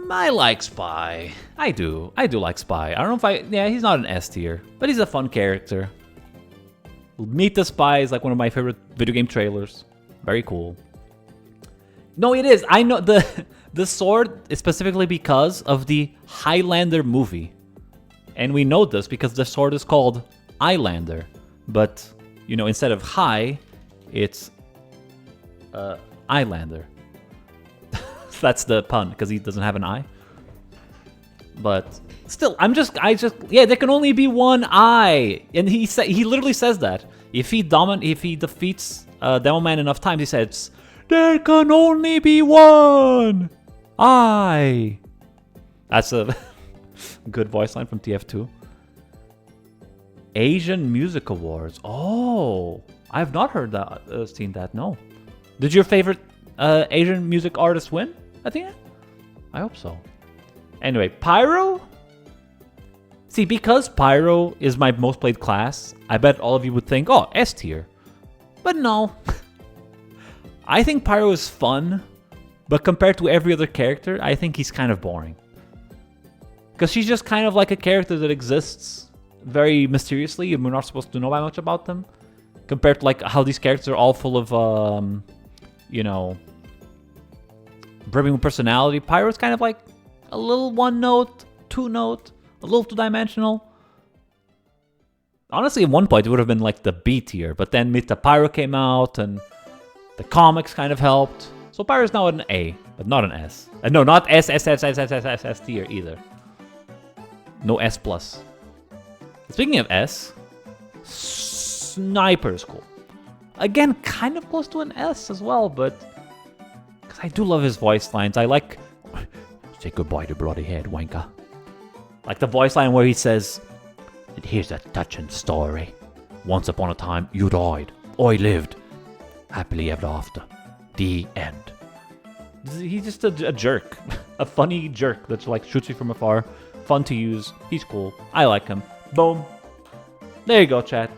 I like Spy. I do like Spy. I don't know if yeah, he's not an S tier, but he's a fun character. Meet the Spy is like one of my favorite video game trailers. Very cool. No, it is. I know the sword is specifically because of the Highlander movie. And we know this because the sword is called Highlander. But, you know, instead of high, it's Highlander. That's the pun, because he doesn't have an eye. But still, yeah, there can only be one eye, and he literally says that. If he defeats Demoman enough times, he says, "There can only be one eye." That's a good voice line from TF2. Asian Music Awards. Oh, I have not heard that. Seen that. No. Did your favorite Asian music artist win at the end? I hope so. Anyway, Pyro? See, because Pyro is my most played class, I bet all of you would think, oh, S tier. But no. I think Pyro is fun, But compared to every other character, I think he's kind of boring. Because she's just kind of like a character that exists very mysteriously, and we're not supposed to know that much about them. Compared to like how these characters are all full of, you know, brimming with personality. Pyro's kind of like a little one note, two note, a little two-dimensional. Honestly, at one point it would have been like the B tier, but then Meet the Pyro came out and the comics kind of helped. So Pyro's now an A, but not an S. No, not S tier either. No S plus. Speaking of S, Sniper is cool. Again, kind of close to an S as well, but because I do love his voice lines. I like, say goodbye to bloody head, wanker. Like the voice line where he says, here's a touching story. Once upon a time, you died. I lived. Happily ever after. The end. He's just a jerk. A funny jerk that like shoots you from afar. Fun to use. He's cool. I like him. Boom. There you go, chat.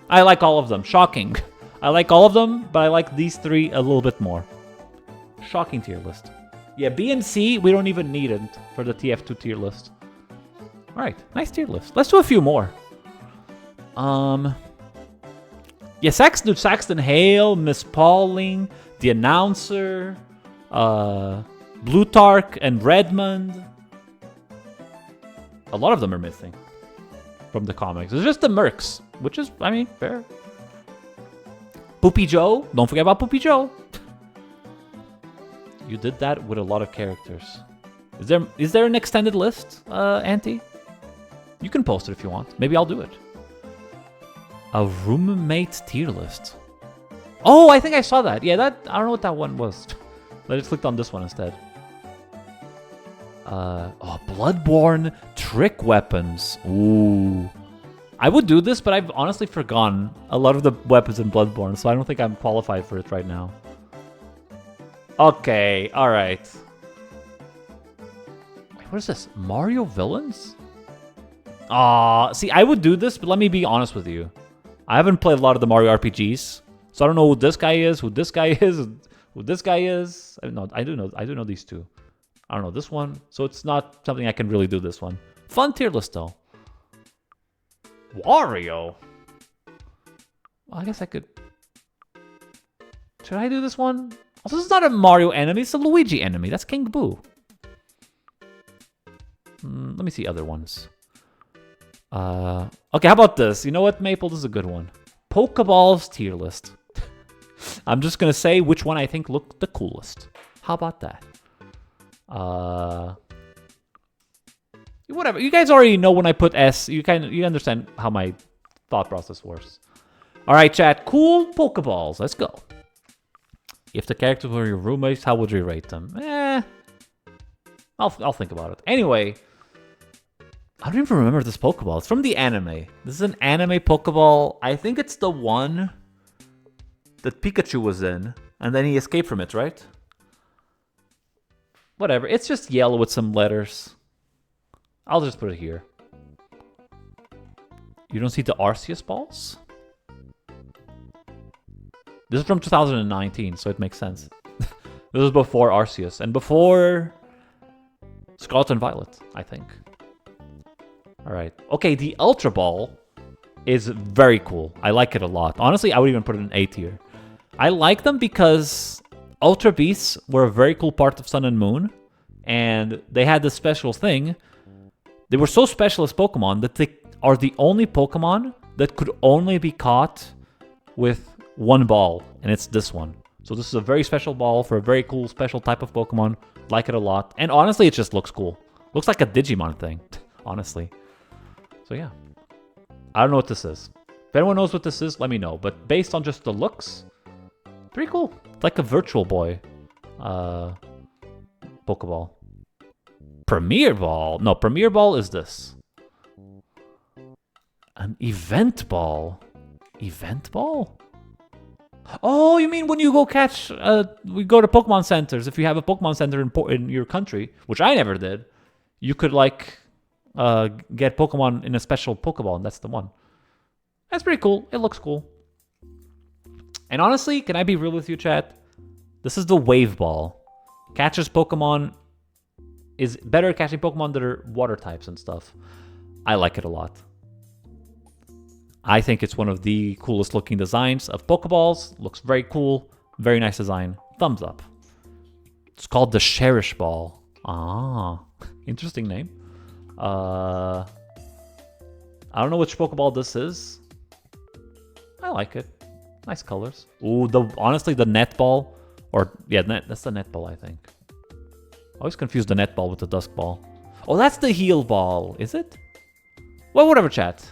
I like all of them. Shocking. I like all of them, but I like these three a little bit more. Shocking tier list. Yeah, B and C, we don't even need it for the TF2 tier list. Alright, nice tier list. Let's do a few more. Yeah, Saxton Hale, Miss Pauling, the announcer, Blutarch, and Redmond. A lot of them are missing from the comics. It's just the Mercs, which is, I mean, fair. Poopy Joe. Don't forget about Poopy Joe. You did that with a lot of characters. Is there an extended list, Auntie? You can post it if you want. Maybe I'll do it. A roommate tier list. Oh, I think I saw that. Yeah, that I don't know what that one was. I just clicked on this one instead. Oh, Bloodborne trick weapons. Ooh. I would do this, but I've honestly forgotten a lot of the weapons in Bloodborne, so I don't think I'm qualified for it right now. Okay, alright. Wait, what is this? Mario villains? See, I would do this, but let me be honest with you. I haven't played a lot of the Mario RPGs, so I don't know who this guy is, who this guy is, who this guy is. No, I do know these two. I don't know this one, so it's not something I can really do this one. Fun tier list though. Wario. Well, I guess I could. Should I do this one? Also, this is not a Mario enemy, it's a Luigi enemy. That's King Boo. Let me see other ones. Okay, how about this? You know what, Maple? This is a good one. Pokeballs tier list. I'm just gonna say which one I think looked the coolest. How about that? Whatever. You guys already know when I put S. You understand how my thought process works. All right, chat. Cool Pokeballs. Let's go. If the characters were your roommates, how would you rate them? I'll think about it. Anyway. I don't even remember this Pokeball. It's from the anime. This is an anime Pokeball. I think it's the one that Pikachu was in. And then he escaped from it, right? Whatever. It's just yellow with some letters. I'll just put it here. You don't see the Arceus balls? This is from 2019, so it makes sense. This was before Arceus. And before Scarlet and Violet, I think. Alright. Okay, the Ultra Ball is very cool. I like it a lot. Honestly, I would even put it in A tier. I like them because Ultra Beasts were a very cool part of Sun and Moon. And they had this special thing. They were so special as Pokemon that they are the only Pokemon that could only be caught with one ball. And it's this one. So this is a very special ball for a very cool special type of Pokemon. Like it a lot. And honestly, it just looks cool. Looks like a Digimon thing. Honestly. So yeah, I don't know what this is. If anyone knows what this is, let me know. But based on just the looks, pretty cool. It's like a Virtual Boy Pokeball. Premier Ball? No, Premier Ball is this. An Event Ball? Event Ball? Oh, you mean when you go catch, we go to Pokemon centers. If you have a Pokemon center in your country, which I never did, you could like... get Pokemon in a special Pokeball, and that's the one. That's pretty cool. It looks cool. And honestly, can I be real with you, chat? This is the Wave Ball. Catches Pokemon, is better at catching Pokemon that are water types and stuff. I like it a lot. I think it's one of the coolest looking designs of Pokeballs. Looks very cool. Very nice design. Thumbs up. It's called the Cherish Ball. Ah, interesting name. I don't know which Pokeball this is. I like it. Nice colors. Ooh, honestly, the net ball. Or, yeah, that's the net ball, I think. I always confuse the net ball with the dusk ball. Oh, that's the heal ball. Is it? Well, whatever, chat.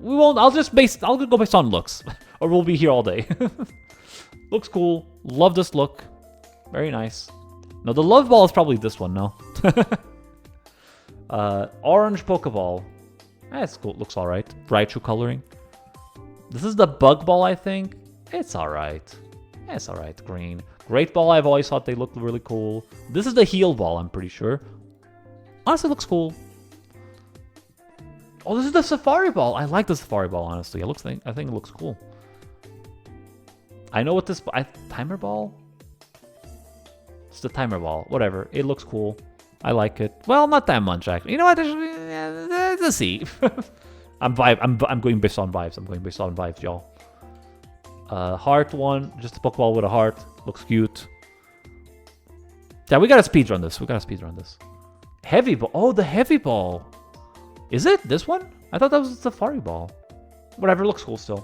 We won't. I'll go based on looks, or we'll be here all day. Looks cool. Love this look. Very nice. No, the love ball is probably this one. No. Orange Pokeball. That's cool. Looks all right. Raichu coloring. This is the bug ball, I think. It's all right. It's all right. Green. Great ball. I've always thought they looked really cool. This is the heal ball. I'm pretty sure. Honestly, looks cool. Oh, this is the Safari Ball. I like the Safari Ball, honestly. I think it looks cool. I know what this... Timer Ball? It's the Timer Ball. Whatever. It looks cool. I like it. Well, not that much, actually. You know what? Let's see. I'm going based on vibes. I'm going based on vibes, y'all. Heart one. Just a Pokeball with a heart. Looks cute. Yeah, we gotta speedrun this. Heavy Ball. Oh, the Heavy Ball. Is it this one? I thought that was the Safari Ball. Whatever, looks cool still.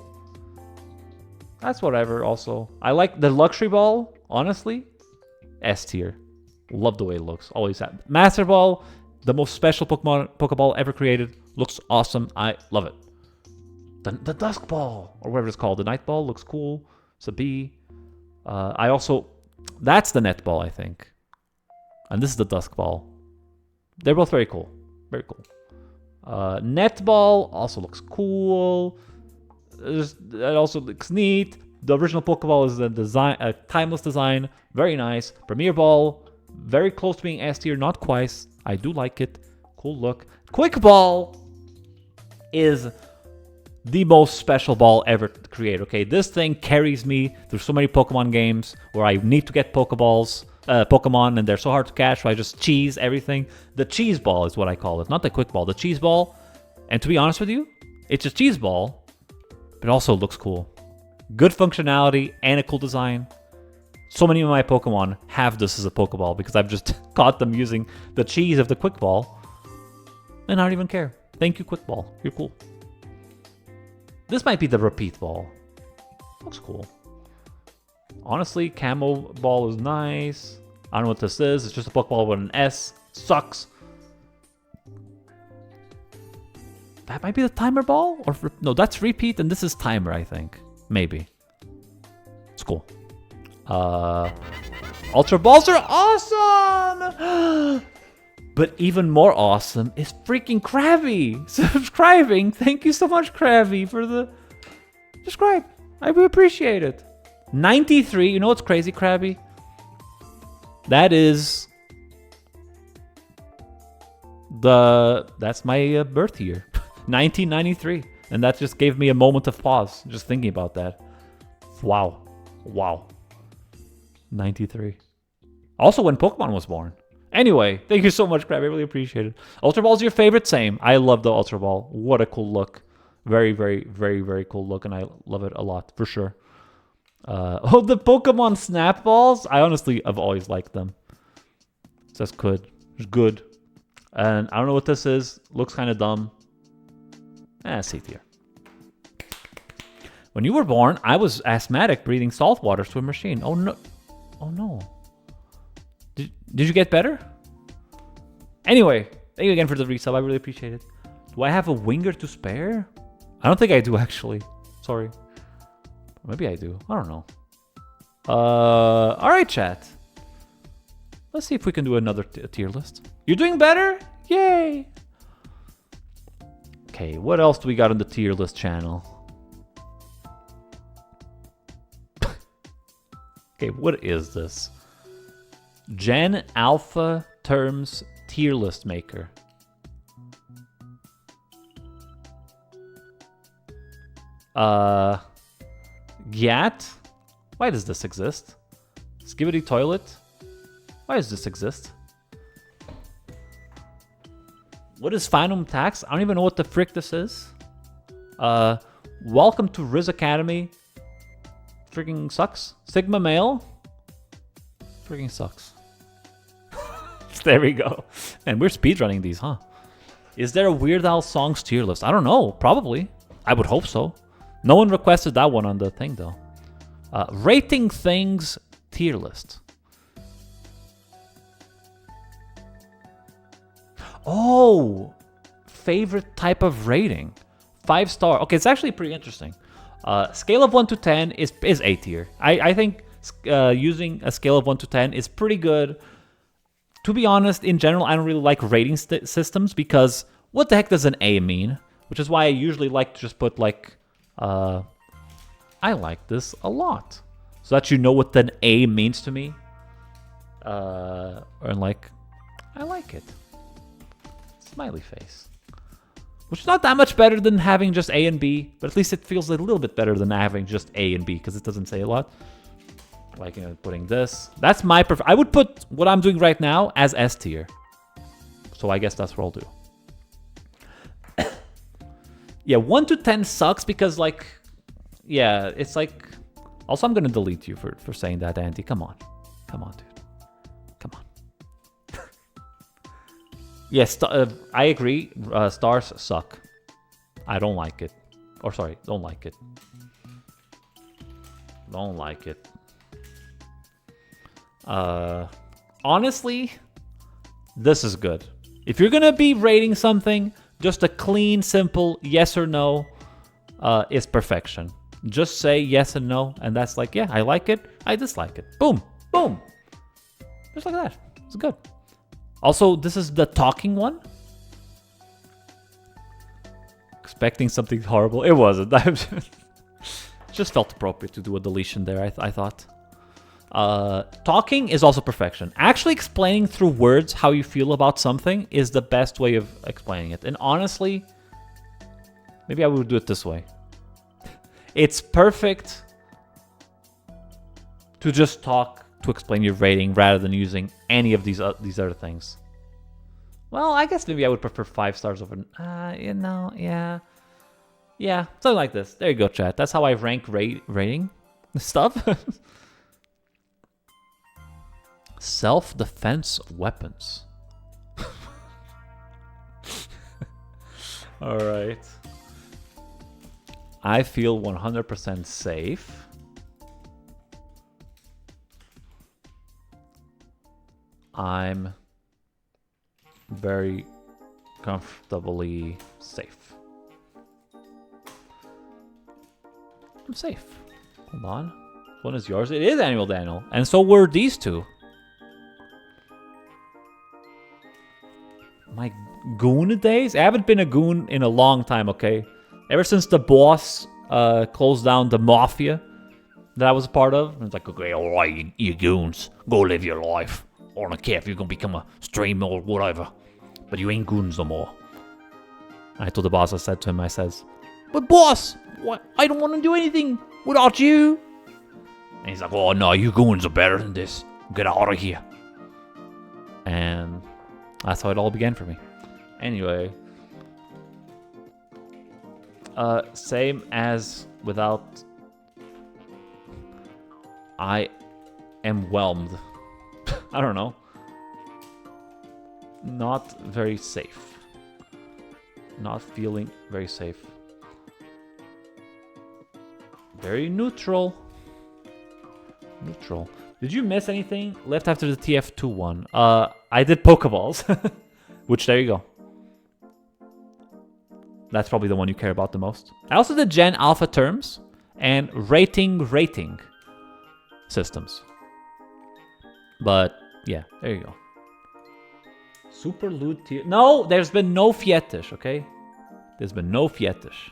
That's whatever also. I like the Luxury Ball, honestly. S tier. Love the way it looks. Always have. Master Ball, the most special Pokeball ever created. Looks awesome. I love it. The Dusk Ball, or whatever it's called. The Night Ball looks cool. It's a B. That's the Net Ball, I think. And this is the Dusk Ball. They're both very cool. Very cool. Net Ball also looks cool. It also looks neat. The original Pokeball is a timeless design. Very nice. Premier Ball, very close to being S tier, not quite. I do like it. Cool look. Quick Ball is the most special ball ever created. Okay, this thing carries me through so many Pokemon games where I need to get Pokemon, and they're so hard to catch, so I just cheese everything. The cheese ball is what I call it, not the quick ball, the cheese ball. And to be honest with you, it's a cheese ball, but it also looks cool. Good functionality and a cool design. So many of my Pokemon have this as a Pokeball because I've just caught them using the cheese of the quick ball, and I don't even care. Thank you, quick ball. You're cool. This might be the repeat ball. Looks cool. Honestly, Camo Ball is nice. I don't know what this is. It's just a Pokeball with an S. Sucks. That might be the Timer Ball? Or no, that's repeat, and this is Timer, I think. Maybe. It's cool. Ultra Balls are awesome! But even more awesome is freaking Krabby subscribing. Thank you so much, Krabby, for the subscribe. I really appreciate it. 93. You know what's crazy, Krabby? That is that's my birth year, 1993, and that just gave me a moment of pause just thinking about that. Wow, 93. Also, when Pokemon was born. Anyway, thank you so much, Krabby. I really appreciate it. Ultra Ball's your favorite? Same. I love the Ultra Ball. What a cool look. Very, very, very, very cool look, and I love it a lot, for sure. Oh, the Pokemon Snap Balls? I honestly have always liked them. So that's good. It's good. And I don't know what this is. Looks kind of dumb. C tier. When you were born, I was asthmatic, breathing salt water through a machine. Oh, no. Oh, no. Did you get better? Anyway, thank you again for the resub. I really appreciate it. Do I have a winger to spare? I don't think I do, actually. Sorry. Maybe I do. I don't know. Alright, chat. Let's see if we can do another tier list. You're doing better? Yay! Okay, what else do we got on the tier list channel? Okay, what is this? Gen Alpha Terms Tier List Maker. Gyat? Why does this exist? Skibidi Toilet? Why does this exist? What is Phantom Tax? I don't even know what the frick this is. Welcome to Riz Academy. Freaking sucks. Sigma Male. Freaking sucks. There we go. And we're speedrunning these, huh? Is there a Weird Al songs tier list? I don't know. Probably. I would hope so. No one requested that one on the thing, though. Rating things tier list. Oh! Favorite type of rating. 5-star. Okay, it's actually pretty interesting. Scale of 1 to 10 is A tier. I think using a scale of 1 to 10 is pretty good. To be honest, in general, I don't really like rating systems because what the heck does an A mean? Which is why I usually like to just put like, I like this a lot. So that you know what an A means to me. Or like, I like it. Smiley face. Which is not that much better than having just A and B, but at least it feels a little bit better than having just A and B because it doesn't say a lot. Like, you know, putting this. That's my I would put what I'm doing right now as S tier. So I guess that's what I'll do. Yeah, 1 to 10 sucks because, like, yeah, it's like... Also, I'm going to delete you for saying that, Andy. Come on. Come on, dude. Come on. Yes, I agree. Stars suck. I don't like it. Or, sorry, don't like it. Don't like it. Honestly, this is good. If you're gonna be rating something, just a clean, simple yes or no is perfection. Just say yes and no, and that's like, yeah, I like it, I dislike it. Boom, boom. Just like that. It's good. Also, this is the talking one. Expecting something horrible. It wasn't. Just felt appropriate to do a deletion there, I thought. Talking is also perfection. Actually explaining through words how you feel about something is the best way of explaining it. And honestly, maybe I would do it this way. It's perfect to just talk to explain your rating rather than using any of these other things. Well, I guess maybe I would prefer 5 stars over... you know, yeah. Yeah, something like this. There you go, chat. That's how I rank rating stuff. Self-defense weapons. Alright. I feel 100% safe. I'm very comfortably safe. I'm safe. Hold on. Which one is yours? It is Annual Daniel. And so were these two. My goon days? I haven't been a goon in a long time, okay? Ever since the boss closed down the mafia that I was a part of. It's like, okay, alright, you goons. Go live your life. I don't care if you're gonna become a streamer or whatever. But you ain't goons no more. I told the boss, I said to him, I says, but boss, what? I don't want to do anything without you. And he's like, oh no, you goons are better than this. Get out of here. And that's how it all began for me. Anyway. Same as without... I am whelmed. I don't know. Not very safe. Not feeling very safe. Very neutral. Neutral. Did you miss anything left after the TF2 one? I did Pokeballs. Which, there you go. That's probably the one you care about the most. I also did Gen Alpha terms and rating systems. But, yeah, there you go. Super loot tier. No, there's been no Fietish, okay? There's been no Fietish.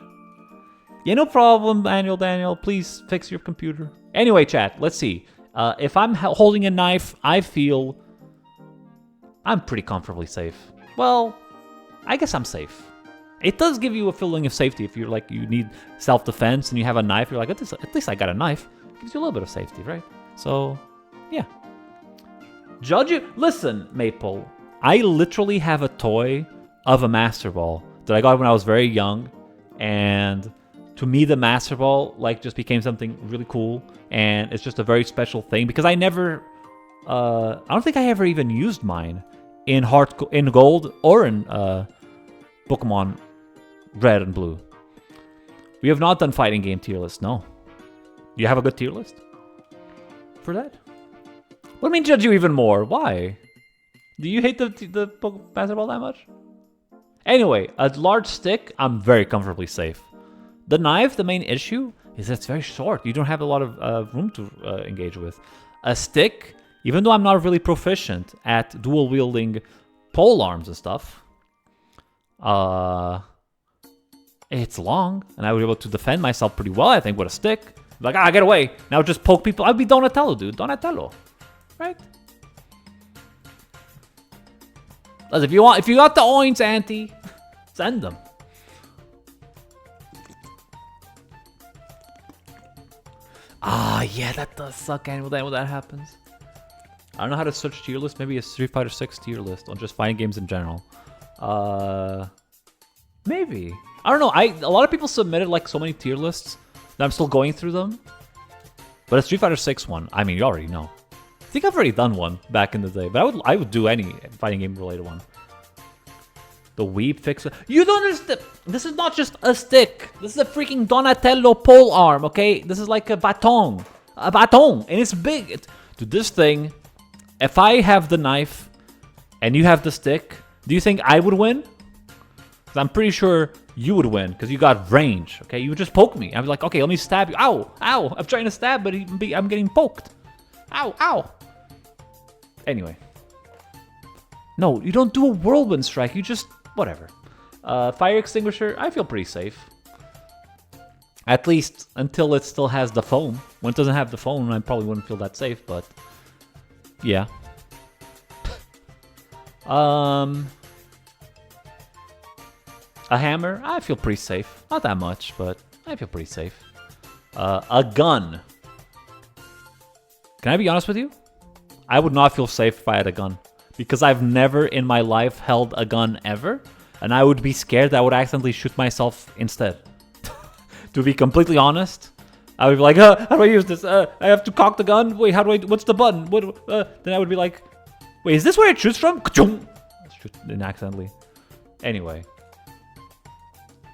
Yeah, no problem, Daniel. Please fix your computer. Anyway, chat, let's see. If I'm holding a knife, I feel I'm pretty comfortably safe. Well, I guess I'm safe. It does give you a feeling of safety if you're like, you need self-defense and you have a knife. You're like, at least I got a knife. It gives you a little bit of safety, right? So, yeah. Judge you. Listen, Maple. I literally have a toy of a Master Ball that I got when I was very young, and to me, the Master Ball like just became something really cool, and it's just a very special thing because I never, I don't think I ever even used mine in gold or in Pokemon Red and Blue. We have not done fighting game tier list. No. Do you have a good tier list for that? What do you mean judge you even more? Why? Do you hate the Master Ball that much? Anyway, a large stick, I'm very comfortably safe. The knife, the main issue is that it's very short. You don't have a lot of room to engage with. A stick, even though I'm not really proficient at dual wielding pole arms and stuff, it's long, and I would be able to defend myself pretty well, I think, with a stick. Like, get away. Now just poke people. I'd be Donatello, dude. Donatello. Right? If you got the oins, Auntie, send them. Yeah, that does suck, and when that happens. I don't know how to search tier list. Maybe a Street Fighter 6 tier list on just fighting games in general. Maybe. I don't know. A lot of people submitted like so many tier lists that I'm still going through them. But a Street Fighter 6 one, I mean, you already know. I think I've already done one back in the day, but I would do any fighting game related one. The Weeb fixer. You don't understand. This is not just a stick. This is a freaking Donatello pole arm, okay? This is like a baton. A baton. And it's big. Dude, this thing, if I have the knife and you have the stick, do you think I would win? Because I'm pretty sure you would win because you got range, okay? You would just poke me. I'd be like, okay, let me stab you. Ow, ow. I'm trying to stab, but I'm getting poked. Ow, ow. Anyway. No, you don't do a whirlwind strike. You just, whatever. Fire extinguisher, I feel pretty safe. At least until it still has the foam. When it doesn't have the foam, I probably wouldn't feel that safe, but yeah. A hammer, I feel pretty safe. Not that much, but I feel pretty safe. A gun. Can I be honest with you? I would not feel safe if I had a gun. Because I've never in my life held a gun ever. And I would be scared that I would accidentally shoot myself instead. To be completely honest, I would be like, how do I use this? I have to cock the gun? Wait, how do I, what's the button? Then I would be like, wait, is this where it shoots from? Shoot accidentally. Anyway.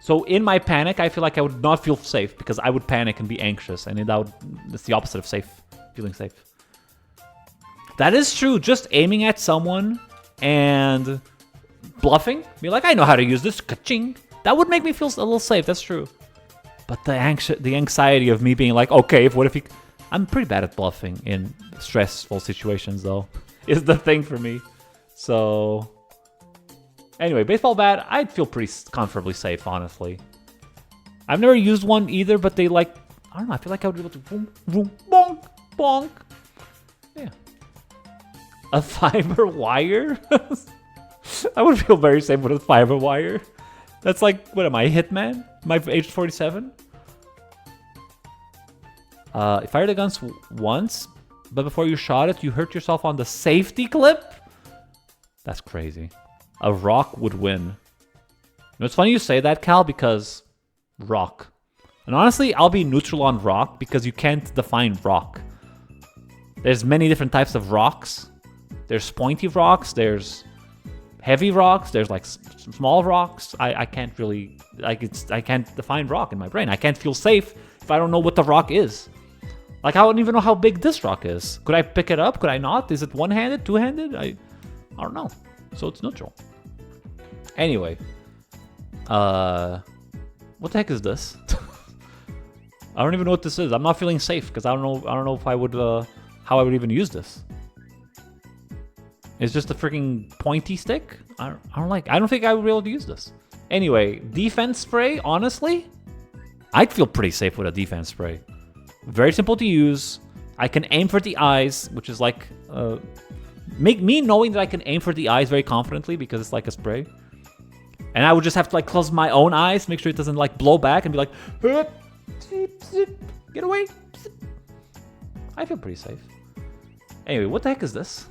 So in my panic, I feel like I would not feel safe because I would panic and be anxious. And that's the opposite of safe, feeling safe. That is true. Just aiming at someone and bluffing, be like, I know how to use this, ka-ching. That would make me feel a little safe, that's true. But the anxiety of me being like, okay, what if he... I'm pretty bad at bluffing in stressful situations, though, is the thing for me. So... Anyway, baseball bat, I'd feel pretty comfortably safe, honestly. I've never used one either, but they like... I don't know, I feel like I would be able to... Boom, boom, bonk, bonk. Yeah. A fiber wire? I would feel very safe with a fiber wire. That's like, what am I, Hitman? Am I age 47? You fired the guns once, but before you shot it, you hurt yourself on the safety clip? That's crazy. A rock would win. You know, it's funny you say that, Cal, because rock. And honestly, I'll be neutral on rock because you can't define rock. There's many different types of rocks. There's pointy rocks, there's heavy rocks, there's like small rocks. I can't really, I can't define rock in my brain. I can't feel safe if I don't know what the rock is. Like, I don't even know how big this rock is. Could I pick it up? Could I not? Is it one-handed, two-handed? I don't know. So it's neutral. Anyway. What the heck is this? I don't even know what this is. I'm not feeling safe because I don't know if I would, how I would even use this. It's just a freaking pointy stick. I don't think I would be able to use this. Anyway, defense spray, honestly, I'd feel pretty safe with a defense spray. Very simple to use. I can aim for the eyes, which is like, make me knowing that I can aim for the eyes very confidently because it's like a spray. And I would just have to like close my own eyes, make sure it doesn't like blow back and be like, get away. I feel pretty safe. Anyway, what the heck is this?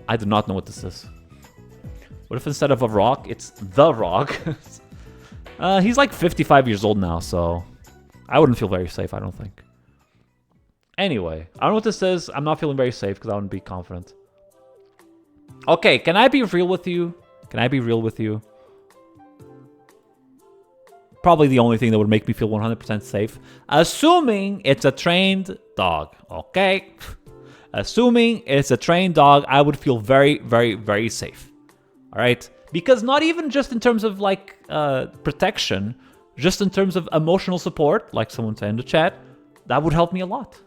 I do not know what this is. What if instead of a rock, it's the rock? He's like 55 years old now, so I wouldn't feel very safe, I don't think. Anyway, I don't know what this is. I'm not feeling very safe because I wouldn't be confident. Okay, can I be real with you? Can I be real with you? Probably the only thing that would make me feel 100% safe. Assuming it's a trained dog, okay? Assuming it's a trained dog, I would feel very, very, very safe. All right? Because not even just in terms of like protection, just in terms of emotional support, like someone said in the chat, that would help me a lot.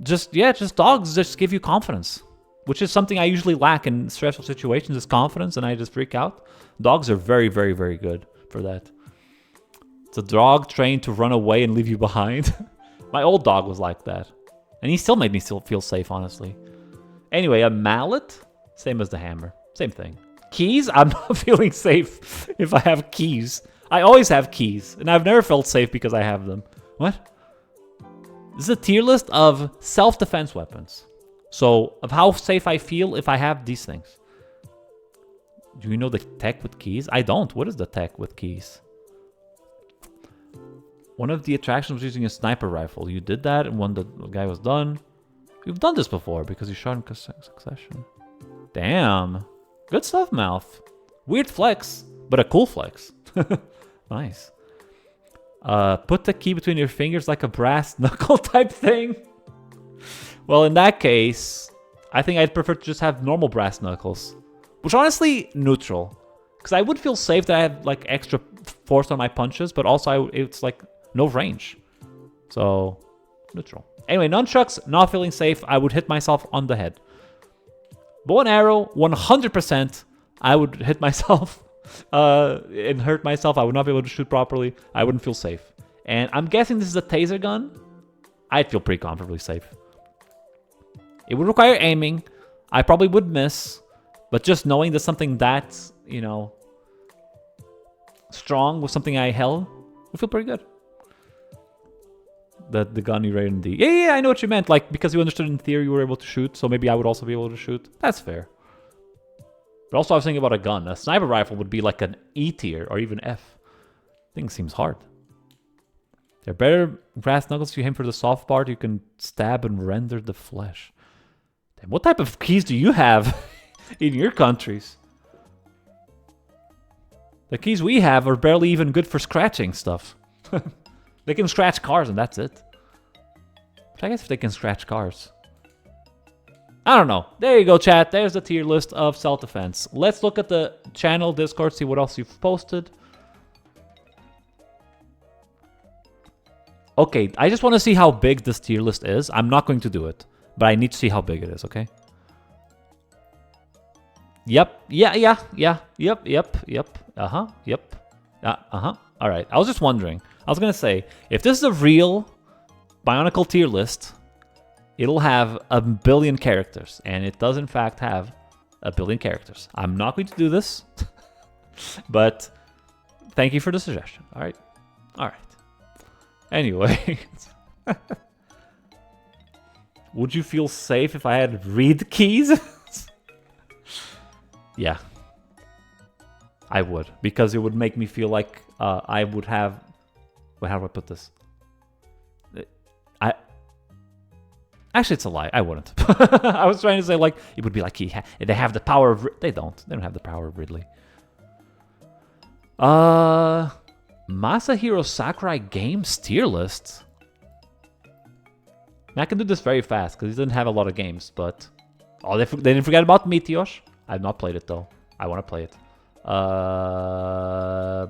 Just dogs just give you confidence, which is something I usually lack in stressful situations, is confidence, and I just freak out. Dogs are very, very, very good for that. It's a dog trained to run away and leave you behind. My old dog was like that. And he still made me feel safe, honestly. Anyway, a mallet, same as the hammer. Same thing. Keys, I'm not feeling safe if I have keys. I always have keys, and I've never felt safe because I have them. What? This is a tier list of self-defense weapons. So, of how safe I feel if I have these things. Do you know the tech with keys? I don't. What is the tech with keys? One of the attractions was using a sniper rifle. You did that, and when the guy was done... You've done this before, because you shot in succession. Damn. Good stuff, Mouth. Weird flex, but a cool flex. Nice. Put the key between your fingers like a brass knuckle type thing. Well, in that case, I think I'd prefer to just have normal brass knuckles. Which honestly, neutral. Because I would feel safe that I have like extra force on my punches, but also it's like no range. So, neutral. Anyway, nunchucks, not feeling safe. I would hit myself on the head. Bow and arrow, 100%. I would hit myself and hurt myself. I would not be able to shoot properly. I wouldn't feel safe. And I'm guessing this is a taser gun. I'd feel pretty comfortably safe. It would require aiming. I probably would miss. But just knowing that something that's, you know, strong was something I held, would feel pretty good. The gun you rated in D. Yeah, I know what you meant. Like, because you understood in theory you were able to shoot, so maybe I would also be able to shoot. That's fair. But also I was thinking about a gun. A sniper rifle would be like an E tier or even F. Thing seems hard. They're better brass knuckles. If you aim for the soft part, you can stab and render the flesh. Damn, what type of keys do you have in your countries? The keys we have are barely even good for scratching stuff. They can scratch cars and that's it. But I guess if they can scratch cars. I don't know. There you go, chat. There's the tier list of self-defense. Let's look at the channel, Discord, see what else you've posted. Okay, I just want to see how big this tier list is. I'm not going to do it, but I need to see how big it is, okay? Yep. Yep. All right. I was just wondering. I was going to say, if this is a real Bionicle tier list, it'll have 1 billion characters. And it does, in fact, have 1 billion characters. I'm not going to do this, but thank you for the suggestion. All right. All right. Anyway. Would you feel safe if I had read keys? Yeah. I would. Because it would make me feel like I would have... Wait, how do I put this? Actually, it's a lie. I wouldn't. I was trying to say, like, it would be like they have the power of... They don't. They don't have the power of Ridley. Masahiro Sakurai Games tier list. I can do this very fast, because he doesn't have a lot of games, but... Oh, they didn't forget about Meteosh. I've not played it, though. I want to play it.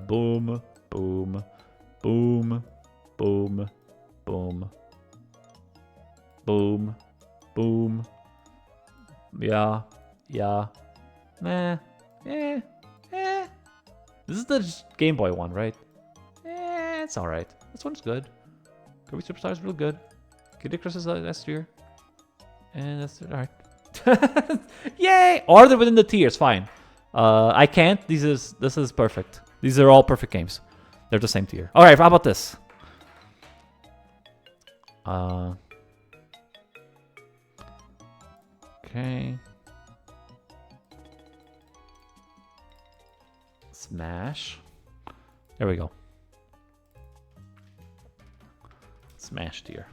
Boom, boom, boom, boom, boom, boom, boom. Yeah. This is the Game Boy one, right? It's alright. This one's good. Kirby Superstar is real good. Kid Icarus is S tier. And that's alright. Yay! Or they're within the tiers, fine. I can't. This is perfect. These are all perfect games. They're the same tier. Alright, how about this? Okay. Smash. There we go. Smash tier.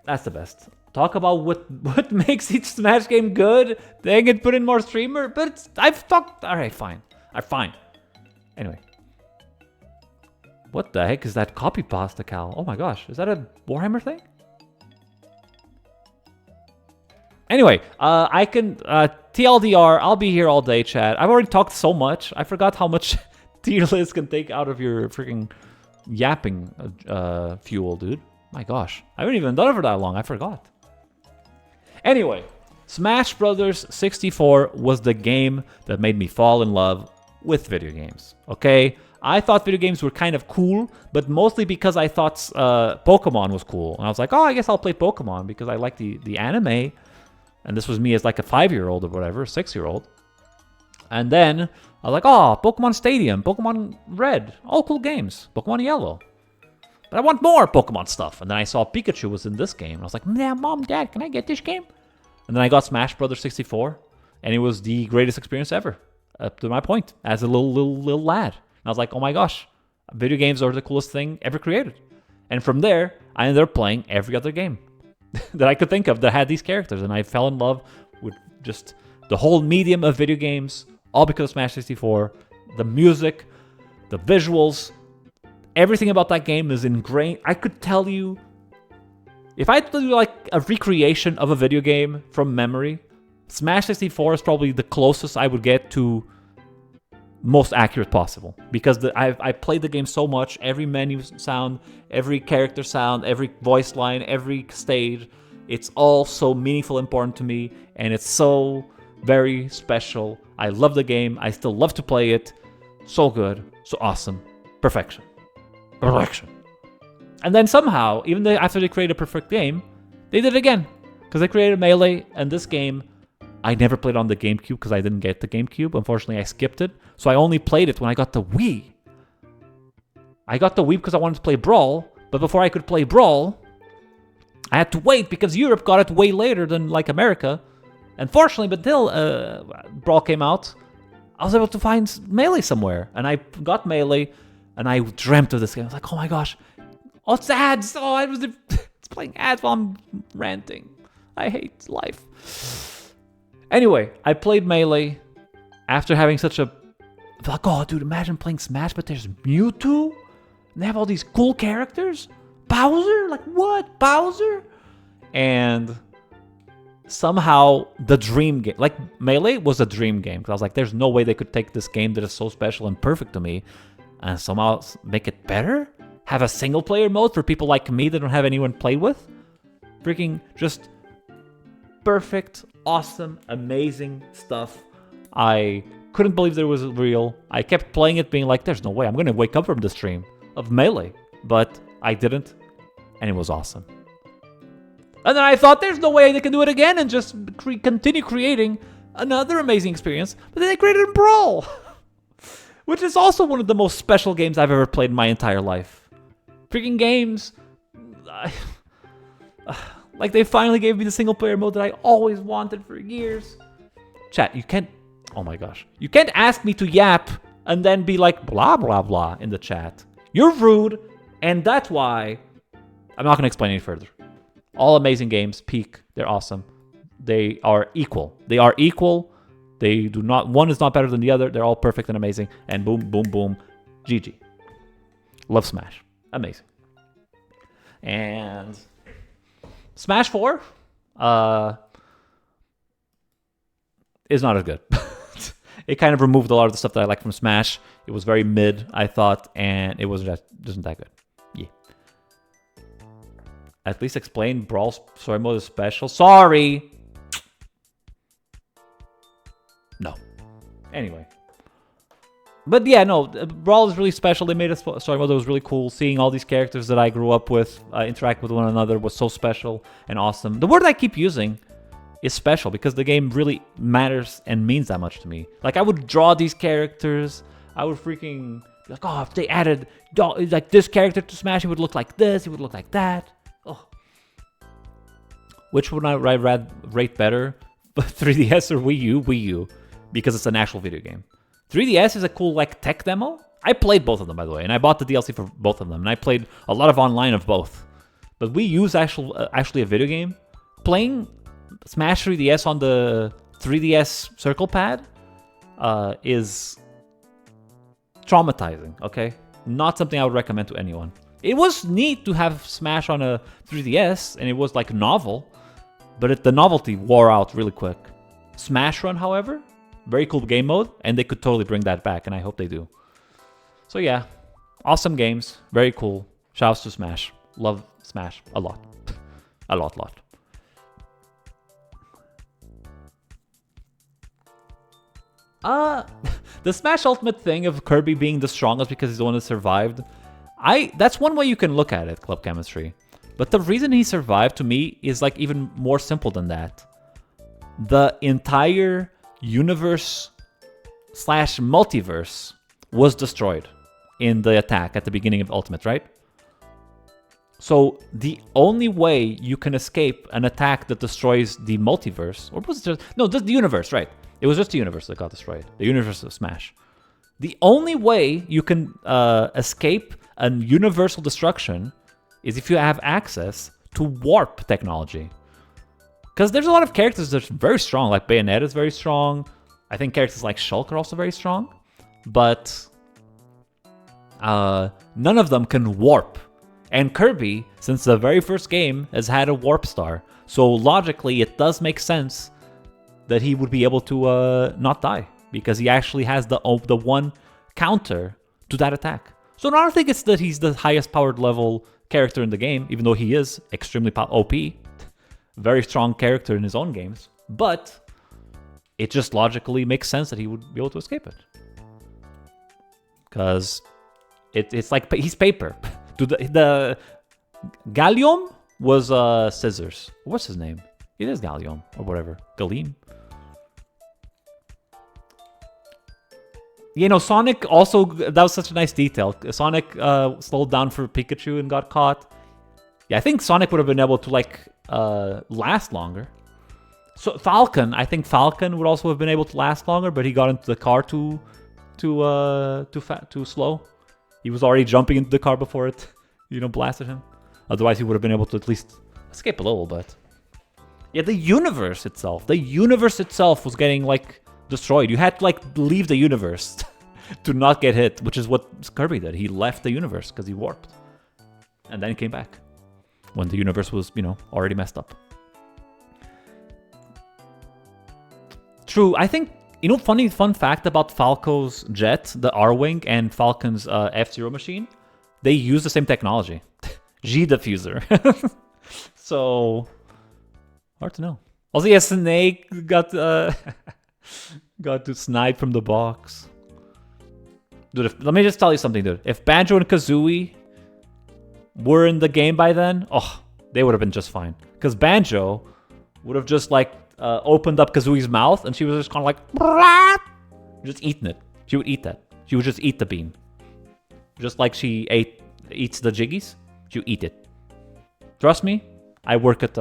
That's the best. Talk about what makes each Smash game good. They can put in more streamer, but I've talked. All right, fine. Fine. Anyway, what the heck is that copy pasta Cal? Oh my gosh, is that a Warhammer thing? Anyway, I can TLDR. I'll be here all day, chat. I've already talked so much. I forgot how much tier list can take out of your freaking yapping fuel, dude. My gosh, I haven't even done it for that long. I forgot. Anyway, Smash Brothers 64 was the game that made me fall in love with video games. Okay, I thought video games were kind of cool, but mostly because I thought Pokemon was cool, and I was like, oh, I guess I'll play Pokemon because I like the anime. And this was me as like a 5-year-old or whatever, 6-year-old. And then I was like, oh, Pokemon Stadium, Pokemon Red, all cool games. Pokemon Yellow. But I want more Pokemon stuff. And then I saw Pikachu was in this game. And I was like, yeah, Mom, Dad, can I get this game? And then I got Smash Brothers 64. And it was the greatest experience ever. Up to my point, as a little lad. And I was like, oh my gosh, video games are the coolest thing ever created. And from there, I ended up playing every other game that I could think of that had these characters, and I fell in love with just the whole medium of video games, all because of Smash 64. The music, the visuals, everything about that game is ingrained. I could tell you, if I had to do like a recreation of a video game from memory, Smash 64 is probably the closest I would get to most accurate possible, because I played the game so much. Every menu sound, every character sound, every voice line, every stage, it's all so meaningful, important to me, and it's so very special. I love the game. I still love to play it. So good, so awesome, perfection. And then somehow, even though after they created a perfect game, they did it again, because they created Melee, and this game I never played on the GameCube because I didn't get the GameCube. Unfortunately, I skipped it. So I only played it when I got the Wii. I got the Wii because I wanted to play Brawl. But before I could play Brawl, I had to wait because Europe got it way later than like America. Unfortunately, but until Brawl came out, I was able to find Melee somewhere. And I got Melee and I dreamt of this game. I was like, oh my gosh. Oh, it's ads. Oh, it's playing ads while I'm ranting. I hate life. Anyway, I played Melee after having such a... Like, oh, dude, imagine playing Smash, but there's Mewtwo? And they have all these cool characters? Bowser? Like, what? Bowser? And somehow the dream game... Like, Melee was a dream game. Because I was like, there's no way they could take this game that is so special and perfect to me and somehow make it better? Have a single-player mode for people like me that don't have anyone to play with? Freaking just perfect, awesome, amazing stuff. I couldn't believe that it was real. I kept playing it being like, there's no way I'm going to wake up from the stream of Melee. But I didn't, and it was awesome. And then I thought, there's no way they can do it again and just continue creating another amazing experience. But then they created Brawl, which is also one of the most special games I've ever played in my entire life. Freaking games... Like, they finally gave me the single-player mode that I always wanted for years. Chat, you can't... Oh my gosh. You can't ask me to yap and then be like, blah, blah, blah in the chat. You're rude, and that's why... I'm not going to explain any further. All amazing games, peak. They're awesome. They are equal. They are equal. They do not... One is not better than the other. They're all perfect and amazing. And boom, boom, boom. GG. Love Smash. Amazing. And... Smash 4 is not as good. It kind of removed a lot of the stuff that I like from Smash. It was very mid, I thought, and it wasn't that good. Yeah. At least explain Brawl's story mode is special. Sorry! No. Anyway. But yeah, no, Brawl is really special. They made a story mode that was really cool. Seeing all these characters that I grew up with interact with one another was so special and awesome. The word I keep using is special because the game really matters and means that much to me. Like, I would draw these characters. I would freaking be like, oh, if they added like this character to Smash, it would look like this, it would look like that. Oh, which would I rate better? 3DS or Wii U? Wii U, because it's an actual video game. 3DS is a cool like tech demo. I played both of them, by the way, and I bought the DLC for both of them, and I played a lot of online of both. But Wii U is actually a video game. Playing Smash 3DS on the 3DS Circle Pad is traumatizing, okay? Not something I would recommend to anyone. It was neat to have Smash on a 3DS, and it was like novel, but the novelty wore out really quick. Smash Run, however, very cool game mode, and they could totally bring that back, and I hope they do. So yeah, awesome games, very cool. Shouts to Smash. Love Smash a lot. a lot. The Smash Ultimate thing of Kirby being the strongest because he's the one that survived, that's one way you can look at it, Club Chemistry. But the reason he survived to me is like even more simple than that. The entire universe / multiverse was destroyed in the attack at the beginning of Ultimate, right? So the only way you can escape an attack that destroys the multiverse, or was it just, no, just the universe, right? It was just the universe that got destroyed, the universe of Smash. The only way you can escape a universal destruction is if you have access to warp technology. Because there's a lot of characters that are very strong, like Bayonetta is very strong. I think characters like Shulk are also very strong. But none of them can warp. And Kirby, since the very first game, has had a warp star. So logically, it does make sense that he would be able to not die. Because he actually has the one counter to that attack. So I don't think it's that he's the highest powered level character in the game, even though he is extremely OP. Very strong character in his own games. But it just logically makes sense that he would be able to escape it. Because it's like he's paper. The Gallium was scissors. What's his name? It is Gallium or whatever. Galim. You know, Sonic also, that was such a nice detail. Sonic slowed down for Pikachu and got caught. Yeah, I think Sonic would have been able to like last longer. So Falcon, I think Falcon would also have been able to last longer, but he got into the car too slow. He was already jumping into the car before it, blasted him. Otherwise, he would have been able to at least escape a little bit. Yeah, the universe itself was getting like destroyed. You had to like leave the universe to not get hit, which is what Kirby did. He left the universe because he warped, and then he came back when the universe was, already messed up. True, I think. Fun fact about Falco's jet, the R-Wing, and Falcon's F-Zero machine, they use the same technology. G-diffuser. So, hard to know. Also, yeah, Snake got to snipe from the box. Dude, let me just tell you something, dude. If Banjo and Kazooie were in the game by then, they would have been just fine. Because Banjo would have just, opened up Kazooie's mouth, and she was just kind of like, just eating it. She would eat that. She would just eat the bean. Just like she eats the Jiggies, she would eat it. Trust me, I work at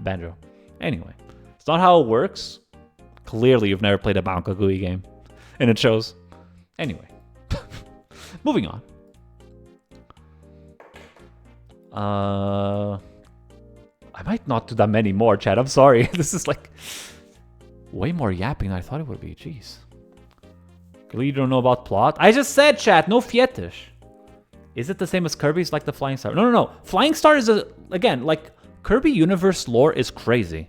Banjo. Anyway, it's not how it works. Clearly, you've never played a Banjo-Kazooie game, and it shows. Anyway, moving on. I might not do that many more, chat. I'm sorry. This is like way more yapping than I thought it would be. Jeez. Clearly you don't know about plot. I just said, chat, no fetish. Is it the same as Kirby's, like the Flying Star? No. Flying Star is, again, like Kirby Universe lore is crazy.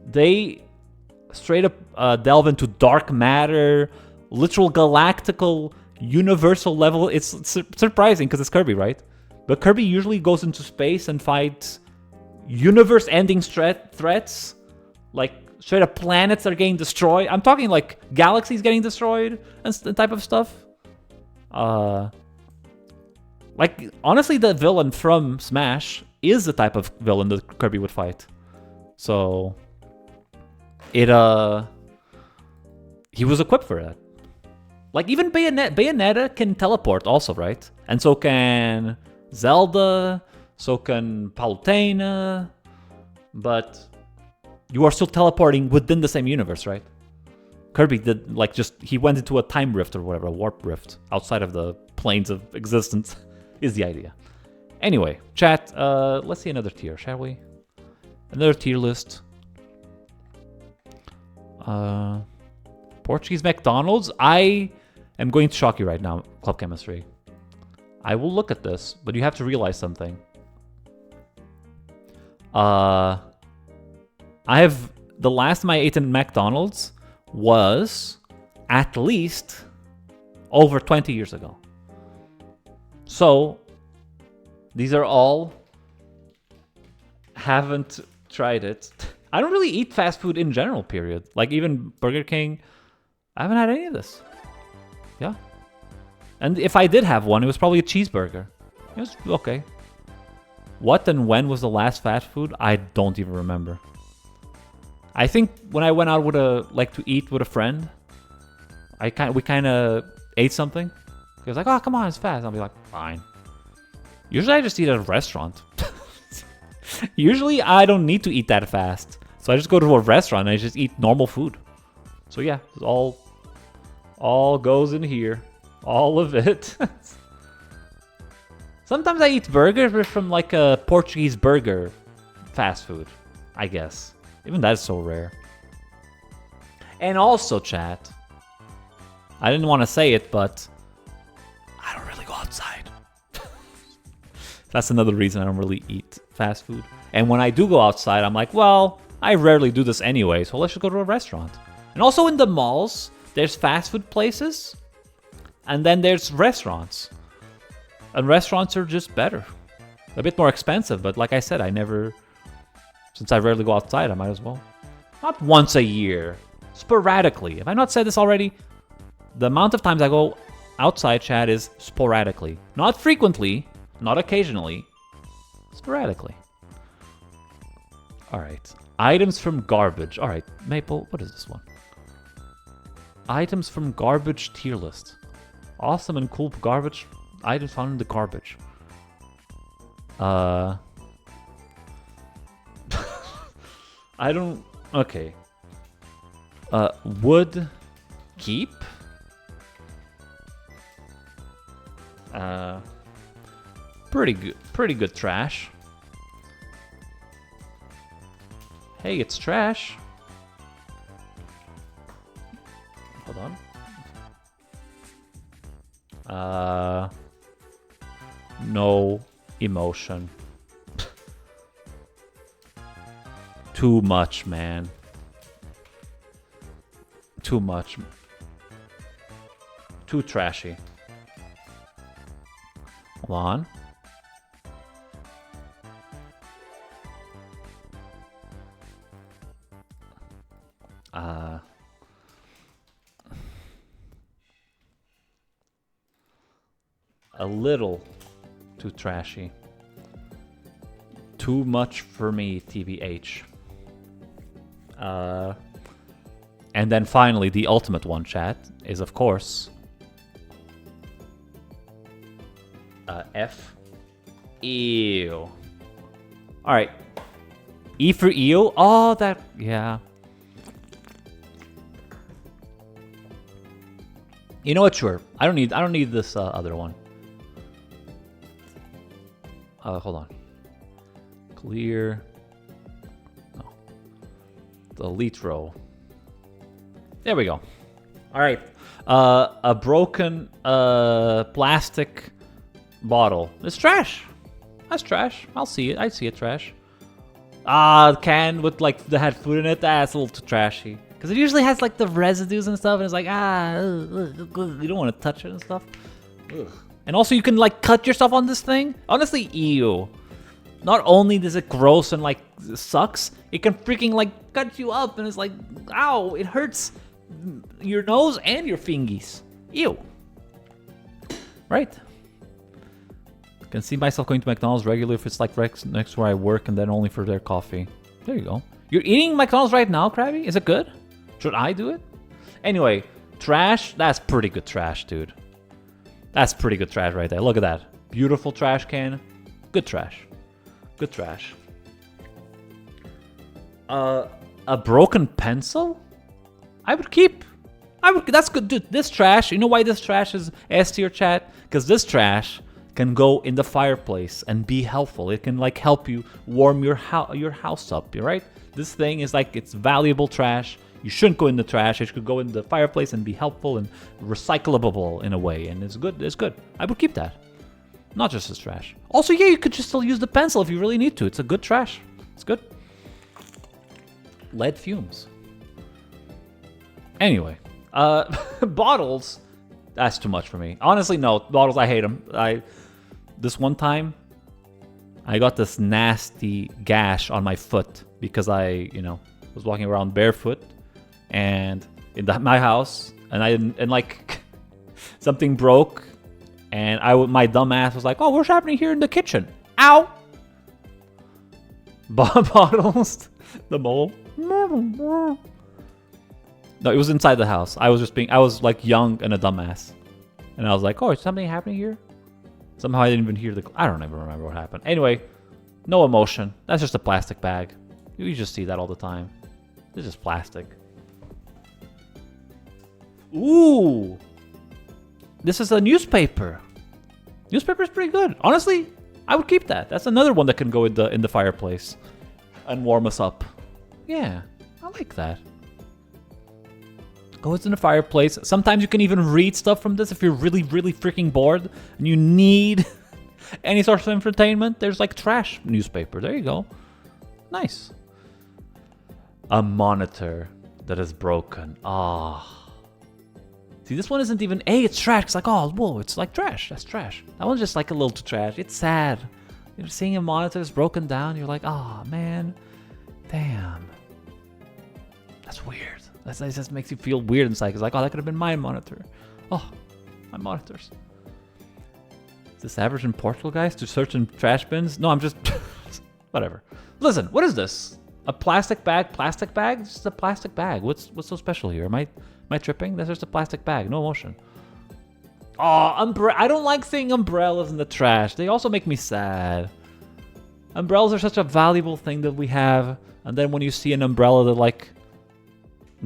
They straight up delve into dark matter, literal galactical, universal level. It's surprising because it's Kirby, right? But Kirby usually goes into space and fights universe-ending threats, like straight up planets are getting destroyed. I'm talking like galaxies getting destroyed and type of stuff. Like honestly, the villain from Smash is the type of villain that Kirby would fight. So he was equipped for that. Like even Bayonetta can teleport also, right? And so can Zelda. So can Palutena, but you are still teleporting within the same universe, right? Kirby did, like, he went into a time rift or whatever, a warp rift, outside of the planes of existence, is the idea. Anyway, chat, let's see another tier, shall we? Another tier list. Portuguese McDonald's? I am going to shock you right now, Club Chemistry. I will look at this, but you have to realize something. The last time I ate in McDonald's was at least over 20 years ago. So, these are all... haven't tried it. I don't really eat fast food in general, period. Like, even Burger King, I haven't had any of this. Yeah. And if I did have one, it was probably a cheeseburger. It was okay. What and when was the last fast food? I don't even remember. I think when I went out with to eat with a friend, we kind of ate something. He was like, "Oh, come on, it's fast." I'll be like, "Fine." Usually I just eat at a restaurant. Usually I don't need to eat that fast. So I just go to a restaurant and I just eat normal food. So yeah, it's all goes in here. All of it. Sometimes I eat burgers from like a Portuguese burger fast food, I guess. Even that is so rare. And also, chat, I didn't want to say it, but I don't really go outside. That's another reason I don't really eat fast food. And when I do go outside, I'm like, well, I rarely do this anyway, so let's just go to a restaurant. And also in the malls, there's fast food places, and then there's restaurants. And restaurants are just better. A bit more expensive, but like I said, since I rarely go outside, I might as well. Not once a year. Sporadically. Have I not said this already? The amount of times I go outside, chat, is sporadically. Not frequently, not occasionally. Sporadically. Alright. Items from garbage. Alright, Maple, what is this one? Items from garbage tier list. Awesome and cool garbage items found in the garbage. I don't... Okay. Wood keep? Pretty good trash. Hey, it's trash. Hold on. No emotion. Too much, man. Too much. Too trashy. Hold on. A little too trashy. Too much for me, TBH. And then finally, the ultimate one, chat, is of course F. Ew. Alright. E for EO? Oh, that... Yeah. You know what? Sure. I don't need this other one. Hold on. Clear. No. The elite row. There we go. All right. A broken plastic bottle. It's trash. That's trash. I'll see it. I see it trash. Can with like that had food in it. That's a little too trashy. Because it usually has like the residues and stuff, and it's like you don't want to touch it and stuff. Ugh. And also you can like cut yourself on this thing. Honestly, ew. Not only does it gross and like sucks, it can freaking like cut you up and it's like, ow, it hurts your nose and your fingies. Ew. Right? I can see myself going to McDonald's regularly if it's like next to where I work and then only for their coffee. There you go. You're eating McDonald's right now, Krabby? Is it good? Should I do it? Anyway, trash, that's pretty good trash, dude. That's pretty good trash right there. Look at that. Beautiful trash can. Good trash. Good trash. A broken pencil? I would keep. That's good, dude. This trash. You know why this trash is S tier, chat? Because this trash can go in the fireplace and be helpful. It can like help you warm your house up, right? This thing is like, it's valuable trash. You shouldn't go in the trash. It should go in the fireplace and be helpful and recyclable in a way. And it's good. It's good. I would keep that. Not just as trash. Also, yeah, you could just still use the pencil if you really need to. It's a good trash. It's good. Lead fumes. Anyway, bottles. That's too much for me. Honestly, no. Bottles, I hate them. This one time, I got this nasty gash on my foot because I, was walking around barefoot and in my house, and like something broke, and my dumb ass was like, "Oh, what's happening here in the kitchen? Ow!" Bottles, the mole. No, it was inside the house. I was like young and a dumbass, and I was like, "Oh, is something happening here?" Somehow I didn't even hear I don't even remember what happened. Anyway, no emotion. That's just a plastic bag. You just see that all the time. It's just plastic. Ooh! This is a newspaper. Newspaper's pretty good. Honestly, I would keep that. That's another one that can go in the fireplace and warm us up. Yeah, I like that. Goes in the fireplace. Sometimes you can even read stuff from this if you're really, really freaking bored and you need any sort of entertainment. There's like trash newspaper. There you go. Nice. A monitor that is broken. Ah. See, this one isn't even it's trash. It's like, oh, whoa, it's like trash. That's trash. That one's just like a little too trash. It's sad. You're seeing a monitor that's broken down. You're like, oh, man. Damn. That's weird. That just makes you feel weird inside. It's like, oh, that could have been my monitor. Oh, my monitors. Is this average in Portugal, guys? To search in trash bins? No, I'm just... Whatever. Listen, what is this? A plastic bag? Plastic bag? It's just a plastic bag. What's so special here? Am I tripping? That's just a plastic bag. No emotion. Oh, I don't like seeing umbrellas in the trash. They also make me sad. Umbrellas are such a valuable thing that we have. And then when you see an umbrella that, like...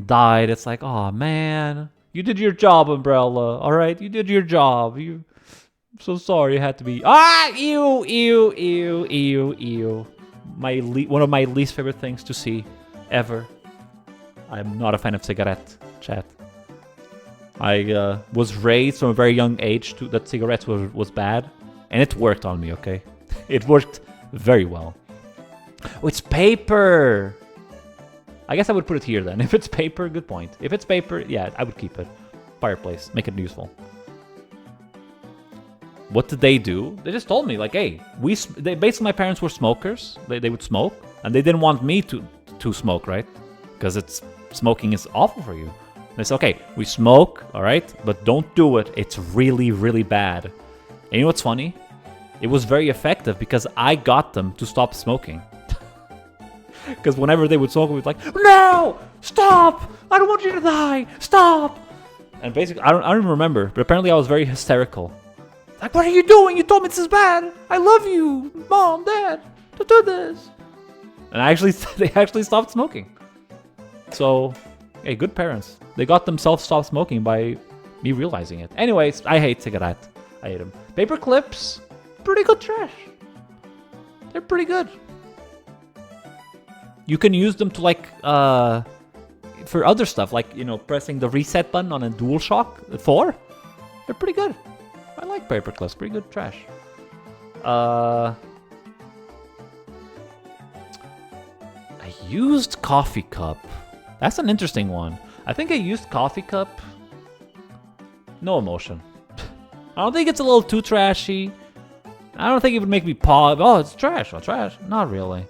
died, it's like, oh man, you did your job, umbrella. All right, you did your job. I'm so sorry it had to be. Ew, ew, ew, ew, ew. One of my least favorite things to see ever. I'm not a fan of cigarette, chat. I was raised from a very young age that cigarettes was bad, and it worked on me. Okay, it worked very well. Oh, it's paper. I guess I would put it here then. If it's paper, good point. If it's paper, yeah, I would keep it. Fireplace, make it useful. What did they do? They just told me, like, hey, basically my parents were smokers. They would smoke, and they didn't want me to smoke, right? Because smoking is awful for you. They said, okay, we smoke, all right, but don't do it. It's really, really bad. And you know what's funny? It was very effective because I got them to stop smoking. Because whenever they would smoke, we'd be like, no, stop! I don't want you to die! Stop! And basically, I don't even remember, but apparently I was very hysterical. Like, what are you doing? You told me this is bad! I love you! Mom, Dad! Don't do this! And they actually stopped smoking. So, hey, good parents. They got themselves stopped smoking by me realizing it. Anyways, I hate cigarette. I hate them. Paper clips, pretty good trash. They're pretty good. You can use them to like, for other stuff, like, pressing the reset button on a DualShock 4. They're pretty good. I like paper clips, pretty good trash. A used coffee cup. That's an interesting one. I think a used coffee cup, no emotion. I don't think it's a little too trashy. I don't think it would make me pause. Oh, it's trash. Oh, trash. Not really.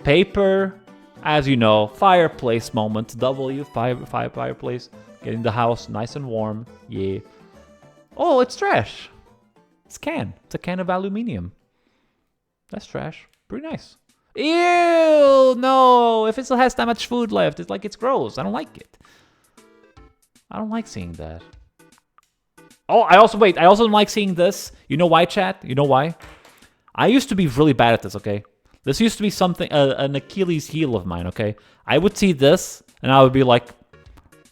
Paper, as you know, fireplace moment. Fireplace. Getting the house nice and warm. Yeah. Oh, it's trash. It's can. It's a can of aluminium. That's trash. Pretty nice. Ew, no. If it still has that much food left, it's like it's gross. I don't like it. I don't like seeing that. Oh, I also don't like seeing this. You know why, chat? You know why? I used to be really bad at this, okay? This used to be something, an Achilles heel of mine, okay? I would see this, and I would be like,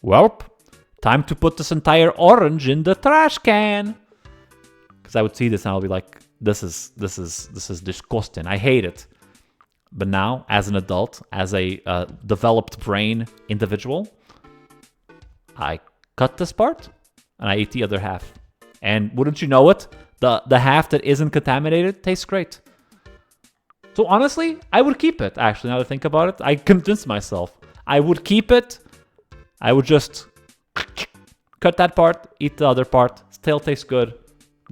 welp, time to put this entire orange in the trash can. Because I would see this, and I would be like, this is disgusting. I hate it. But now, as an adult, as a developed brain individual, I cut this part, and I eat the other half. And wouldn't you know it, the half that isn't contaminated tastes great. So honestly, I would keep it, actually, now that I think about it. I convinced myself. I would keep it. I would just cut that part, eat the other part. Still tastes good.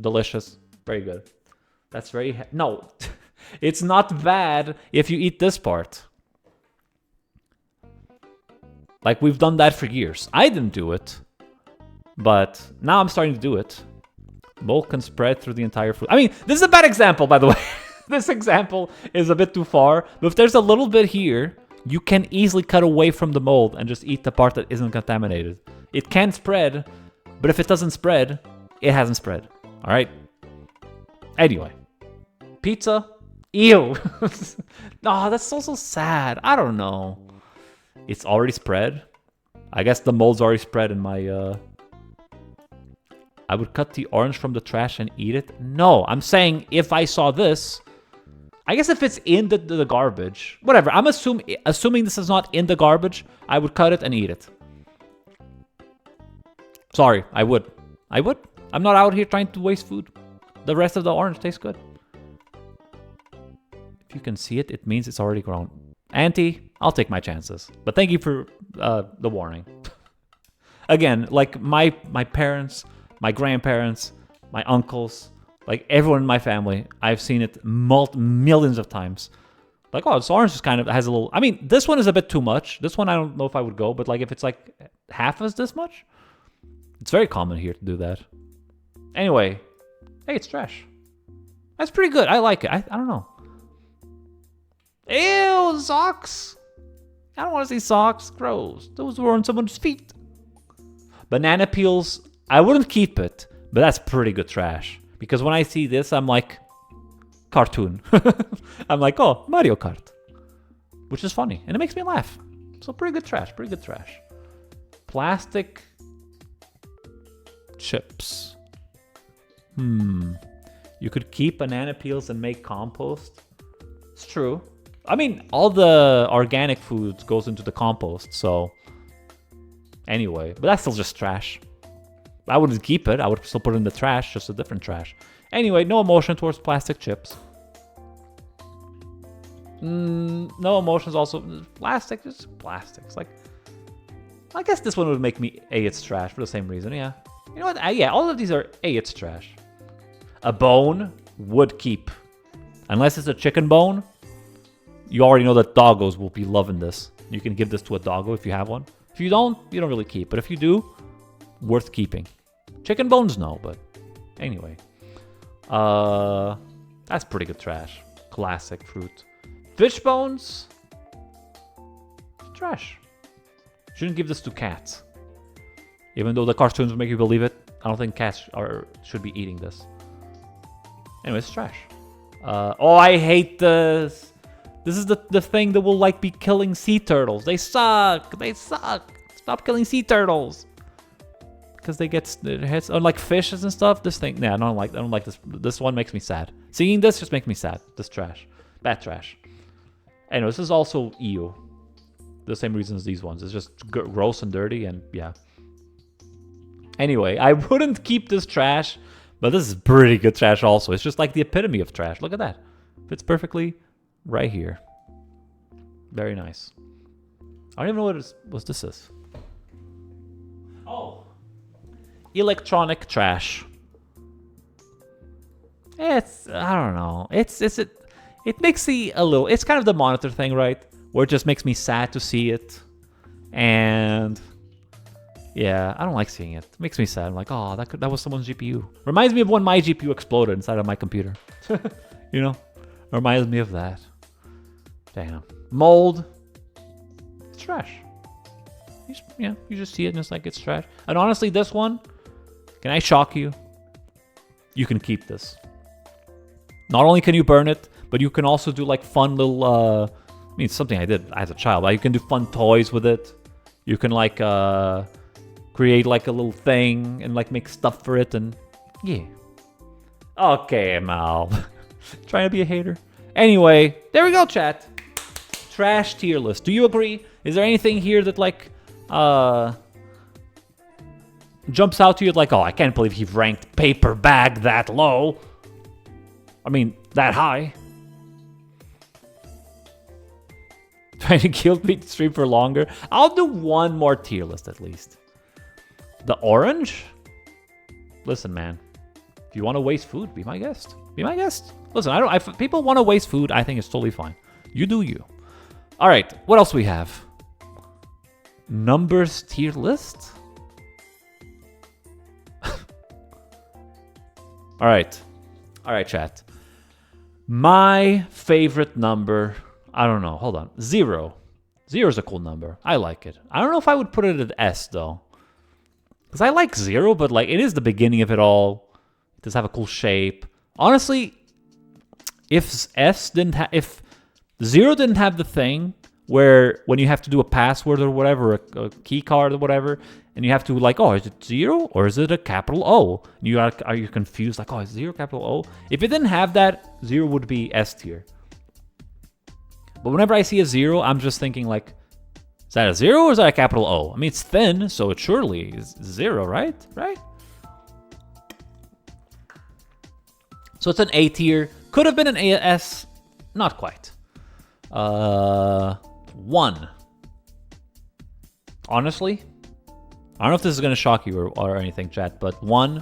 Delicious. Very good. That's very... No, it's not bad if you eat this part. Like, we've done that for years. I didn't do it, but now I'm starting to do it. Mold can spread through the entire food. I mean, this is a bad example, by the way. This example is a bit too far, but if there's a little bit here, you can easily cut away from the mold and just eat the part that isn't contaminated. It can spread, but if it doesn't spread, it hasn't spread. All right? Anyway. Pizza? Ew. No, that's so sad. I don't know. It's already spread. I guess the mold's already spread in my... I would cut the orange from the trash and eat it? No, I'm saying if I saw this... I guess if it's in the garbage, whatever. I'm assuming this is not in the garbage, I would cut it and eat it. Sorry, I would. I would. I'm not out here trying to waste food. The rest of the orange tastes good. If you can see it, it means it's already grown. Auntie, I'll take my chances. But thank you for the warning. Again, like my parents, my grandparents, my uncles... Like, everyone in my family, I've seen it millions of times. Like, oh, this orange just kind of has a little... I mean, this one is a bit too much. This one, I don't know if I would go. But, like, if it's, like, half as this much, it's very common here to do that. Anyway, hey, it's trash. That's pretty good. I like it. I don't know. Ew, socks. I don't want to see socks. Gross. Those were on someone's feet. Banana peels, I wouldn't keep it. But that's pretty good trash. Because when I see this, I'm like, cartoon. I'm like, oh, Mario Kart. Which is funny. And it makes me laugh. So pretty good trash. Pretty good trash. Plastic chips. You could keep banana peels and make compost. It's true. I mean, all the organic foods goes into the compost. So anyway, but that's still just trash. I wouldn't keep it. I would still put it in the trash, just a different trash. Anyway, no emotion towards plastic chips. No emotions also. Plastic, just plastics. Like, I guess this one would make me A, it's trash for the same reason, yeah. You know what? Yeah, all of these are A, it's trash. A bone would keep. Unless it's a chicken bone, you already know that doggos will be loving this. You can give this to a doggo if you have one. If you don't really keep. But if you do, worth keeping. Chicken bones, no, but anyway. That's pretty good trash. Classic fruit. Fish bones? Trash. Shouldn't give this to cats. Even though the cartoons will make you believe it, I don't think cats should be eating this. Anyway, it's trash. Oh, I hate this. This is the thing that will like be killing sea turtles. They suck. They suck. Stop killing sea turtles. Because they get their heads, unlike fishes and stuff. This thing, yeah, I don't like this. This one makes me sad. Seeing this just makes me sad. This trash, bad trash. Anyway, this is also ew. The same reason as these ones. It's just gross and dirty, and yeah. Anyway, I wouldn't keep this trash, but this is pretty good trash also. It's just like the epitome of trash. Look at that. Fits perfectly right here. Very nice. I don't even know what this is. Oh. Electronic trash. It's, I don't know. It makes me a little, it's kind of the monitor thing, right? Where it just makes me sad to see it. And yeah, I don't like seeing it. It makes me sad. I'm like, oh, that was someone's GPU. Reminds me of when my GPU exploded inside of my computer. You know? Reminds me of that. Damn. Mold. It's trash. You just see it and it's like, it's trash. And honestly, this one, can I shock you? You can keep this. Not only can you burn it, but you can also do like fun little, I mean, it's something I did as a child. Like, you can do fun toys with it. You can like create like a little thing and like make stuff for it, and yeah. Okay, Mal. Trying to be a hater. Anyway, there we go, chat. Trash tier list. Do you agree? Is there anything here that like jumps out to you like, oh, I can't believe he ranked paper bag that low. I mean, that high. Trying to guilt me to stream for longer. I'll do one more tier list at least. The orange? Listen, man. If you want to waste food, be my guest. Be my guest. Listen, if people want to waste food, I think it's totally fine. You do you. All right, what else we have? Numbers tier list? All right, chat. My favorite number, I don't know, hold on. 0. 0 is a cool number. I like it. I don't know if I would put it at S, though. Because I like 0, but like it is the beginning of it all. It does have a cool shape. Honestly, if 0 didn't have the thing where when you have to do a password or whatever, a key card or whatever, and you have to like, oh, is it 0 or is it a capital O? And are you confused? Like, oh, is 0 capital O? If it didn't have that, 0 would be S tier. But whenever I see a 0, I'm just thinking like, is that a 0 or is that a capital O? I mean, it's thin, so it surely is 0, right? Right? So it's an A tier. Could have been an AS. Not quite. 1. Honestly, I don't know if this is going to shock you or anything, chat, but 1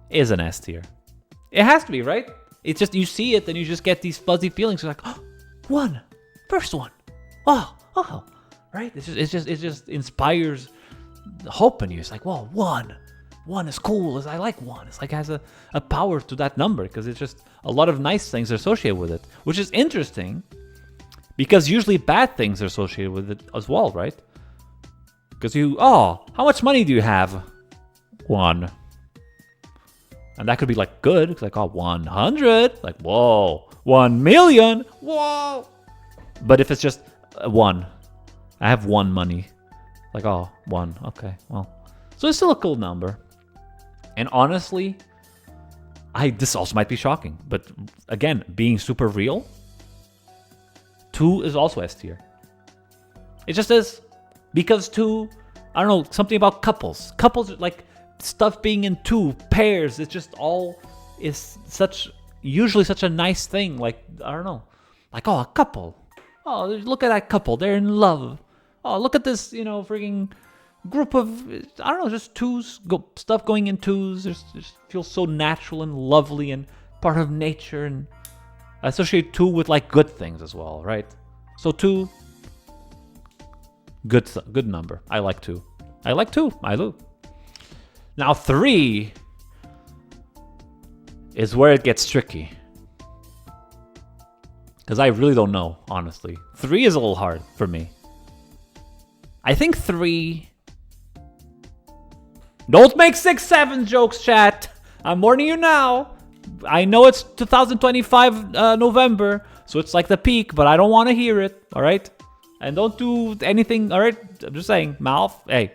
is an S tier. It has to be, right? It's just, you see it, then you just get these fuzzy feelings. You're like, oh, 1. First one. Oh, right? It just inspires hope in you. It's like, whoa, 1. 1 is cool. I like 1. It's like it has a power to that number because it's just a lot of nice things associated with it, which is interesting because usually bad things are associated with it as well, right? Because how much money do you have? 1. And that could be like good. It's like, 100. Like, whoa. 1 million. Whoa. But if it's just 1, I have 1 money. Like, 1. Okay, well. So it's still a cool number. And honestly, this also might be shocking. But again, being super real, 2 is also S tier. It just is. Because 2, I don't know, something about couples. Couples, like, stuff being in 2, pairs, it's just all is usually such a nice thing. Like, I don't know. Like, a couple. Oh, look at that couple. They're in love. Oh, look at this, freaking group of, I don't know, just 2s, stuff going in 2s. Just feels so natural and lovely and part of nature. And I associate 2 with, like, good things as well, right? So 2... Good number. I like 2. I do. Now 3 is where it gets tricky. Because I really don't know, honestly. 3 is a little hard for me. I think 3... Don't make 6-7 jokes, chat. I'm warning you now. I know it's 2025 November, so it's like the peak, but I don't want to hear it, all right? And don't do anything, all right? I'm just saying, mouth, hey.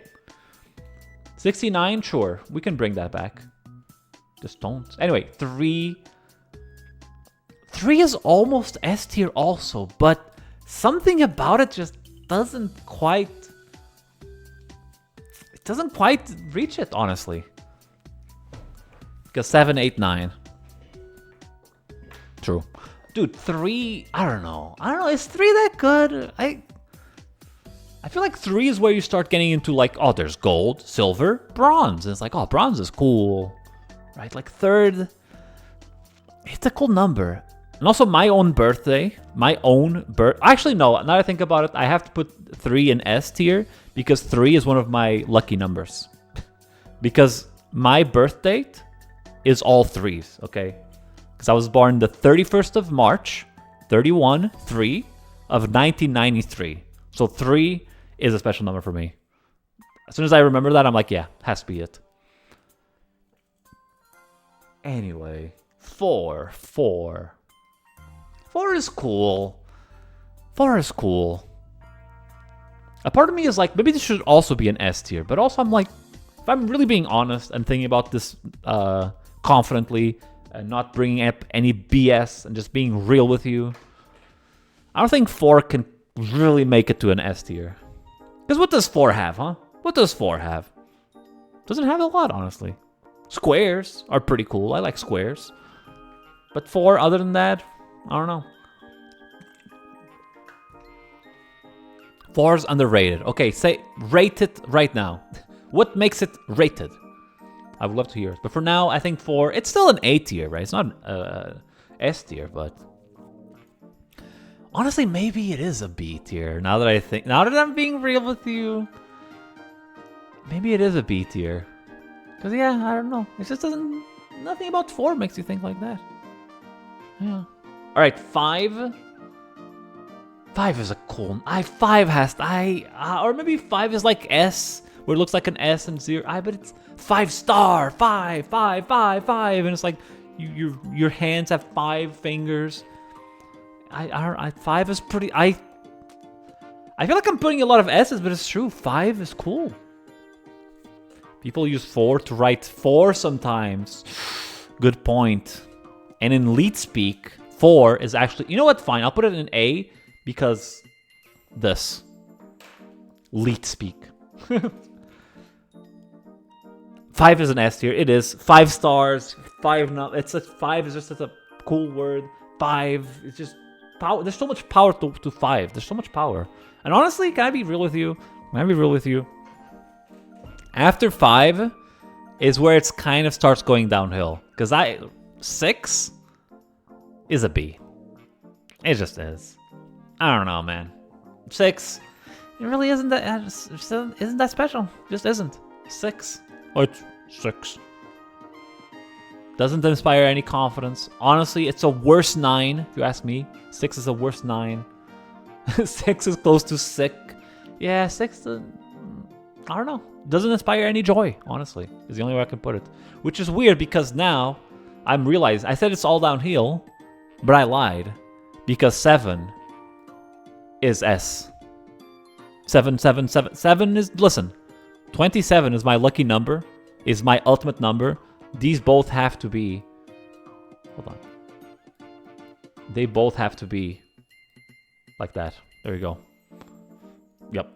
69, sure. We can bring that back. Just don't. Anyway, 3. 3 is almost S tier also, but something about it just doesn't quite... It doesn't quite reach it, honestly. Because 7, 8, 9. True. Dude, 3, I don't know. Is 3 that good? I feel like 3 is where you start getting into like, there's gold, silver, bronze. And it's like, bronze is cool, right? Like 3rd, it's a cool number. And also my own birthday, actually no, now that I think about it, I have to put 3 in S tier because 3 is one of my lucky numbers. Because my birth date is all 3s, okay? Because I was born the 31st of March, 31/3 of 1993. So 3 is a special number for me. As soon as I remember that, I'm like, yeah, has to be it. Anyway, 4. 4 is cool. 4 is cool. A part of me is like, maybe this should also be an S tier. But also I'm like, if I'm really being honest and thinking about this confidently and not bringing up any BS and just being real with you, I don't think 4 can really make it to an S tier. Because what does 4 have, huh? What does 4 have? Doesn't have a lot, honestly. Squares are pretty cool. I like squares. But 4, other than that, I don't know. 4 is underrated. Okay, say rate it right now. What makes it rated? I would love to hear it. But for now, I think 4, it's still an A tier, right? It's not an S tier, but honestly, maybe it is a B tier. Now that I'm being real with you, maybe it is a B tier. Because, yeah, I don't know. It just doesn't... Nothing about 4 makes you think like that. Yeah. Alright, 5. 5 is a cool... 5 has... or maybe 5 is like S, where it looks like an S and 0. But it's 5 star. 5, 5, 5, 5. And it's like your hands have 5 fingers. 5 is pretty... I feel like I'm putting a lot of S's, but it's true. 5 is cool. People use 4 to write 4 sometimes. Good point. And in leet speak, 4 is actually... You know what? Fine. I'll put it in A because this. Leet speak. 5 is an S tier. It is. 5 stars. 5... No, it's a 5 is just such a cool word. 5. It's just... Power. There's so much power to 5. There's so much power. And honestly, can I be real with you? Can I be real with you? After 5 is where it's kind of starts going downhill. Because 6 is a B. It just is. I don't know, man. 6, it really isn't that... Isn't that special. It just isn't. 6. Oh, it's 6. Doesn't inspire any confidence. Honestly, it's a worse 9, if you ask me. 6 is a worse 9. 6 is close to sick. Yeah, 6... I don't know. Doesn't inspire any joy, honestly, is the only way I can put it. Which is weird because now I'm realizing I said it's all downhill, but I lied. Because 7 is S. 7 is, listen, 27 is my lucky number, is my ultimate number. These both have to be, hold on. They both have to be like that. There you go. Yep.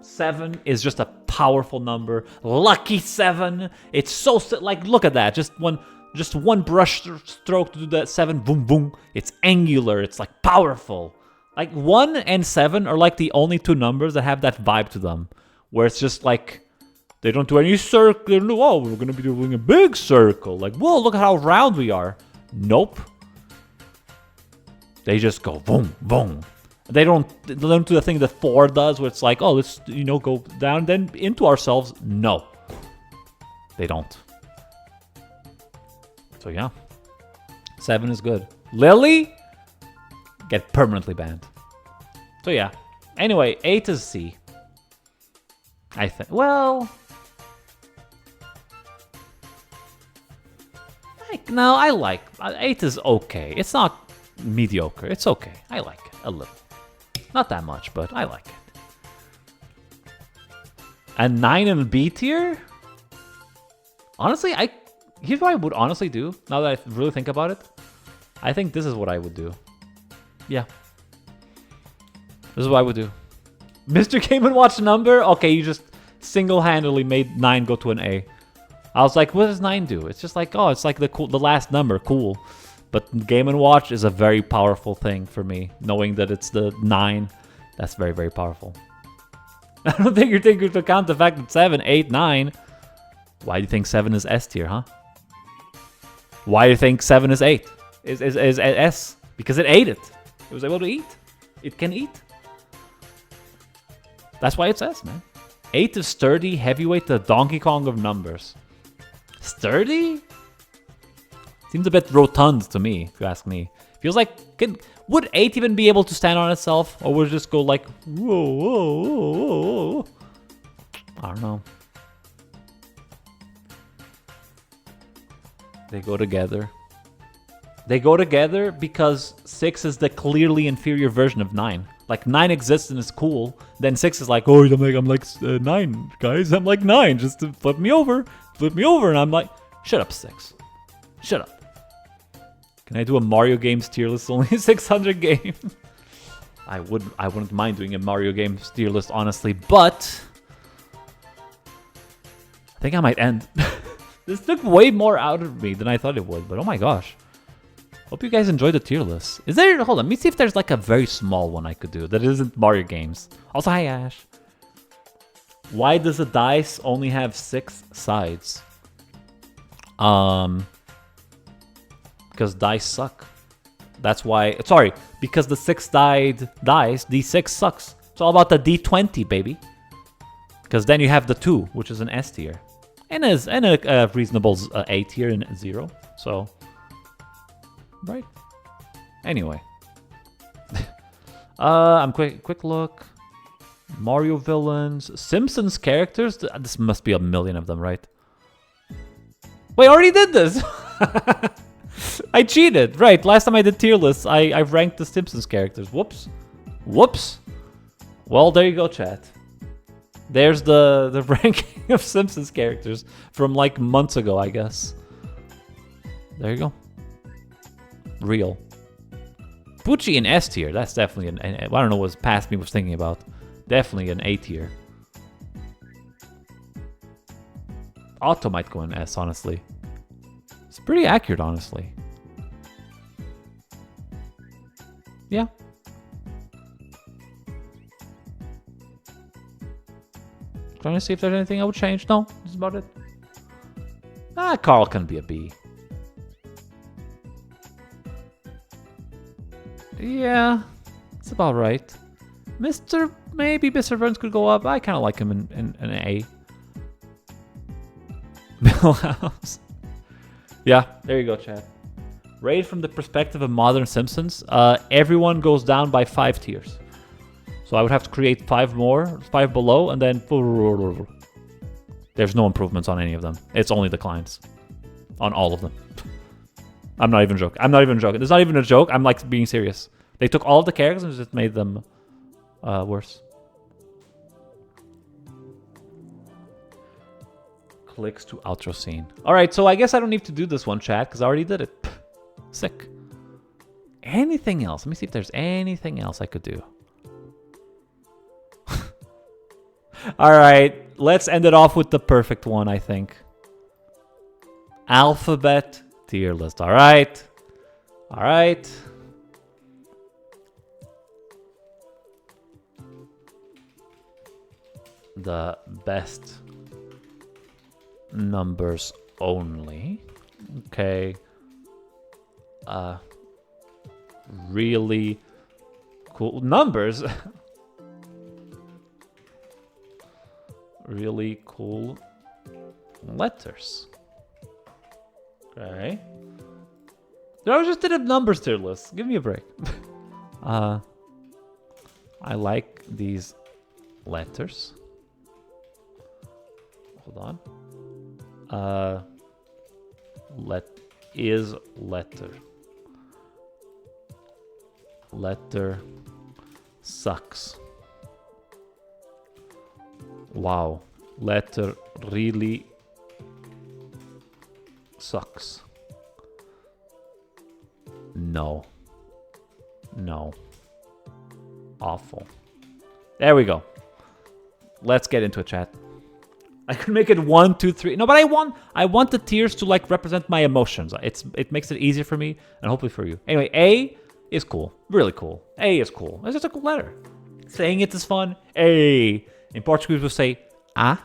7 is just a powerful number. Lucky 7. It's so like, look at that. Just one brush stroke to do that 7. Boom, boom. It's angular. It's like powerful. Like 1 and 7 are like the only 2 numbers that have that vibe to them, where it's just like they don't do any circle. Oh, we're gonna be doing a big circle. Like, whoa, look at how round we are. Nope. They just go boom, boom. They don't do the thing that 4 does, where it's like, oh, let's, go down, then into ourselves. No. They don't. So, yeah. 7 is good. Lily? Get permanently banned. So, yeah. Anyway, 8 is C. I think. Well... No, I like... 8 is okay. It's not mediocre. It's okay. I like it a little. Not that much, but I like it. And 9 in B tier? Honestly, here's what I would honestly do, now that I really think about it. I think this is what I would do. Yeah. This is what I would do. Mr. Game & Watch number? Okay, you just single-handedly made 9 go to an A. I was like, what does 9 do? It's just like, oh, it's like the last number. Cool. But Game & Watch is a very powerful thing for me. Knowing that it's the 9, that's very, very powerful. I don't think you're taking into account the fact that 7, 8, 9. Why do you think 7 is S tier, huh? Why do you think 7 is 8? Is S? Because it ate it. It was able to eat. It can eat. That's why it's S, man. 8 is sturdy, heavyweight, the Donkey Kong of numbers. Sturdy? Seems a bit rotund to me, if you ask me. Feels like, would 8 even be able to stand on itself? Or would it just go like, whoa, whoa, whoa, whoa, whoa? I don't know. They go together. They go together because 6 is the clearly inferior version of 9. Like 9 exists and is cool. Then 6 is like, oh, I'm like 9, guys. I'm like 9. Just to flip me over. Flip me over. And I'm like, shut up, 6. Shut up. Can I do a Mario Games tier list? Only 600 games. I wouldn't mind doing a Mario Games tier list, honestly. But I think I might end. This took way more out of me than I thought it would. But oh my gosh. Hope you guys enjoyed the tier list. Is there... Hold on. Let me see if there's like a very small one I could do that isn't Mario Games. Also, hi, Ash. Why does a dice only have 6 sides? Because dice suck. That's why... Sorry. Because the 6-sided dice, D6 sucks. It's all about the D20, baby. Because then you have the 2, which is an S tier. And a reasonable A tier and 0. So... Right. Anyway. I'm quick look. Mario villains. Simpsons characters. This must be a million of them, right? Wait, I already did this! I cheated. Right, last time I did tier lists, I ranked the Simpsons characters. Whoops. Whoops. Well, there you go, chat. There's the ranking of Simpsons characters from like months ago, I guess. There you go. Real. Pucci in S tier. That's definitely an I don't know what past me was thinking about. Definitely an A tier. Otto might go in S, honestly. It's pretty accurate, honestly. Yeah. Trying to see if there's anything I would change. No, that's about it. Carl can be a B. Yeah, it's about right. Maybe Mr. Burns could go up. I kind of like him in an A. Millhouse. Yeah, there you go, chat. Rated from the perspective of modern Simpsons, everyone goes down by 5 tiers. So I would have to create 5 more, 5 below, and then... There's no improvements on any of them. It's only declines. On all of them. I'm not even joking. I'm not even joking. It's not even a joke. I'm like being serious. They took all of the characters and just made them worse. Clicks to outro scene. Alright, so I guess I don't need to do this one, chat, because I already did it. Sick. Anything else? Let me see if there's anything else I could do. Alright, let's end it off with the perfect one, I think. Alphabet tier list. Alright. Alright. The best numbers only. Okay. Really cool numbers. Really cool letters. Okay. I just did a numbers tier list. Give me a break. I like these letters. Hold on. Letter. Letter sucks. Wow. Letter really sucks. No. No. Awful. There we go. Let's get into it, chat. I could make it 1, 2, 3. No, but I want the tiers to like represent my emotions. It makes it easier for me and hopefully for you. Anyway, A is cool. Really cool. A is cool. It's just a cool letter. Saying it is fun. A. In Portuguese, we'll say A.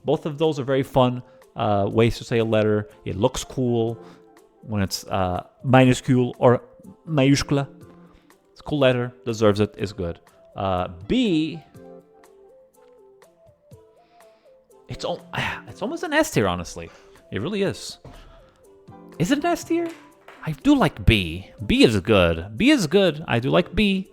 Both of those are very fun ways to say a letter. It looks cool when it's minuscule or maiúscula. It's a cool letter. Deserves it. Is good. B. It's almost an S tier, honestly. It really is. Is it an S tier? I do like B. B is good. B is good. I do like B.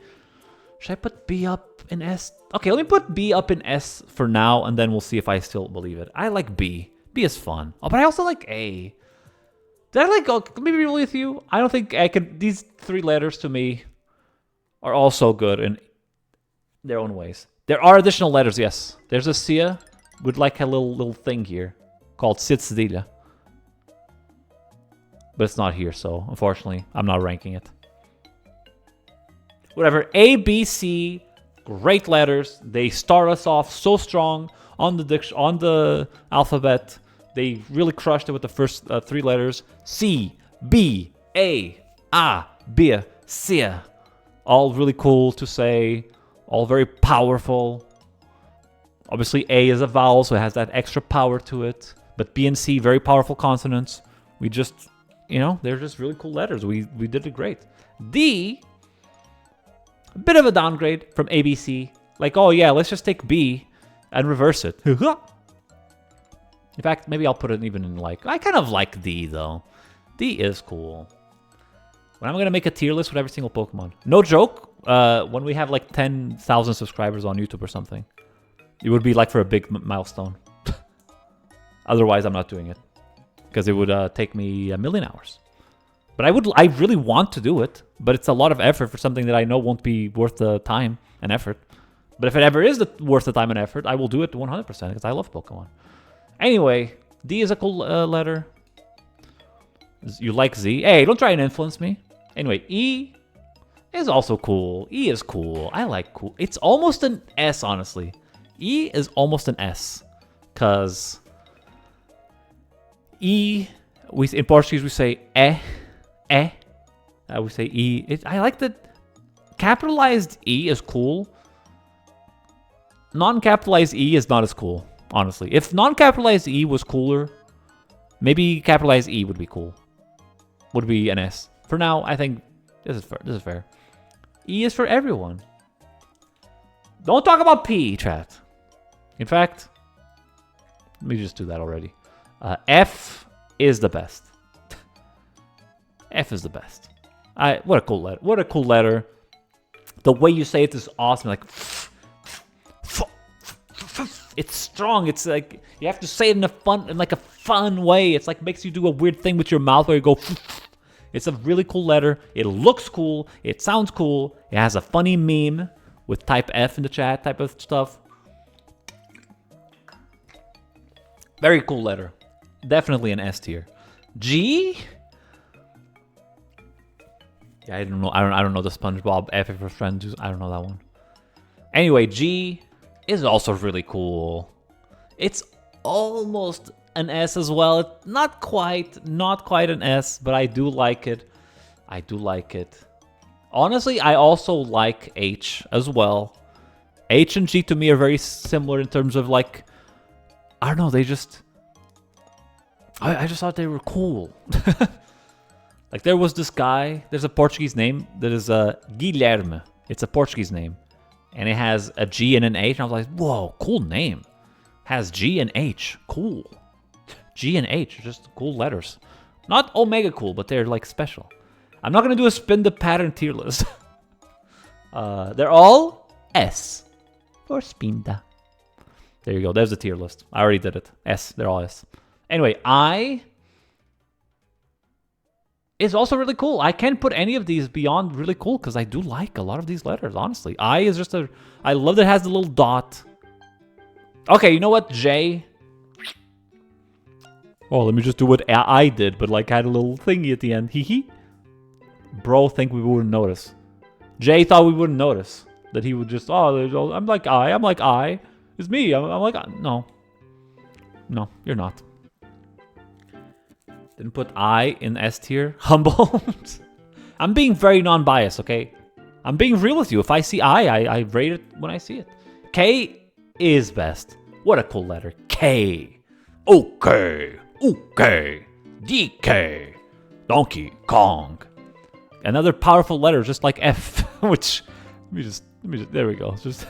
Should I put B up in S? Okay, let me put B up in S for now, and then we'll see if I still believe it. I like B. B is fun. Oh, but I also like A. Did I like go? Let me be real with you. I don't think I could. These 3 letters to me are all so good in their own ways. There are additional letters, yes. There's a Sia with like a little thing here called Sitzdila. But it's not here, so unfortunately, I'm not ranking it. Whatever. A, B, C, great letters. They start us off so strong on the alphabet. They really crushed it with the first 3 letters. C, B, A, B, C. All really cool to say. All very powerful. Obviously, A is a vowel, so it has that extra power to it. But B and C, very powerful consonants. We just, you know, they're just really cool letters. We did it great. D, a bit of a downgrade from ABC. Like, oh yeah, let's just take B and reverse it. In fact, maybe I'll put it even in like... I kind of like D, though. D is cool. When I'm going to make a tier list with every single Pokemon. No joke, when we have like 10,000 subscribers on YouTube or something. It would be like for a big milestone. Otherwise, I'm not doing it. Because it would take me 1,000,000 hours. But I really want to do it. But it's a lot of effort for something that I know won't be worth the time and effort. But if it ever is worth the time and effort, I will do it 100% because I love Pokemon. Anyway, D is a cool letter. You like Z? Hey, don't try and influence me. Anyway, E is also cool. E is cool. I like cool. It's almost an S, honestly. E is almost an S. Because E, in Portuguese we say E. We say E. I like that capitalized E is cool. Non-capitalized E is not as cool. Honestly, if non-capitalized E was cooler, maybe capitalized E would be cool. Would be an S. For now, I think this is fair. This is fair. E is for everyone. Don't talk about P, chat. In fact, let me just do that already. F is the best. F is the best. What a cool letter. What a cool letter. The way you say it is awesome. Like... It's strong. It's like you have to say it in a fun way. It's like makes you do a weird thing with your mouth where you go. It's a really cool letter. It looks cool. It sounds cool. It has a funny meme with type F in the chat type of stuff. Very cool letter. Definitely an S tier. G. Yeah, I don't know. I don't know the SpongeBob F for friends. I don't know that one. Anyway, G is also really cool. It's almost an S as well. Not quite an S, but I do like it. I do like it. Honestly, I also like H as well. H and G to me are very similar in terms of like, I don't know, they just... I just thought they were cool. Like there was this guy, there's a Portuguese name that is Guilherme. It's a Portuguese name. And it has a G and an H. And I was like, whoa, cool name. Has G and H. Cool. G and H are just cool letters. Not omega cool, but they're like special. I'm not going to do a spin the pattern tier list. They're all S. For Spinda. There you go. There's the tier list. I already did it. S. They're all S. Anyway, I is also really cool. I can't put any of these beyond really cool because I do like a lot of these letters, honestly. I is just a... I love that it has the little dot. Okay, you know what? J. Oh, let me just do what I did, but like had a little thingy at the end. Hee. Bro think we wouldn't notice. J thought we wouldn't notice. That he would just... Oh, I'm like I. It's me. I'm like... No. No, you're not. Didn't put I in S tier. Humble. I'm being very non-biased, okay? I'm being real with you. If I see I rate it when I see it. K is best. What a cool letter. K. Okay. DK. Donkey Kong. Another powerful letter just like F. Which, let me just, there we go. Just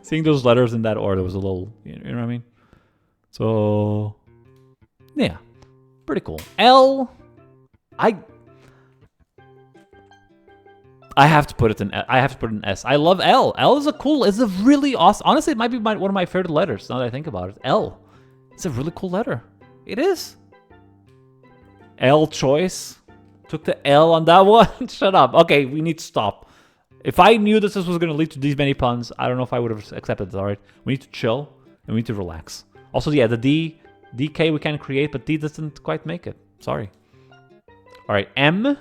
seeing those letters in that order was a little, you know what I mean? So, yeah. Pretty cool. L. I have to put it in. I have to put it in S. I love L. L is a really awesome. Honestly, it might be one of my favorite letters. Now that I think about it, L. It's a really cool letter. It is. L choice. Took the L on that one. Shut up. Okay, we need to stop. If I knew this was going to lead to these many puns, I don't know if I would have accepted it. All right, we need to chill and we need to relax. Also, yeah, the DK we can create, but D doesn't quite make it. Sorry. All right, M.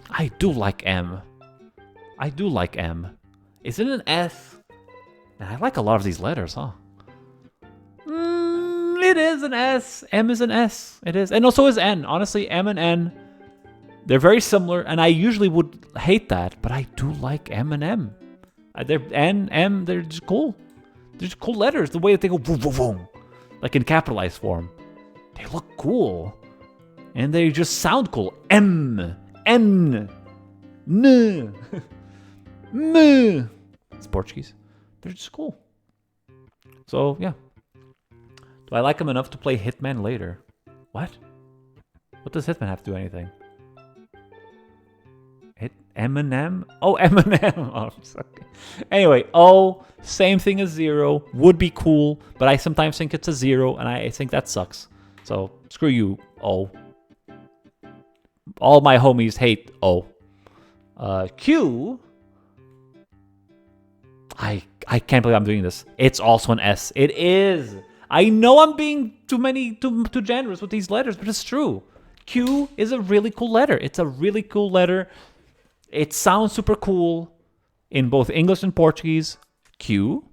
I do like M. I do like M. Is it an S? I like a lot of these letters, huh? It is an S. M is an S. It is. And also is N. Honestly, M and N, they're very similar. And I usually would hate that. But I do like M and M. They're N, M, they're just cool. They're just cool letters. The way that they go boom, boom, boom. Like in capitalized form. They look cool. And they just sound cool. M. N. N. M. It's Portuguese. They're just cool. So, yeah. Do I like him enough to play Hitman later? What? What does Hitman have to do anything? Hit Eminem? Oh, Eminem. Oh, okay. Anyway, O, same thing as 0. Would be cool, but I sometimes think it's a 0, and I think that sucks. So, screw you, O. All my homies hate O. Q. I can't believe I'm doing this. It's also an S. It is. I know I'm being too generous with these letters, but it's true. Q is a really cool letter. It's a really cool letter. It sounds super cool in both English and Portuguese. Q,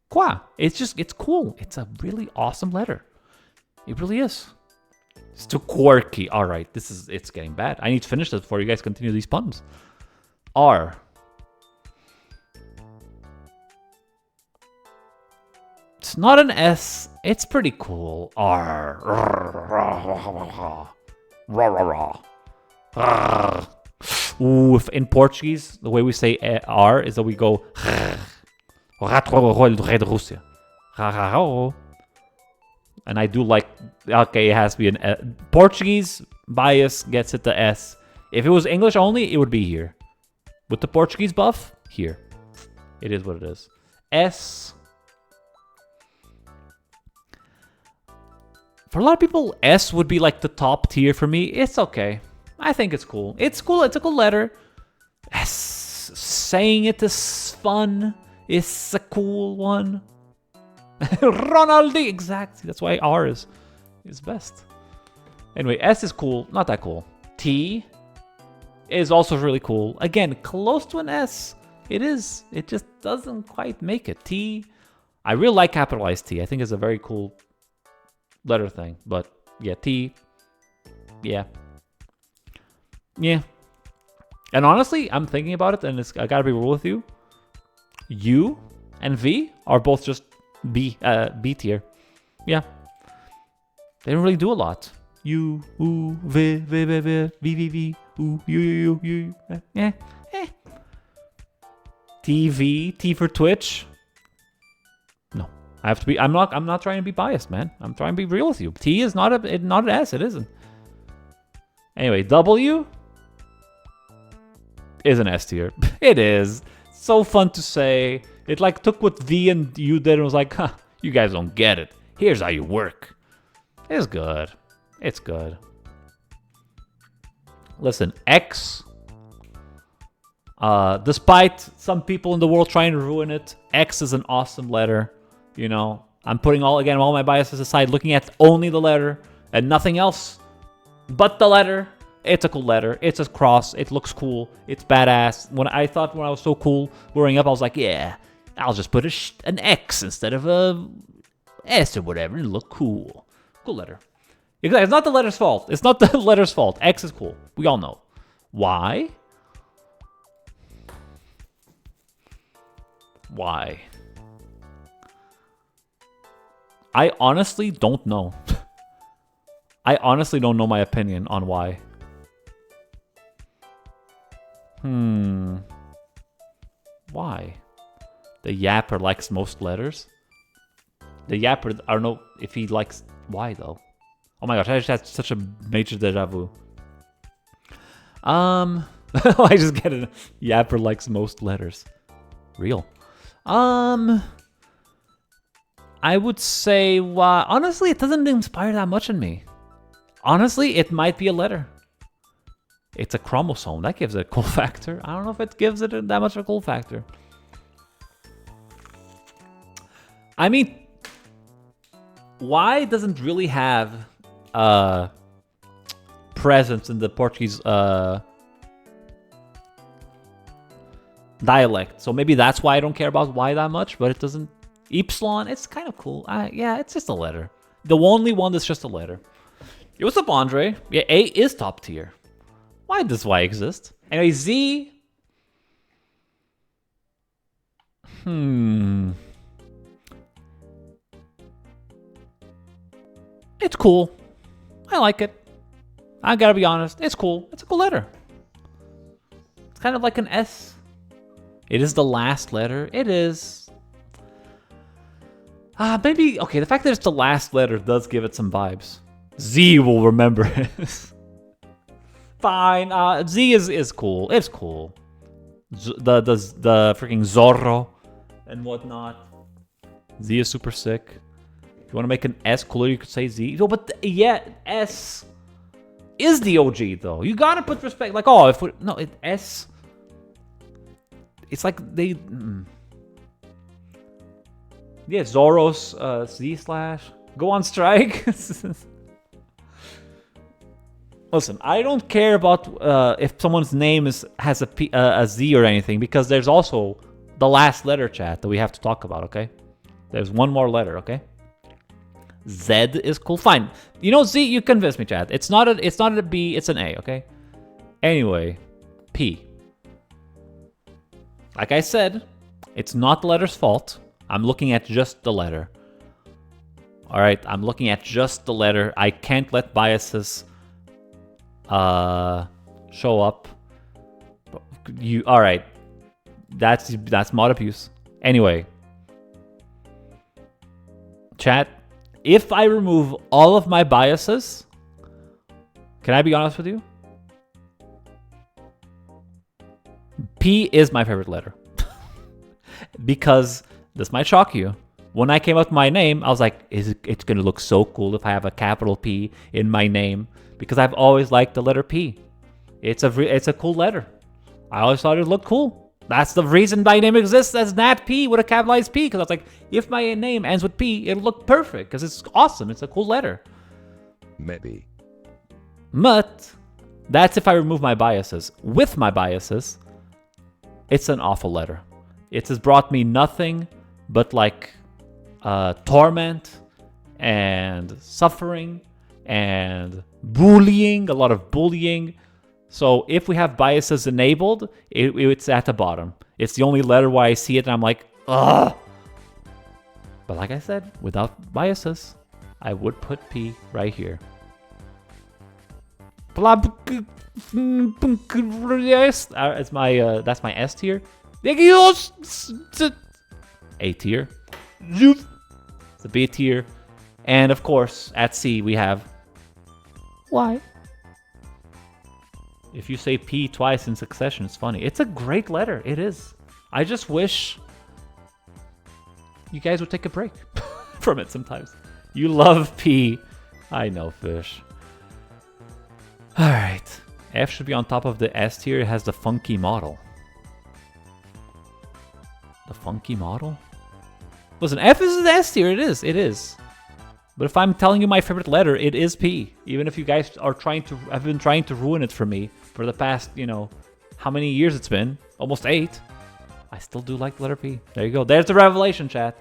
qua. It's cool. It's a really awesome letter. It really is. It's too quirky. All right, it's getting bad. I need to finish this before you guys continue these puns. R. It's not an S. It's pretty cool. R. Ooh, in Portuguese, the way we say R is that we go. And I do like. Okay, it has to be an Portuguese bias gets it the S. If it was English only, it would be here. With the Portuguese buff, here. It is what it is. S. For a lot of people, S would be like the top tier for me. It's okay. I think it's cool. It's cool. It's a cool letter. S. Saying it is fun. It's a cool one. Ronaldo. Exactly. That's why R is best. Anyway, S is cool. Not that cool. T is also really cool. Again, close to an S. It is. It just doesn't quite make it. T. I really like capitalized T. I think it's a very cool letter thing, but yeah, T, yeah. And honestly, I'm thinking about it, and I gotta be real with you. U and V are both just B tier. Yeah, they don't really do a lot. U, U, V, V, V, V, V, V, V, U, U, U, U, yeah. T for Twitch. No. I have to be. I'm not trying to be biased, man. I'm trying to be real with you. T is not an S. It isn't. Anyway, W is an S tier. It is so fun to say. It like took what V and U did and was like, huh, you guys don't get it. Here's how you work. It's good. It's good. Listen, X. Despite some people in the world trying to ruin it, X is an awesome letter. You know, I'm putting all my biases aside, looking at only the letter and nothing else but the letter. It's a cool letter. It's a cross. It looks cool. It's badass. When I was so cool growing up, I was like, yeah, I'll just put an X instead of a S or whatever and look cool. Cool letter. Exactly. It's not the letter's fault. It's not the letter's fault. X is cool. We all know. Why? Why? I honestly don't know. I honestly don't know my opinion on why. Why? The yapper likes most letters? The yapper, I don't know if he likes... Why, though? Oh my gosh, I just had such a major deja vu. I just get it. Yapper likes most letters. Real. I would say, honestly, it doesn't inspire that much in me. Honestly, it might be a letter. It's a chromosome. That gives it a cool factor. I don't know if it gives it that much of a cool factor. I mean, Y doesn't really have presence in the Portuguese dialect. So maybe that's why I don't care about Y that much, but it doesn't. Ypsilon, it's kind of cool. Yeah, it's just a letter. The only one that's just a letter. Yo, what's up, Andre? Yeah, A is top tier. Why does Y exist? Anyway, Z. It's cool. I like it. I gotta be honest. It's cool. It's a cool letter. It's kind of like an S. It is the last letter. It is. Maybe, okay, the fact that it's the last letter does give it some vibes. Z will remember it. Fine. Z is cool. It's cool. The freaking Zorro and whatnot. Z is super sick. If you want to make an S cooler, you could say Z. No, but yeah, S is the OG though. You gotta put respect. Like, oh, if we, no, S. It's like they. Yeah, Zoros, Z/. Go on strike. Listen, I don't care about if someone's name has a Z or anything, because there's also the last letter, chat, that we have to talk about, okay? There's one more letter, okay? Z is cool. Fine. You know, Z, you convinced me, chat. It's not a B, it's an A, okay? Anyway, P. Like I said, it's not the letter's fault. I'm looking at just the letter. All right, I'm looking at just the letter. I can't let biases show up. All right. That's mod abuse. Anyway, chat, if I remove all of my biases, can I be honest with you? P is my favorite letter. Because this might shock you. When I came up with my name, I was like, it's going to look so cool if I have a capital P in my name. Because I've always liked the letter P. It's a cool letter. I always thought it looked cool. That's the reason my name exists as NatP with a capitalized P. Because I was like, if my name ends with P, it'll look perfect. Because it's awesome. It's a cool letter. Maybe. But that's if I remove my biases. With my biases, it's an awful letter. It has brought me nothing but like torment and suffering and bullying, a lot of bullying. So if we have biases enabled, it's at the bottom. It's the only letter where I see it and I'm like, ugh. But like I said, without biases, I would put P right here. It's my that's my S tier. A tier. It's a B tier. And of course, at C we have Y. If you say P twice in succession, it's funny. It's a great letter. It is. I just wish you guys would take a break from it sometimes. You love P. I know, fish. Alright. F should be on top of the S tier. It has the funky model. The funky model? Listen, F is the S tier. It is. It is. But if I'm telling you my favorite letter, it is P. Even if you guys are have been trying to ruin it for me for the past, how many years it's been? Almost 8. I still do like the letter P. There you go. There's the revelation, chat.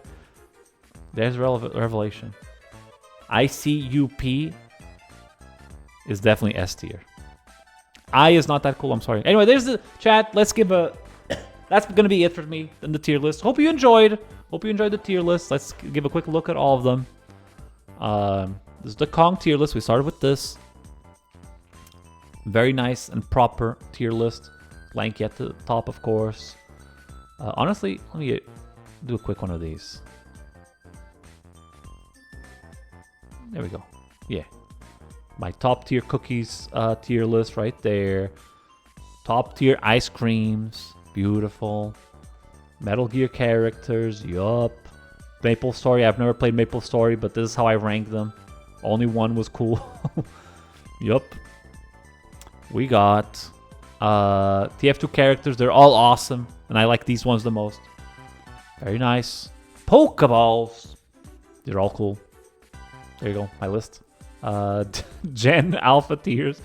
There's the revelation. ICUP is definitely S tier. I is not that cool. I'm sorry. Anyway, there's the chat. Let's give a... That's going to be it for me in the tier list. Hope you enjoyed. Hope you enjoyed the tier list. Let's give a quick look at all of them. This is the Kong tier list. We started with this. Very nice and proper tier list. Lanky at the top, of course. Honestly, let me do a quick one of these. There we go. Yeah. My top tier cookies tier list right there. Top tier ice creams. Beautiful. Metal Gear characters. Yup. Maple Story. I've never played Maple Story, but this is how I rank them. Only one was cool. Yup. We got TF2 characters. They're all awesome, and I like these ones the most. Very nice. Pokeballs. They're all cool. There you go, my list. Gen Alpha tiers.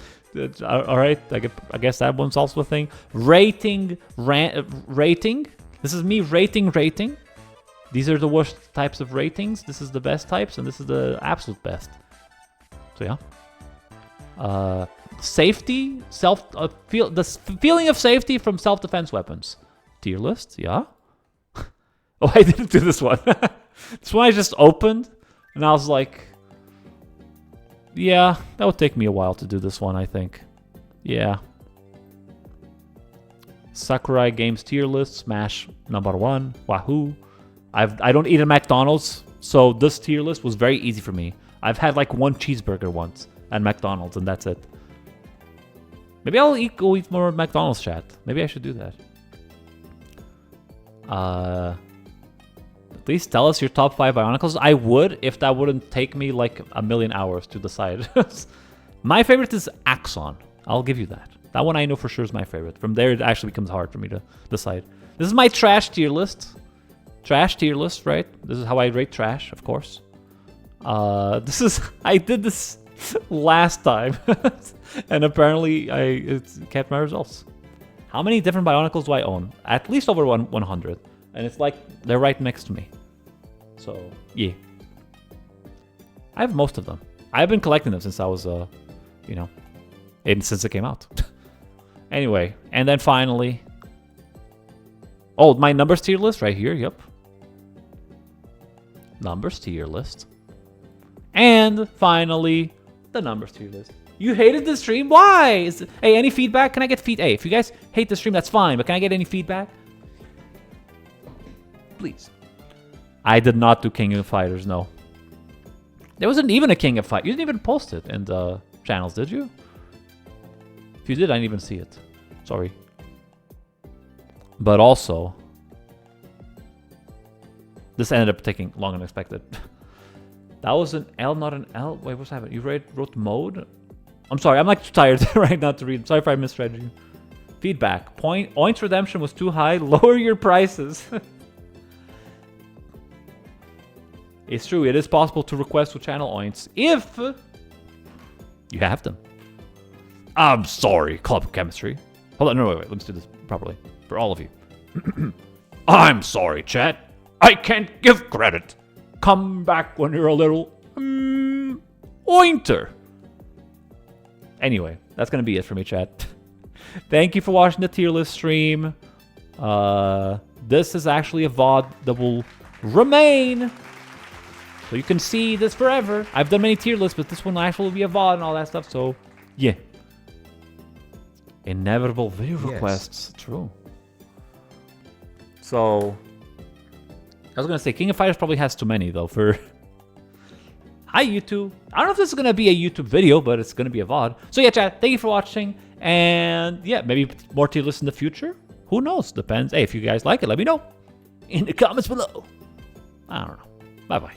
All right, I guess that one's also a thing. Rating. This is me rating. These are the worst types of ratings. This is the best types, and this is the absolute best. So yeah. Safety, the feeling of safety from self-defense weapons. Tier list, yeah. Oh, I didn't do this one. This one I just opened, and I was like, yeah, that would take me a while to do this one, I think. Yeah. Sakurai Games tier list, Smash #1, Wahoo. I don't eat at McDonald's, so this tier list was very easy for me. I've had like one cheeseburger once at McDonald's, and that's it. Maybe I'll go eat more at McDonald's, chat. Maybe I should do that. Please tell us your top 5 Bionicles. I would, if that wouldn't take me like a million hours to decide. My favorite is Axon. I'll give you that. That one I know for sure is my favorite. From there, it actually becomes hard for me to decide. This is my trash tier list. Trash tier list, right? This is how I rate trash, of course. I did this last time. And apparently, it kept my results. How many different Bionicles do I own? At least over 100. And it's like they're right next to me. So, yeah. I have most of them. I've been collecting them since I was, since it came out. Anyway, and then finally... Oh, my numbers tier list right here, yep. Numbers tier list. And finally, the numbers tier list. You hated the stream? Why? Hey, any feedback? Can I get feedback? Hey, if you guys hate the stream, that's fine, but can I get any feedback? Please. I did not do King of Fighters, no. There wasn't even a King of Fighters. You didn't even post it in the channels, did you? If you did, I didn't even see it. Sorry. But also, this ended up taking longer than expected. That was an L, not an L. Wait, what's happening? You wrote mode? I'm sorry, I'm like too tired right now to read. Sorry if I misread you. Feedback. Oints redemption was too high. Lower your prices. It's true, it is possible to request to channel Oints if you have them. I'm sorry, Club Chemistry. Hold on, no, wait, let's do this properly. For all of you. I'm sorry, chat. I can't give credit. Come back when you're a little... ointer. Anyway, that's going to be it for me, chat. Thank you for watching the tier list stream. This is actually a VOD that will remain. So you can see this forever. I've done many tier lists, but this one will actually be a VOD and all that stuff. So, yeah. Inevitable video requests. True. So, I was going to say, King of Fighters probably has too many, though, for... Hi, YouTube. I don't know if this is going to be a YouTube video, but it's going to be a VOD. So, yeah, chat, thank you for watching. And, yeah, maybe more tier lists in the future. Who knows? Depends. Hey, if you guys like it, let me know in the comments below. I don't know. Bye-bye.